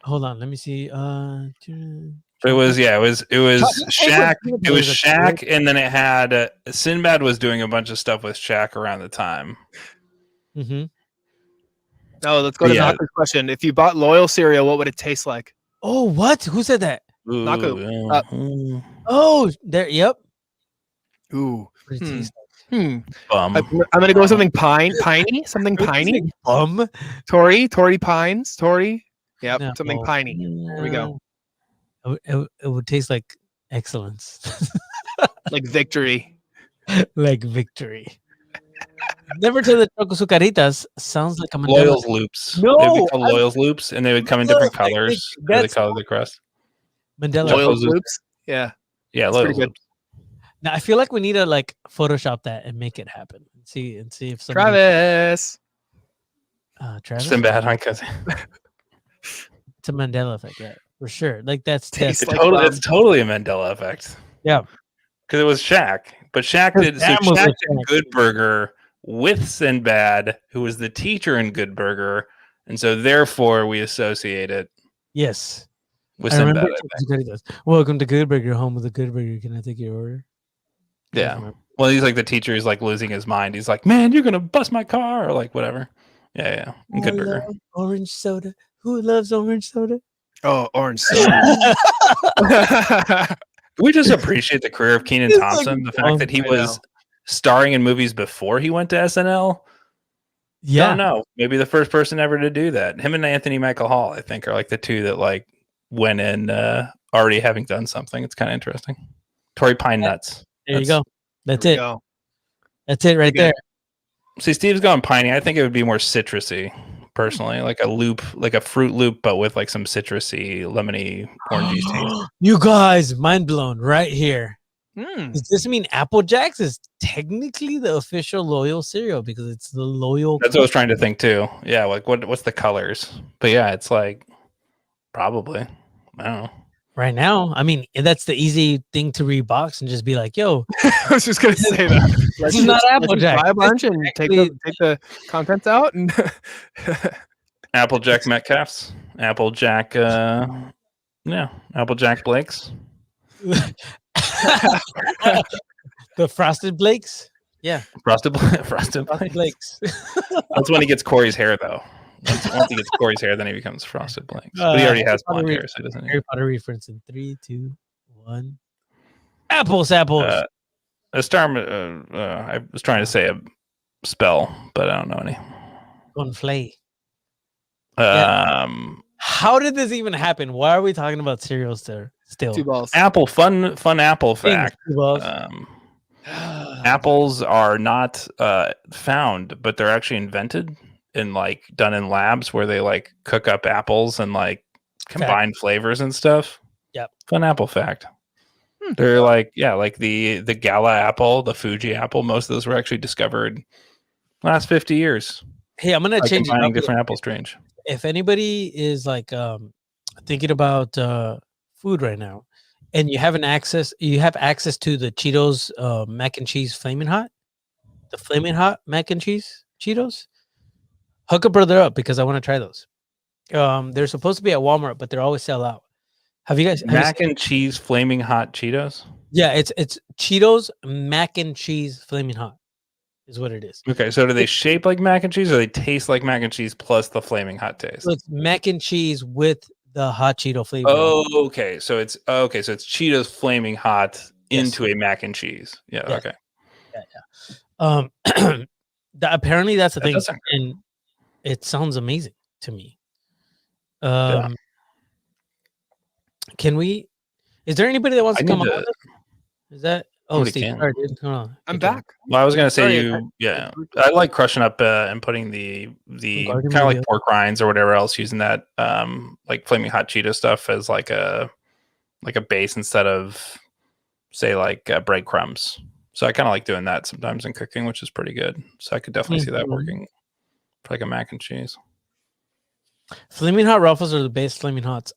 Hold on, let me see. It was Shaq. It was Shaq, and then it had Sinbad was doing a bunch of stuff with Shaq around the time. Mm-hmm. No, let's go to Naku's question. If you bought Loyal cereal, what would it taste like? Oh, what? Who said that? Naku. Oh, there. Yep. Ooh. I'm gonna go with something piney, something piney. Tory Pines, Tory. Yep, No. something piney. There we go. It would taste like excellence, like victory, like victory. Never to the Choco Sucaritas sounds like a Mandela. Loyal's loops. No, they would be called Loyal's loops, and they would come in different colors. They color the crust. Mandela Loyal's loops. Yeah, Loyal's loops. Now I feel like we need to like Photoshop that and make it happen. See if somebody... Travis. Sinbad on Kazam. It's a Mandela effect, yeah, for sure. Like that's it's totally a Mandela effect. Yeah, because it was Shaq, but Shaq did Good Burger with Sinbad, who was the teacher in Good Burger, and so therefore we associate it. Yes, with Sinbad. Welcome to Good Burger, home with the Good Burger. Can I take your order? Yeah. Well, he's like the teacher. He's like losing his mind. He's like, "Man, you're gonna bust my car," or like whatever. Yeah. Good Burger. Orange soda. Who loves orange soda? Oh, orange soda. We just appreciate the career of Kenan It's Thompson. like- The fact that he was starring in movies before he went to SNL. Yeah. Don't know. Maybe the first person ever to do that. Him and Anthony Michael Hall, I think, are like the two that like went in already having done something. It's kind of interesting. Torrey Pine Nuts. There you go. That's it. Go. That's it right there. See, Steve's going piney. I think it would be more citrusy, personally, like a loop, like a Fruit Loop, but with like some citrusy, lemony, orangey taste. You guys, mind blown right here. Mm. Does this mean Apple Jacks is technically the official Loyal cereal because it's the Loyal? That's what I was trying to think too. Yeah, like what's the colors? But yeah, it's like probably. I don't know. Right now, I mean, that's the easy thing to rebox and just be like, "Yo, I was just gonna say that. this is not Applejack. Buy a bunch and take the contents out and Applejack Metcalfs, Applejack, Applejack Blakes. The Frosted Blakes." Yeah, Frosted Frosted Blakes. Blakes. That's when he gets Corey's hair, though. Once he gets Corey's hair, then he becomes Frosted Blakes. But he already has blonde hair, so he doesn't. Harry Potter reference in 3, 2, 1. Apples. I was trying to say a spell, but I don't know any. Gunflay. Yeah. How did this even happen? Why are we talking about cereals there still? 2 balls. Apple fun apple fact. Balls. Apples are not found, but they're actually invented and like done in labs where they like cook up apples and like combine flavors and stuff. Yep. Fun apple fact. They're like the Gala apple, the Fuji apple. Most of those were actually discovered last 50 years. Hey, I'm gonna change combining different apple strains. If anybody is like thinking about food right now, and you have access to the Cheetos mac and cheese flaming hot, the flaming hot mac and cheese Cheetos, hook a brother up because I want to try those. They're supposed to be at Walmart, but they're always sell out. Have you guys mac and cheese flaming hot Cheetos? Yeah, it's Cheetos mac and cheese flaming hot is what it is. Okay, so do they shape like mac and cheese or they taste like mac and cheese plus the flaming hot taste? So it's mac and cheese with the hot Cheeto flavor. Oh, okay. So it's Cheetos flaming hot into a mac and cheese. Yeah. Okay. Yeah. Apparently that's the thing, sound and it sounds amazing to me. Can we? Is there anybody that wants to come on? Is that? Oh, Steve. Sorry, dude. Hold on. I'm back. Well, I was gonna say I like crushing up and putting the kind of like pork rinds or whatever else, using that like flaming hot Cheeto stuff as like a base instead of say like breadcrumbs. So I kind of like doing that sometimes in cooking, which is pretty good. So I could definitely see that working for like a mac and cheese. Flaming hot Ruffles are the best flaming hots.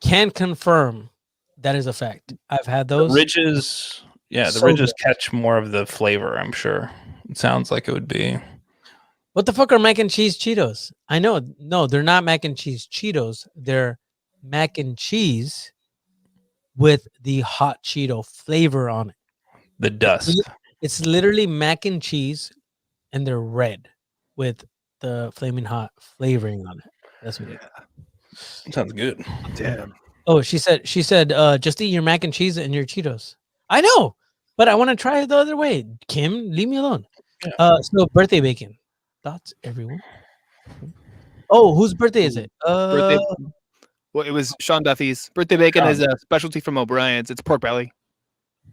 Can confirm that is a fact. I've had those. The ridges, the ridges catch more of the flavor, I'm sure. It sounds like it would be. What the fuck are mac and cheese Cheetos? I know. No, they're not mac and cheese Cheetos. They're mac and cheese with the hot Cheeto flavor on it. The dust. It's literally mac and cheese, and they're red with the flaming hot flavoring on it. That's what it is. Sounds good. Damn. Oh, she said, just eat your mac and cheese and your Cheetos. I know, but I want to try it the other way. Kim, leave me alone. Yeah. So birthday bacon. Thoughts, everyone? Oh, whose birthday is it? Well, it was Sean Duffy's. Birthday bacon is a specialty from O'Brien's. It's pork belly.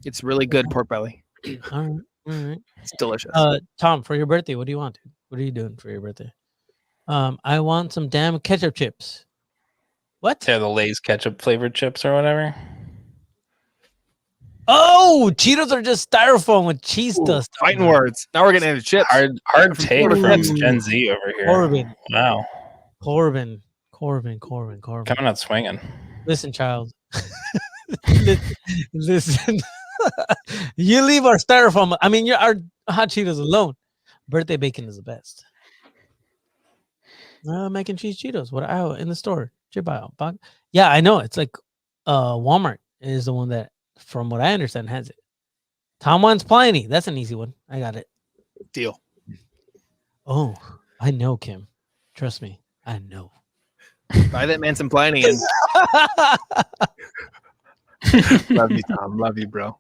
It's really good pork belly. All right. It's delicious. Tom, for your birthday, what do you want? What are you doing for your birthday? I want some damn ketchup chips. What? Yeah, the Lay's ketchup flavored chips or whatever. Oh, Cheetos are just styrofoam with cheese dust. Fighting words. Now we're getting into chips. Hard take from Gen Z over here. Corbin. Wow. Corbin. Coming out swinging. Listen, child. Listen. You leave our styrofoam. I mean, our hot Cheetos alone. Birthday bacon is the best. Mac and cheese Cheetos. What aisle in the store? Chip aisle. Yeah, I know. It's like Walmart is the one that, from what I understand, has it. Tom wants Pliny. That's an easy one. I got it. Deal. Oh, I know, Kim. Trust me. I know. Buy that man some Flanagan. Love you, Tom. Love you, bro.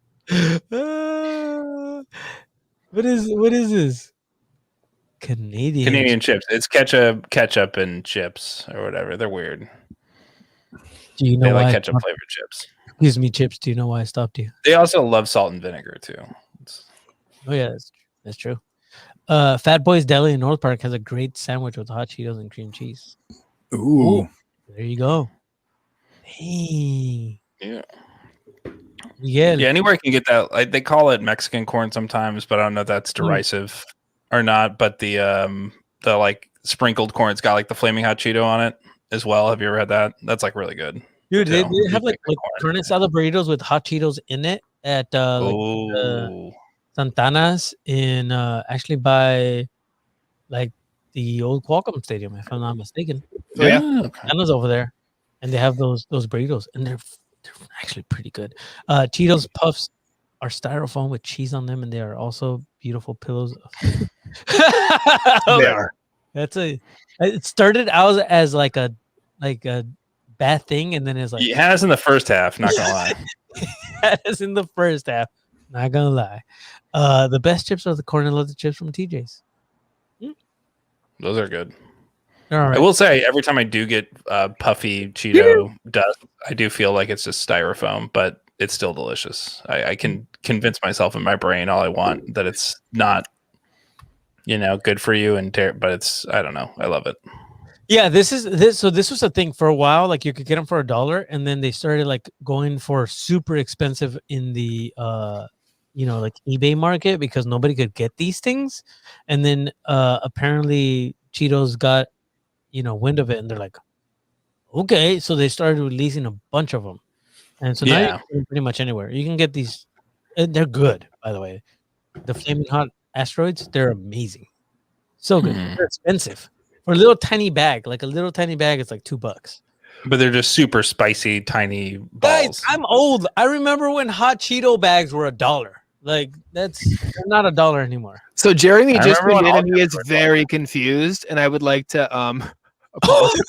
What is this? Canadian chips. It's ketchup and chips or whatever. They're weird. Do you know they why like ketchup flavored chips? Excuse me, chips. Do you know why I stopped you? They also love salt and vinegar too. Oh yeah, that's true. Fat Boy's Deli in North Park has a great sandwich with hot Cheetos and cream cheese. Ooh. There you go. Hey. Yeah. Yeah. Anywhere I can get that. They call it Mexican corn sometimes, but I don't know if that's derisive or not. But the like sprinkled corn, it's got like the flaming hot Cheeto on it as well. Have you ever had that? That's like really good. Dude, they have like carne asada burritos with hot Cheetos in it at Santana's in actually by like the old Qualcomm Stadium, if I'm not mistaken. Oh, yeah. Santana's over there, and they have those burritos, and they're actually pretty good. Cheetos Puffs are styrofoam with cheese on them, and they are also beautiful pillows. They are. It started out as like a bad thing, and then it's like it has in the first half. Not gonna lie. As in the first half. Not gonna lie. The best chips are the corn and loaded chips from TJ's. Those are good. All right. I will say every time I do get puffy Cheeto dust, I do feel like it's just styrofoam, but it's still delicious. I can convince myself in my brain all I want that it's not, good for you but it's, I don't know. I love it. Yeah, this was a thing for a while. Like you could get them for $1, and then they started like going for super expensive in the like eBay market because nobody could get these things. And then apparently Cheetos got wind of it, and they're like, okay, so they started releasing a bunch of them, and so now you can get them pretty much anywhere. You can get these. They're good, by the way. The flaming hot asteroids, they're amazing, so good. They're expensive. For a little tiny bag, it's like $2. But they're just super spicy, tiny balls. Guys, I'm old. I remember when hot Cheeto bags were $1. Like they're not $1 anymore. So Jeremy just tweeted and he is very confused, and I would like to apologize.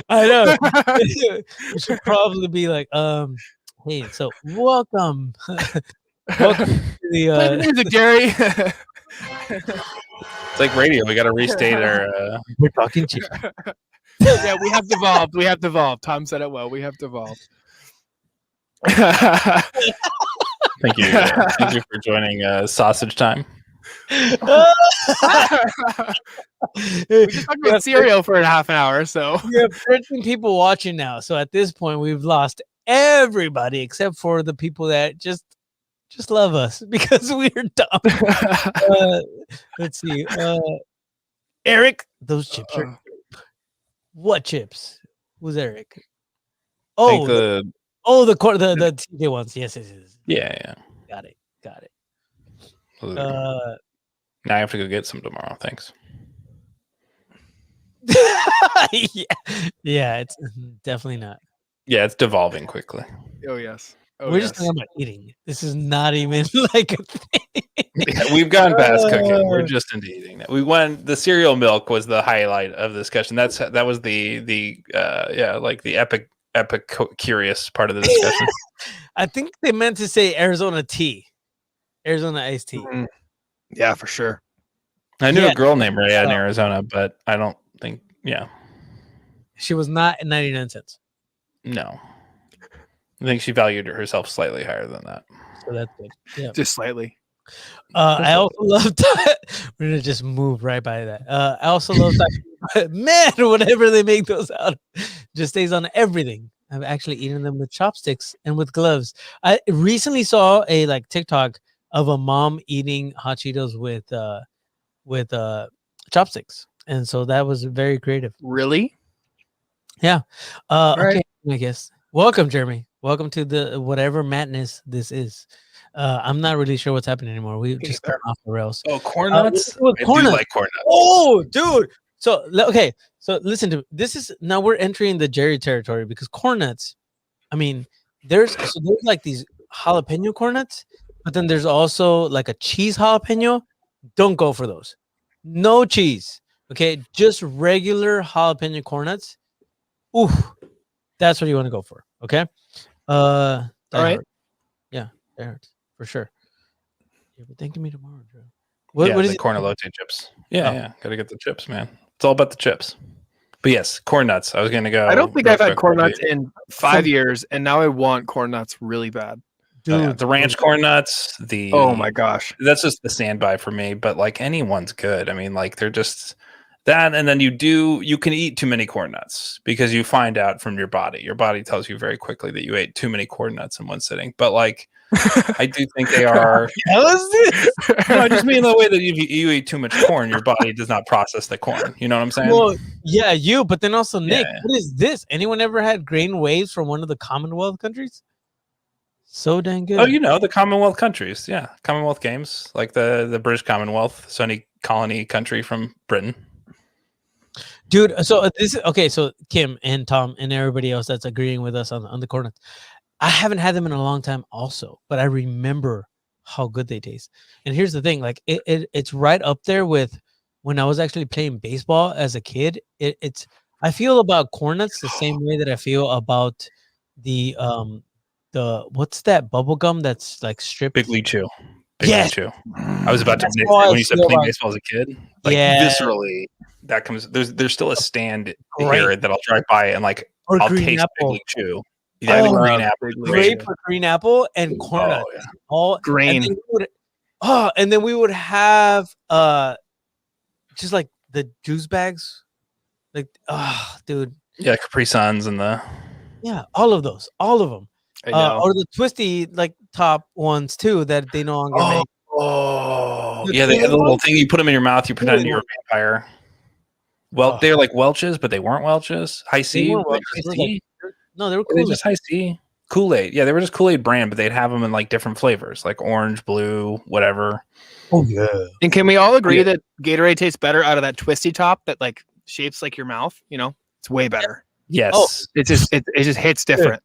I know. You should probably be like, hey, so welcome. Welcome to the Play the music, Jerry. It's like radio. We got to restate our. We're talking cheap. Yeah, we have devolved. We have devolved. Tom said it well. We have devolved. Thank you. Thank you for joining Sausage Time. We just talked about cereal for a half an hour, so we have 13 people watching now. So at this point, we've lost everybody except for the people that just love us because we're dumb. Let's see. Eric, those chips are. What chips? Who's Eric? Oh, the TJ ones. Yes. Yeah. Got it. Now I have to go get some tomorrow. Thanks. Yeah, it's definitely not. Yeah, it's devolving quickly. Oh yes. We're just talking about eating. This is not even like a thing. Yeah, we've gone past cooking. We're just into eating now. The cereal milk was the highlight of the discussion. That was the epic curious part of the discussion. I think they meant to say Arizona iced tea. Mm-hmm. Yeah, for sure. I knew a girl named Raya in Arizona, but I don't think. Yeah, she was not 99 cents. No. I think she valued herself slightly higher than that. So that's good. Yeah. Just slightly. I also love that. We're going to just move right by that. I also love that. Man, whatever they make those out of, just stays on everything. I've actually eaten them with chopsticks and with gloves. I recently saw a TikTok of a mom eating hot Cheetos with chopsticks. And so that was very creative. Really? Yeah. Right. Okay, I guess. Welcome, Jeremy. Welcome to the whatever madness this is. I'm not really sure what's happening anymore. We just got off the rails. Oh, corn nuts? I do like corn nuts. Oh, dude. So, okay. So listen to me. Now we're entering the Jerry territory because corn nuts, I mean, there's like these jalapeno corn nuts, but then there's also like a cheese jalapeno. Don't go for those. No cheese. Okay, just regular jalapeno corn nuts. Ooh, that's what you want to go for. Okay. All right. Yeah, that hurts for sure. Yeah, but thank me tomorrow, Joe. What is the it? corn elote chips? Yeah, gotta get the chips, man. It's all about the chips. But yes, corn nuts. I was gonna go. I don't think real I've had quick corn while nuts in 5 years, and now I want corn nuts really bad. Dude, the ranch corn nuts. Oh my gosh, that's just the standby for me. But like anyone's good. I mean, like they're just that, and then you can eat too many corn nuts because you find out from your body. Your body tells you very quickly that you ate too many corn nuts in one sitting. But like, I do think they are. How is this? No, I just mean the way that you eat too much corn, your body does not process the corn. You know what I'm saying? Well, yeah, you, but then also Nick. Yeah. What is this? Anyone ever had grain waves from one of the Commonwealth countries? So dang good. Oh, you know, the Commonwealth countries. Yeah. Commonwealth Games, like the British Commonwealth, sunny colony country from Britain. Dude, so this is okay. So Kim and Tom and everybody else that's agreeing with us on the corn nuts. I haven't had them in a long time also, but I remember how good they taste. And here's the thing, like it's right up there with when I was actually playing baseball as a kid. I feel about corn nuts the same way that I feel about the what's that bubble gum that's like stripped? Big League Chew. Yes. League Chew. I was about to That's say how I when you said feel playing about- baseball as a kid, like Yeah. viscerally, that comes. There's still a stand Great. here that I'll drive by and like Or I'll green taste Big apple. League Chew. Yeah, the Oh, green apple. Grape or green apple and corn nuts. yeah. All Grain. and then we would have just like the juice bags. Like dude. Yeah, Capri Suns and the Yeah, all of those. All of them. I know. Or the twisty like top ones too that they no longer make. Oh, The yeah, they had the green little ones? thing you put them in your mouth. You pretend you're a vampire. Well, Oh. they're like Welch's, but they weren't Welch's. High C, weren't like Welch's, High they were C? No, they were Were they cool. just High C? Kool-Aid. Yeah, they were just Kool-Aid brand, but they'd have them in like different flavors, like orange, blue, whatever. Oh yeah. And can we all agree Yeah. that Gatorade tastes better out of that twisty top that like shapes like your mouth? You know, it's way better. Yes. It just hits different.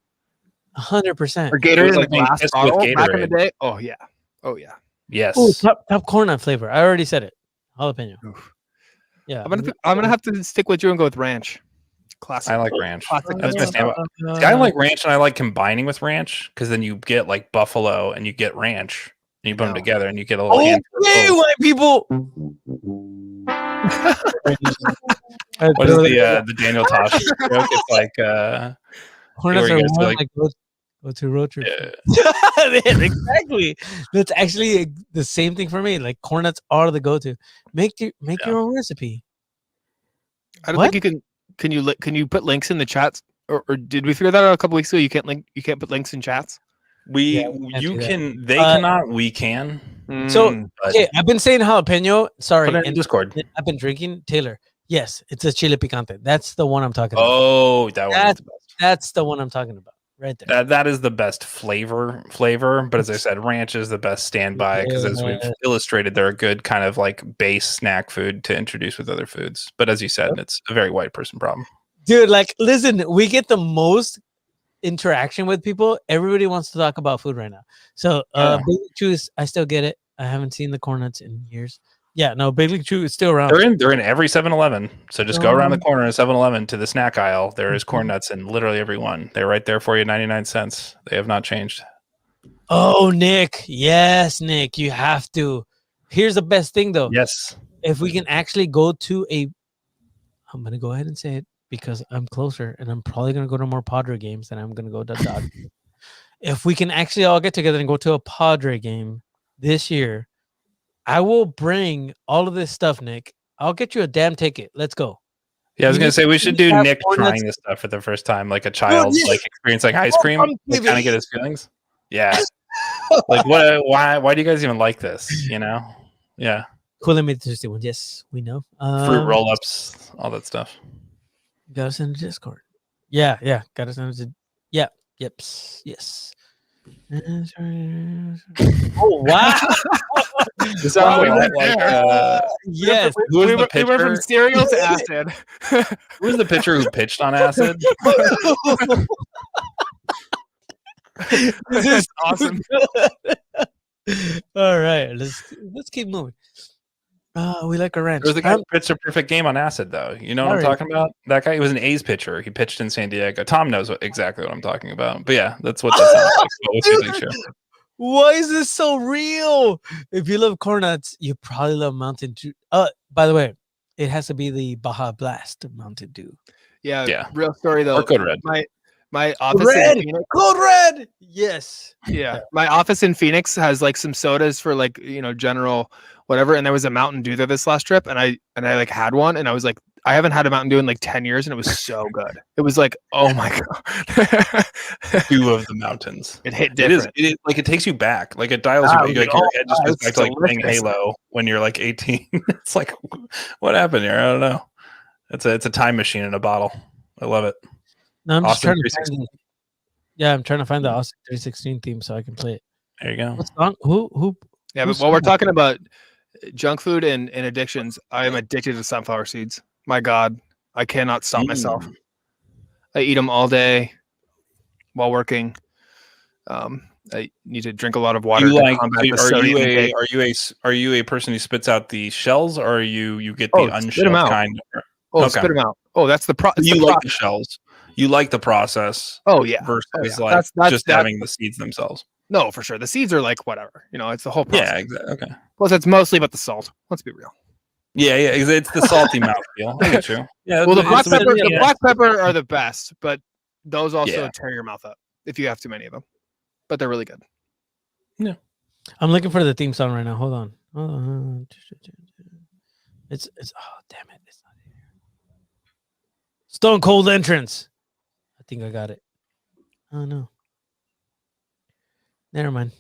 100%. Or Gatorade in like a being glass kissed with bottle back in the Gatorade. day. Oh yeah. Oh yeah. Yes. Oh, top corn nut flavor. I already said it. Jalapeno. Oof. Yeah. I'm gonna have to stick with you and go with ranch. Classic. I like ranch. Classic That's my good stand. See, I like ranch and I like combining with ranch because then you get like buffalo and you get ranch and you put them No. together and you get a little handful of Okay, both. white people. What is the Daniel Tosh joke? It's like corn where nuts you are guys one like- like go to road trip. yeah, Man, exactly. That's actually the same thing for me. Like corn nuts are the go-to. Make your own recipe. I don't What? think you can. Can you put links in the chats? Or did we figure that out a couple weeks ago? You can't put links in chats. we we can't you do that. can they Uh, cannot we can So but okay, I've been saying jalapeno. Sorry, put it in and Discord. I've been drinking Taylor. Yes, it's a chile picante. That's the one I'm talking about. Oh, that one is That's- the best. That's the one I'm talking about. Right there. That is the best flavor. But as I said, ranch is the best standby because as we've Yeah. illustrated, they're a good kind of like base snack food to introduce with other foods. But as you said, it's a very white person problem. Dude, like, listen, we get the most interaction with people. Everybody wants to talk about food right now. So, Yeah. Big League Chew I still get it. I haven't seen the corn nuts in years. Yeah, no, Big League Chew is still around. They're in every 7-Eleven. So just go around the Um, corner in 7-Eleven to the snack aisle. There is Mm-hmm. corn nuts in literally every one. They're right there for you, 99 cents. They have not changed. Oh, Nick. Yes, Nick, you have to. Here's the best thing, though. Yes. If we can actually go to I'm going to go ahead and say it because I'm closer and I'm probably going to go to more Padre games than I'm going to go to Dodgers. If we can actually all get together and go to a Padre game this year, I will bring all of this stuff, Nick. I'll get you a damn ticket. Let's go. Yeah, I was You going to say we should you do have Nick corn nuts- trying this stuff for the first time, like a child, yeah. like experience like ice Oh, cream, I'm to giving- kind of get his feelings. Yeah. Like what? Why do you guys even like this? You know? Yeah. Cool limited Tuesday one. Yes, we know. Fruit roll-ups, all that stuff. Got us in the Discord. Yeah. Got us in the. Yeah. Yes. Oh wow! This sounds Wow, like Yes. who was we the went pitcher? from cereal to acid. Who was the pitcher who pitched on acid? This That's awesome. All right, let's keep moving. We like a ranch. There was the guy who pitched a perfect game on acid, though. You know what I'm talking about? That guy, he was an A's pitcher. He pitched in San Diego. Tom knows exactly what I'm talking about. But yeah, that's what that sounds like. What's your big show? Why is this so real? If you love corn nuts, you probably love Mountain Dew. By the way, it has to be the Baja Blast Mountain Dew. Yeah. Real story though. Or Code Red. My office Red, in Phoenix, Code Red. Yes. Yeah. My office in Phoenix has like some sodas for like, general whatever. And there was a Mountain Dew there this last trip, and I like had one, and I was like, I haven't had a Mountain Dew in like 10 years, and it was so good. It was like, oh my God. Dew of the mountains. It hit different. It is like it takes you back. Like it dials you back. Like your head just goes back to like playing Halo when you're like 18. It's like, what happened here? I don't know. It's a time machine in a bottle. I love it. No, I'm just Austin trying to find I'm trying to find the Austin 316 theme so I can play it. There you go. What song? Who? Yeah, but while we're talking about junk food and addictions, I am addicted to sunflower seeds. My God, I cannot stop myself. I eat them all day while working. I need to drink a lot of water. Are you a person who spits out the shells, or you get the unshelled kind? Spit them out. Oh, that's the process. You like the shells. You like the process. Oh yeah. Versus having the seeds themselves. No, for sure. The seeds are like whatever. It's the whole process. Yeah, exactly. Okay. Plus, it's mostly about the salt. Let's be real. Yeah. It's the salty mouthfeel. I get you. Yeah. Well, the black pepper are the best, but those also tear your mouth up if you have too many of them. But they're really good. Yeah. I'm looking for the theme song right now. Hold on. It's oh damn it. It's not here. Stone Cold Entrance. I think I got it. Oh no. Never mind.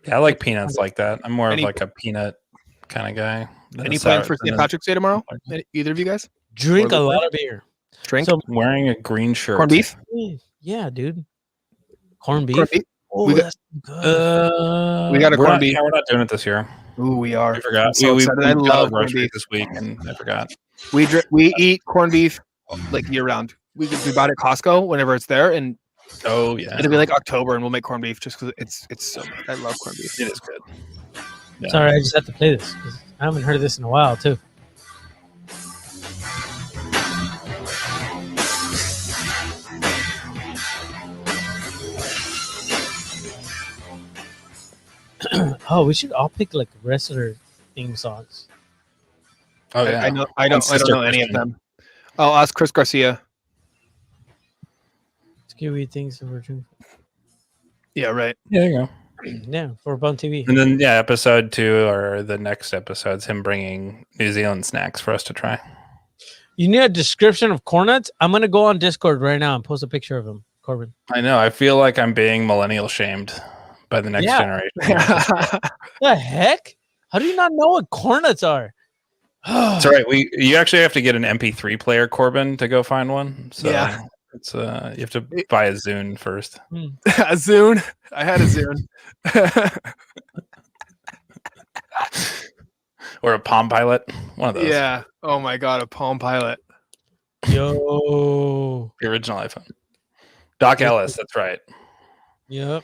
Yeah, I like peanuts like that. I'm more of like a peanut kind of guy. Any plans for St. Patrick's Day tomorrow? Either of you guys? Drink a lot of beer. So, wearing a green shirt. Corned beef? Yeah, dude. Corned beef. Corned beef? Oh, that's good. We got a corned beef. Yeah, we're not doing it this year. Ooh, we are. I forgot. I love corned beef this week, and I forgot. We eat corned beef like year round. We bought it at Costco whenever it's there, and it'll be like October, and we'll make corned beef just because it's so good. I love corned beef. It is good. Yeah. Sorry, I just have to play this. I haven't heard of this in a while too. Oh, we should all pick like wrestler theme songs. Oh yeah, I don't know any of them. I'll ask Chris Garcia. Scooby things of Virgin. Yeah, right. Yeah, there you go. Yeah, for Bone TV. And then episode 2 or the next episode's him bringing New Zealand snacks for us to try. You need a description of corn nuts? I'm gonna go on Discord right now and post a picture of him, Corbin. I know. I feel like I'm being millennial shamed by the next generation. The heck? How do you not know what corn nuts are? It's all right. You actually have to get an MP3 player, Corbin, to go find one. So yeah. It's you have to buy a Zune first. A Zune? I had a Zune. Or a Palm Pilot. One of those. Yeah. Oh my God, a Palm Pilot. Yo. The original iPhone. Doc Ellis, that's right. Yep.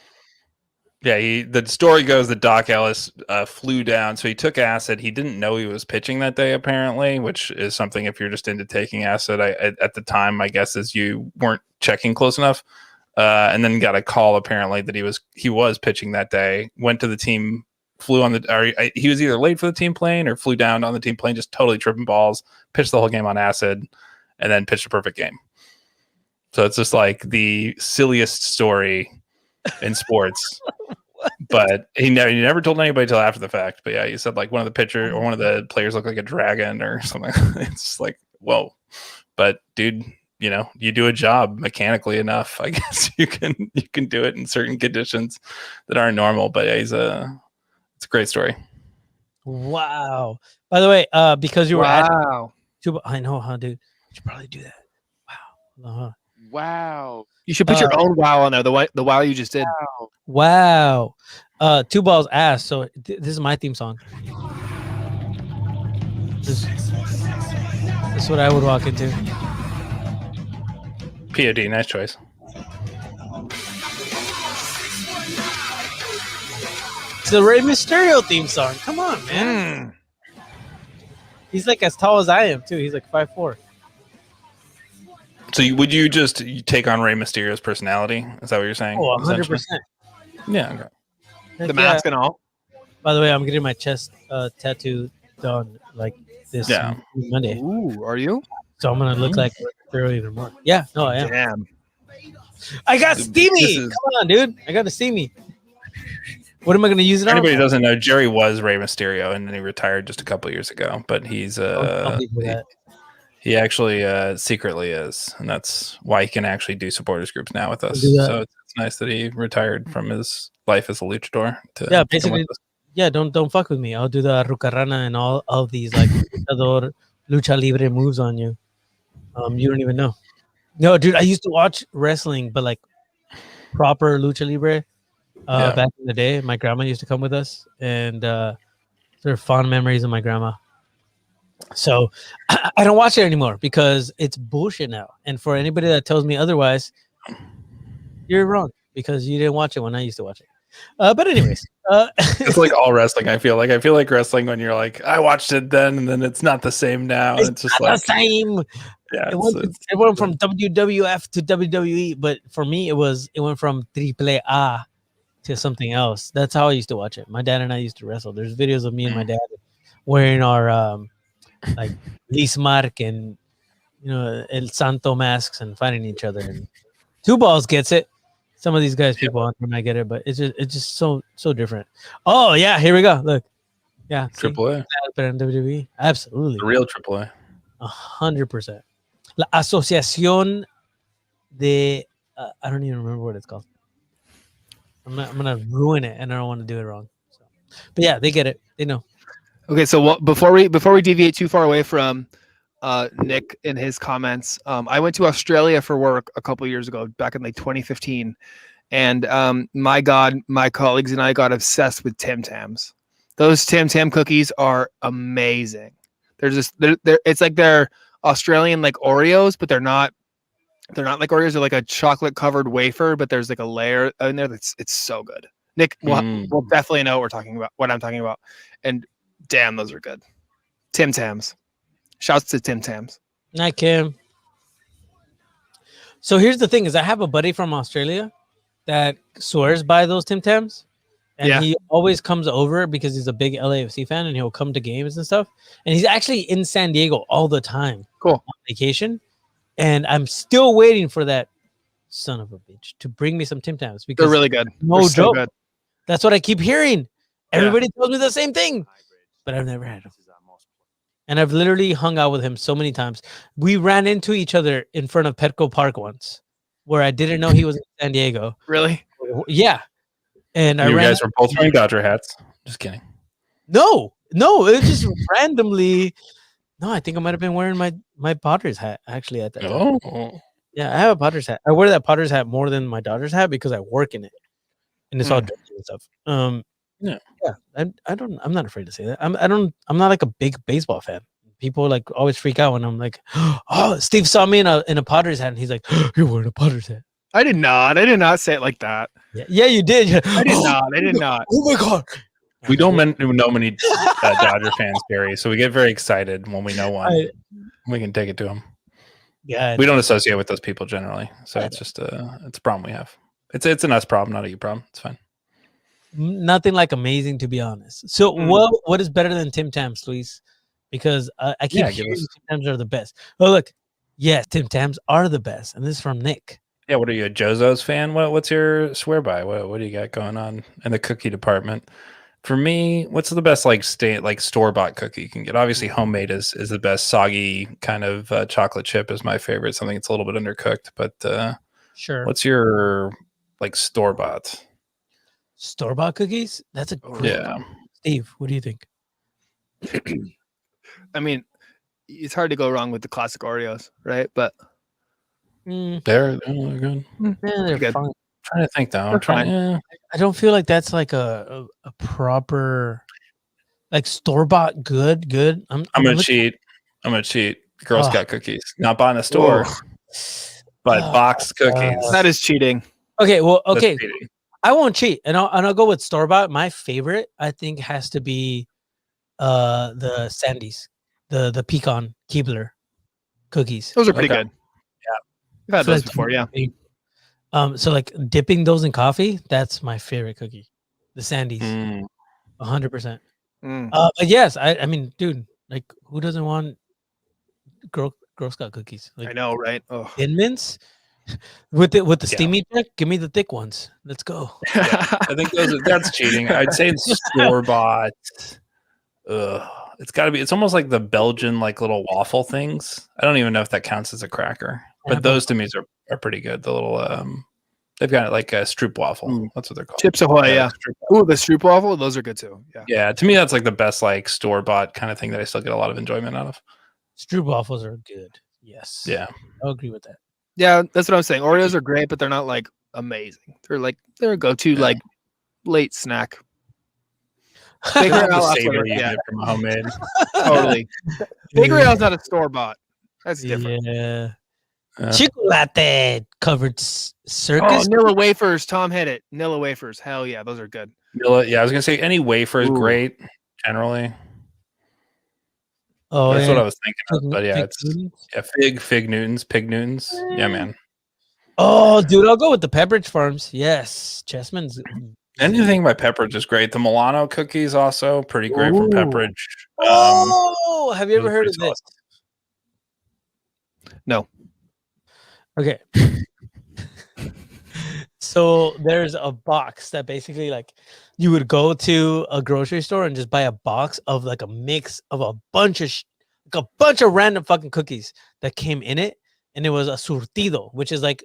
Yeah, the story goes that Doc Ellis flew down. So he took acid. He didn't know he was pitching that day, apparently, which is something if you're just into taking acid. At the time, my guess is you weren't checking close enough. And then got a call, apparently, that he was pitching that day. Went to the team, he was either late for the team plane or flew down on the team plane, just totally tripping balls, pitched the whole game on acid, and then pitched a perfect game. So it's just like the silliest story in sports. But he never told anybody till after the fact. But yeah, he said like one of the players looked like a dragon or something. It's just like, whoa. But dude, you do a job mechanically enough, I guess you can do it in certain conditions that aren't normal. But yeah, it's a great story. Wow. By the way, because you were wow. I know, huh, dude? You should probably do that. Wow. Wow. You should put your own wow on there. The wow you just did. Wow. Two balls ass. So this is my theme song. This is what I would walk into. POD, nice choice. the Rey Mysterio theme song. Come on, man. He's like as tall as I am too. He's like 5'4". So would you just take on Rey Mysterio's personality? Is that what you're saying? Oh, 100%. Yeah. Okay. The mask and all. By the way, I'm getting my chest tattoo done like this Monday. Ooh, are you? So I'm gonna look like Mysterio even more. Yeah, no, I am. Damn. I got steamy. Come on, dude. I got the steamy. What am I gonna use it on? Anybody who doesn't know, Jerry was Rey Mysterio, and then he retired just a couple years ago. But he's he actually secretly is, and that's why he can actually do supporters groups now with us. So it's nice that he retired from his life as a luchador. Yeah, basically. Yeah, don't fuck with me. I'll do the Rucarana and all of these like lucha libre moves on you. You don't even know. No, dude, I used to watch wrestling, but like proper lucha libre back in the day. My grandma used to come with us, and there are fond memories of my grandma. So I don't watch it anymore because it's bullshit now. And for anybody that tells me otherwise, you're wrong because you didn't watch it when I used to watch it. But anyways, it's like all wrestling. I feel like wrestling when you're like, I watched it then, and then it's not the same now. It's just not like the same. Yeah, it went from WWF to WWE, but for me, it went from AAA to something else. That's how I used to watch it. My dad and I used to wrestle. There's videos of me and my dad wearing our like Lismark and El Santo masks and fighting each other. And Two Balls gets it. Some of these guys, people might get it, but it's just so different. Oh yeah, here we go. Look, yeah, AAA, WWE, absolutely, the real AAA, 100%. La Asociación de I don't even remember what it's called. I'm gonna ruin it, and I don't want to do it wrong. So. But yeah, they get it. They know. Okay, so before we deviate too far away from Nick and his comments, I went to Australia for work a couple of years ago, back in like 2015, and my God, my colleagues and I got obsessed with Tim Tams. Those Tim Tam cookies are amazing. They're just it's like they're Australian like Oreos, but they're not like Oreos. They're like a chocolate covered wafer, but there's like a layer in there it's so good. Nick will definitely know what I'm talking about, and damn, those are good. Tim Tams. Shouts to Tim Tams. Not Kim. So here's the thing: is I have a buddy from Australia that swears by those Tim Tams, and he always comes over because he's a big LAFC fan, and he'll come to games and stuff. And he's actually in San Diego all the time, on vacation. And I'm still waiting for that son of a bitch to bring me some Tim Tams because they're really good. No they're joke. So good. That's what I keep hearing. Everybody tells me the same thing, but I've never had them. And I've literally hung out with him so many times. We ran into each other in front of Petco Park once, where I didn't know he was in San Diego. Really? Yeah. And you guys were both wearing Dodger hats. Just kidding. No, it was just randomly. No, I think I might have been wearing my Padres hat actually at that time. Oh. Yeah, I have a Padres hat. I wear that Padres hat more than my Dodgers hat because I work in it, and it's all dirty and stuff. Yeah. I'm not afraid to say that. I'm not like a big baseball fan. People like always freak out when I'm like, oh, Steve saw me in a Padres hat, and he's like, you're wearing a Padres hat. I did not say it like that. Yeah, you did. I did not. Oh my God. We don't know many Dodger fans, Gary, so we get very excited when we know one. We can take it to them. Yeah, we don't associate with those people generally, so it's just it's a problem we have. It's an us problem, not a you problem. It's fine. Nothing like amazing, to be honest. So what is better than Tim Tams, Luis? Because I keep hearing Tim Tams are the best. Oh look, yes, Tim Tams are the best, and this is from Nick. Yeah, what are you, a Jozo's fan? What's your swear by? What do you got going on in the cookie department? For me, what's the best store-bought cookie you can get? Obviously, homemade is the best. Soggy kind of chocolate chip is my favorite. Something that's a little bit undercooked, but sure. What's your store-bought? Store-bought cookies? That's a great one. Steve, what do you think? I mean, it's hard to go wrong with the classic Oreos, right? But they're good. They're good. Fine. I'm trying to think though. I don't feel like that's like a proper like store-bought good. I'm gonna cheat. Girl Scout cookies, not bought in a store, but boxed cookies. That is cheating. Okay, well, I won't cheat, and I'll go with store bought. My favorite, I think, has to be the Sandy's, the pecan Keebler cookies. Those are pretty Okay. good. Yeah, we've had those before. Yeah. So like dipping those in coffee, that's my favorite cookie. The Sandy's, 100%. But yes, I mean, dude, like who doesn't want Girl Scout cookies? Like, I know, right? Oh. Thin Mints with the steamy check. Give me the thick ones. Let's go. I think that's cheating. I'd say it's store bought. It's got to be. It's almost like the Belgian like little waffle things. I don't even know if that counts as a cracker, but those to me are pretty good. The little they've got like a Stroop waffle. That's what they're called. Chips Ahoy, yeah. Ooh, the Stroop waffle, those are good too. Yeah. Yeah, to me that's like the best like store bought kind of thing that I still get a lot of enjoyment out of. Stroop waffles are good. Yes. Yeah, I'll agree with that. Yeah, that's what I'm saying. Oreos are great, but they're not like amazing. They're a go-to like late snack. Bakery Isle, from homemade. Totally. Bakery Isle's not a store bought. That's different. Yeah. Chocolate covered circus. Oh, Nilla wafers. Tom hit it. Nilla wafers. Hell yeah, those are good. Yeah, I was gonna say any wafer is great generally. Oh, that's what I was thinking of. But yeah, Fig Newtons, Pig Newtons. Yeah, man. Oh, dude, I'll go with the Pepperidge Farms. Yes, Chessman's. Anything by Pepperidge is great. The Milano cookies also pretty great from Pepperidge. Have you ever heard of this? No. Okay. So there's a box that basically like you would go to a grocery store and just buy a box of like a mix of a bunch of random fucking cookies that came in it, and it was a surtido, which is like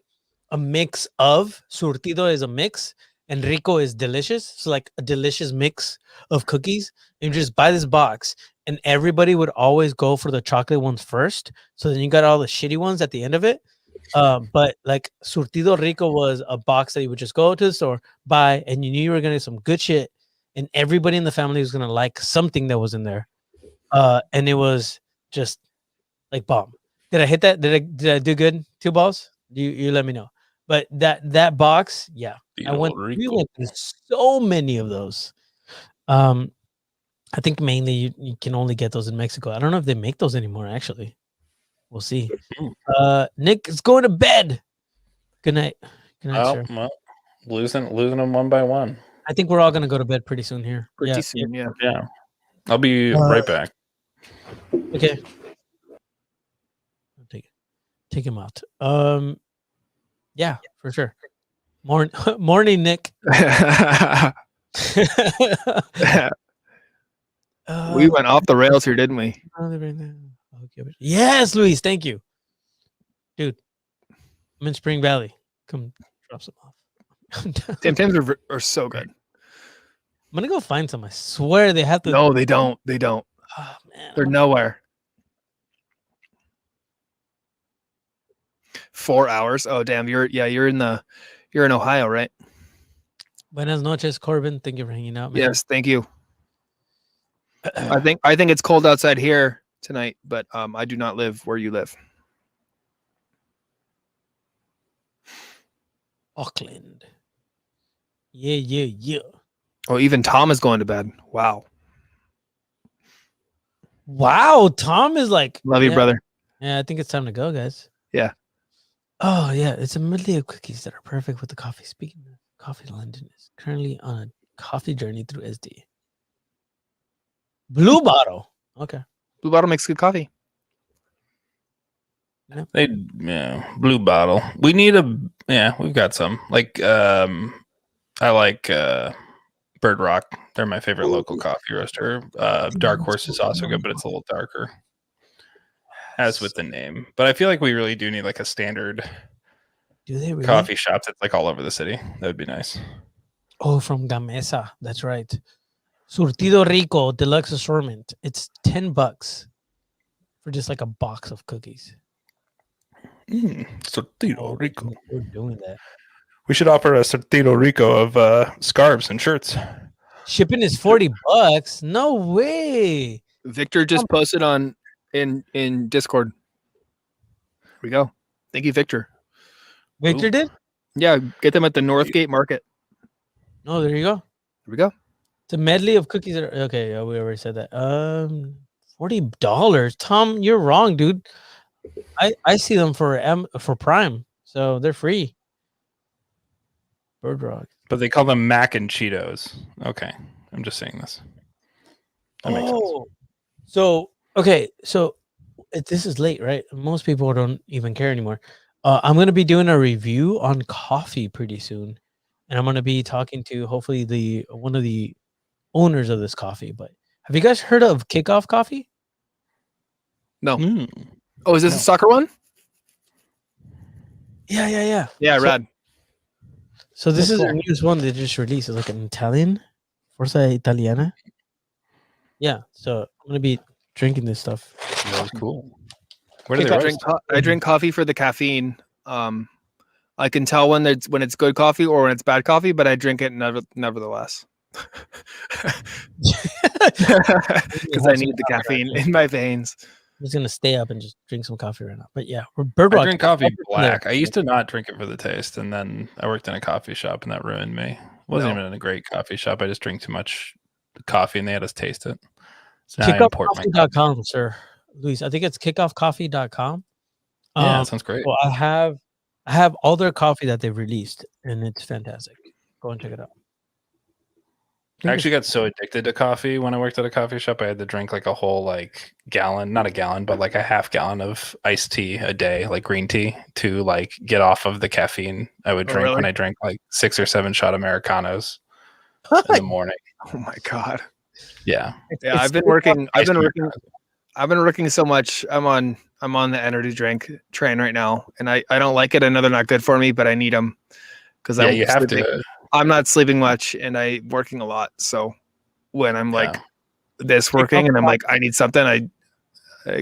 a mix of surtido is a mix and rico is delicious, so like a delicious mix of cookies. And you just buy this box, and everybody would always go for the chocolate ones first, so then you got all the shitty ones at the end of it. But like Surtido Rico was a box that you would just go to the store, buy, and you knew you were gonna get some good shit, and everybody in the family was gonna like something that was in there. And it was just like bomb. Did I hit that? Did I do good? 2 balls? You let me know. But that box, yeah. We went through so many of those. I think mainly you can only get those in Mexico. I don't know if they make those anymore, actually. We'll see. Nick is going to bed. Good night. Good night, sir. Well, losing them one by one. I think we're all gonna go to bed pretty soon here. Pretty soon, yeah. I'll be right back. Okay. Take him out. Yeah, for sure. Morning, Nick. We went off the rails here, didn't we? Yes, Luis. Thank you, dude. I'm in Spring Valley. Come drop some off. Tim Tams are so good. I'm gonna go find some. I swear they have to. No, they don't. They don't. Oh, man. They're nowhere. 4 hours. Oh damn, you're in Ohio, right? Buenas noches, Corbin. Thank you for hanging out, man. Yes, thank you. I think it's cold outside here tonight, but I do not live where you live. Auckland. Yeah. Oh, even Tom is going to bed. Wow, Tom is like, love you, brother. Yeah, I think it's time to go, guys. Yeah. Oh, yeah. It's a medley of cookies that are perfect with the coffee. Speaking of coffee, London is currently on a coffee journey through SD. Blue Bottle. Okay. Blue Bottle makes good coffee. Blue Bottle. We need we've got some. Like I like Bird Rock. They're my favorite local coffee roaster. Dark Horse is also good, but it's a little darker. As with the name. But I feel like we really do need like a standard coffee shop that's like all over the city. That would be nice. Oh, from Gamesa. That's right. Surtido Rico Deluxe Assortment. It's $10 for just like a box of cookies. Surtido Rico. We're doing that. We should offer a Surtido Rico of scarves and shirts. Shipping is $40. No way. Victor just posted in Discord. Here we go. Thank you, Victor. Victor did? Yeah, get them at the Northgate Market. Oh, there you go. Here we go. It's a medley of cookies. Okay, yeah, we already said that. $40. Tom, you're wrong, dude. I see them for Prime, so they're free. Bird Rock. But they call them Mac and Cheetos. Okay, I'm just saying this. That makes sense. So okay, so this is late, right? Most people don't even care anymore. I'm gonna be doing a review on coffee pretty soon, and I'm gonna be talking to hopefully one of the owners of this coffee. But have you guys heard of Kickoff Coffee? No. Mm. Oh, is this a soccer one? Yeah. Yeah, rad. So this That's is their cool. newest one they just released. It's like an Italian, Forza Italiana. Yeah, so I'm gonna be drinking this stuff. That was cool. Where do Kick they off- roast? I drink coffee for the caffeine. I can tell when it's good coffee or when it's bad coffee, but I drink it nevertheless. Because I need the caffeine in my veins. I'm just gonna stay up and just drink some coffee right now. But yeah, we're Bird I Rock. drink coffee black. I used to not drink it for the taste, and then I worked in a coffee shop, and that ruined me. Wasn't even in a great coffee shop. I just drink too much coffee, and they had us taste it. So now I import my coffee. Kickoffcoffee.com, sir. Luis, I think it's kickoffcoffee.com. Yeah, that sounds great. Well, I have all their coffee that they've released, and it's fantastic. Go and check it out. I actually got so addicted to coffee when I worked at a coffee shop. I had to drink like a whole gallon, not a gallon, but like a half gallon of iced tea a day, like green tea, to like get off of the caffeine I would drink when I drank like 6 or 7 shot Americanos in the morning. Oh my god. Yeah. Yeah, I've been working so much. I'm on the energy drink train right now, and I don't like it. I know they're not good for me, but I need them because you have to. I'm not sleeping much and I'm working a lot. So when I'm like this working and I'm like, I need something, I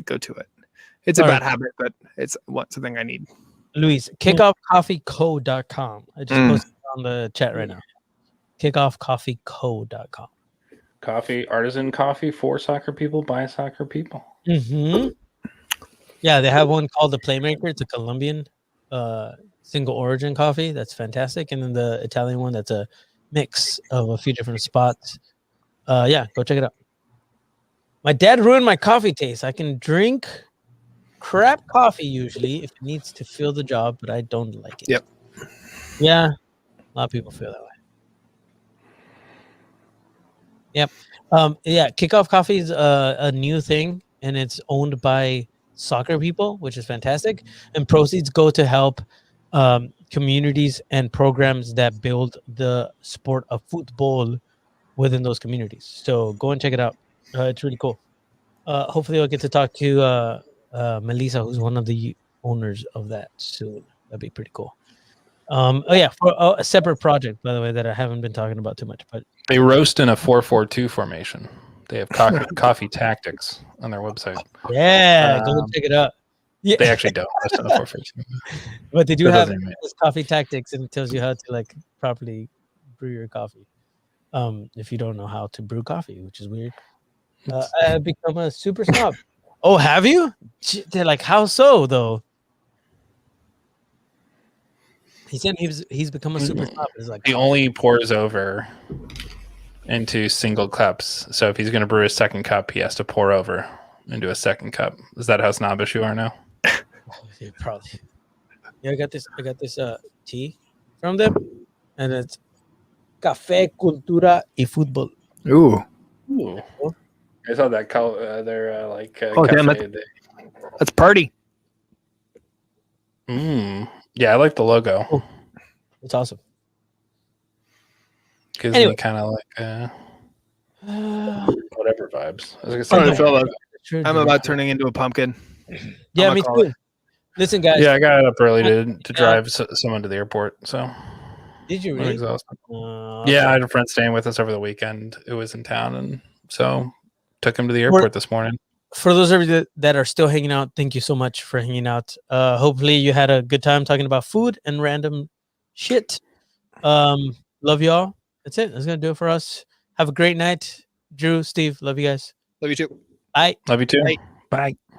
go to it. It's a bad habit, but it's something I need. Luis, kickoffcoffeeco.com. I just posted it on the chat right now. Kickoffcoffeeco.com. Coffee, artisan coffee for soccer people by soccer people. Mm-hmm. Yeah, they have one called the Playmaker. It's a Colombian single origin coffee. That's fantastic. And then the Italian one, that's a mix of a few different spots. Yeah, go check it out. My dad ruined my coffee taste. I can drink crap coffee usually if it needs to fill the job, but I don't like it. Yep. Yeah, a lot of people feel that way. Yep. Yeah, Kickoff Coffee is a new thing, and it's owned by soccer people, which is fantastic. And proceeds go to help communities and programs that build the sport of football within those communities. So go and check it out. It's really cool. Hopefully I'll get to talk to Melissa, who's one of the owners of that soon. That'd be pretty cool. Oh yeah, for a separate project, by the way, that I haven't been talking about too much, but they roast in a 4-4-2 formation. They have coffee tactics on their website. Yeah, go check it out. Yeah. They actually don't roast in a 4-4-2. But they do have coffee tactics, and it tells you how to like properly brew your coffee. If you don't know how to brew coffee, which is weird. I have become a super snob. Oh, have you? They're like, how so though? He said he's become a super snob. It's like he only pours over into single cups. So if he's going to brew a second cup, he has to pour over into a second cup. Is that how snobbish you are now? Yeah, probably. Yeah, I got this tea from them, and it's Café, Cultura y Fútbol. Ooh. I saw that they're like damn it. That's party. Yeah, I like the logo. Oh, it's awesome. Gives me kind of like whatever vibes. I was gonna say, I'm about turning into a pumpkin. Yeah, me too. Listen, guys. Yeah, I got up early to drive someone to the airport. So did you I'm really? exhausted. Yeah, I had a friend staying with us over the weekend who was in town, and so took him to the airport this morning. For those of you that are still hanging out, thank you so much for hanging out. Hopefully you had a good time talking about food and random shit. Love y'all. That's it. That's gonna do it for us. Have a great night. Drew, Steve, love you guys. Love you too. Bye. Love you too. Bye. Bye.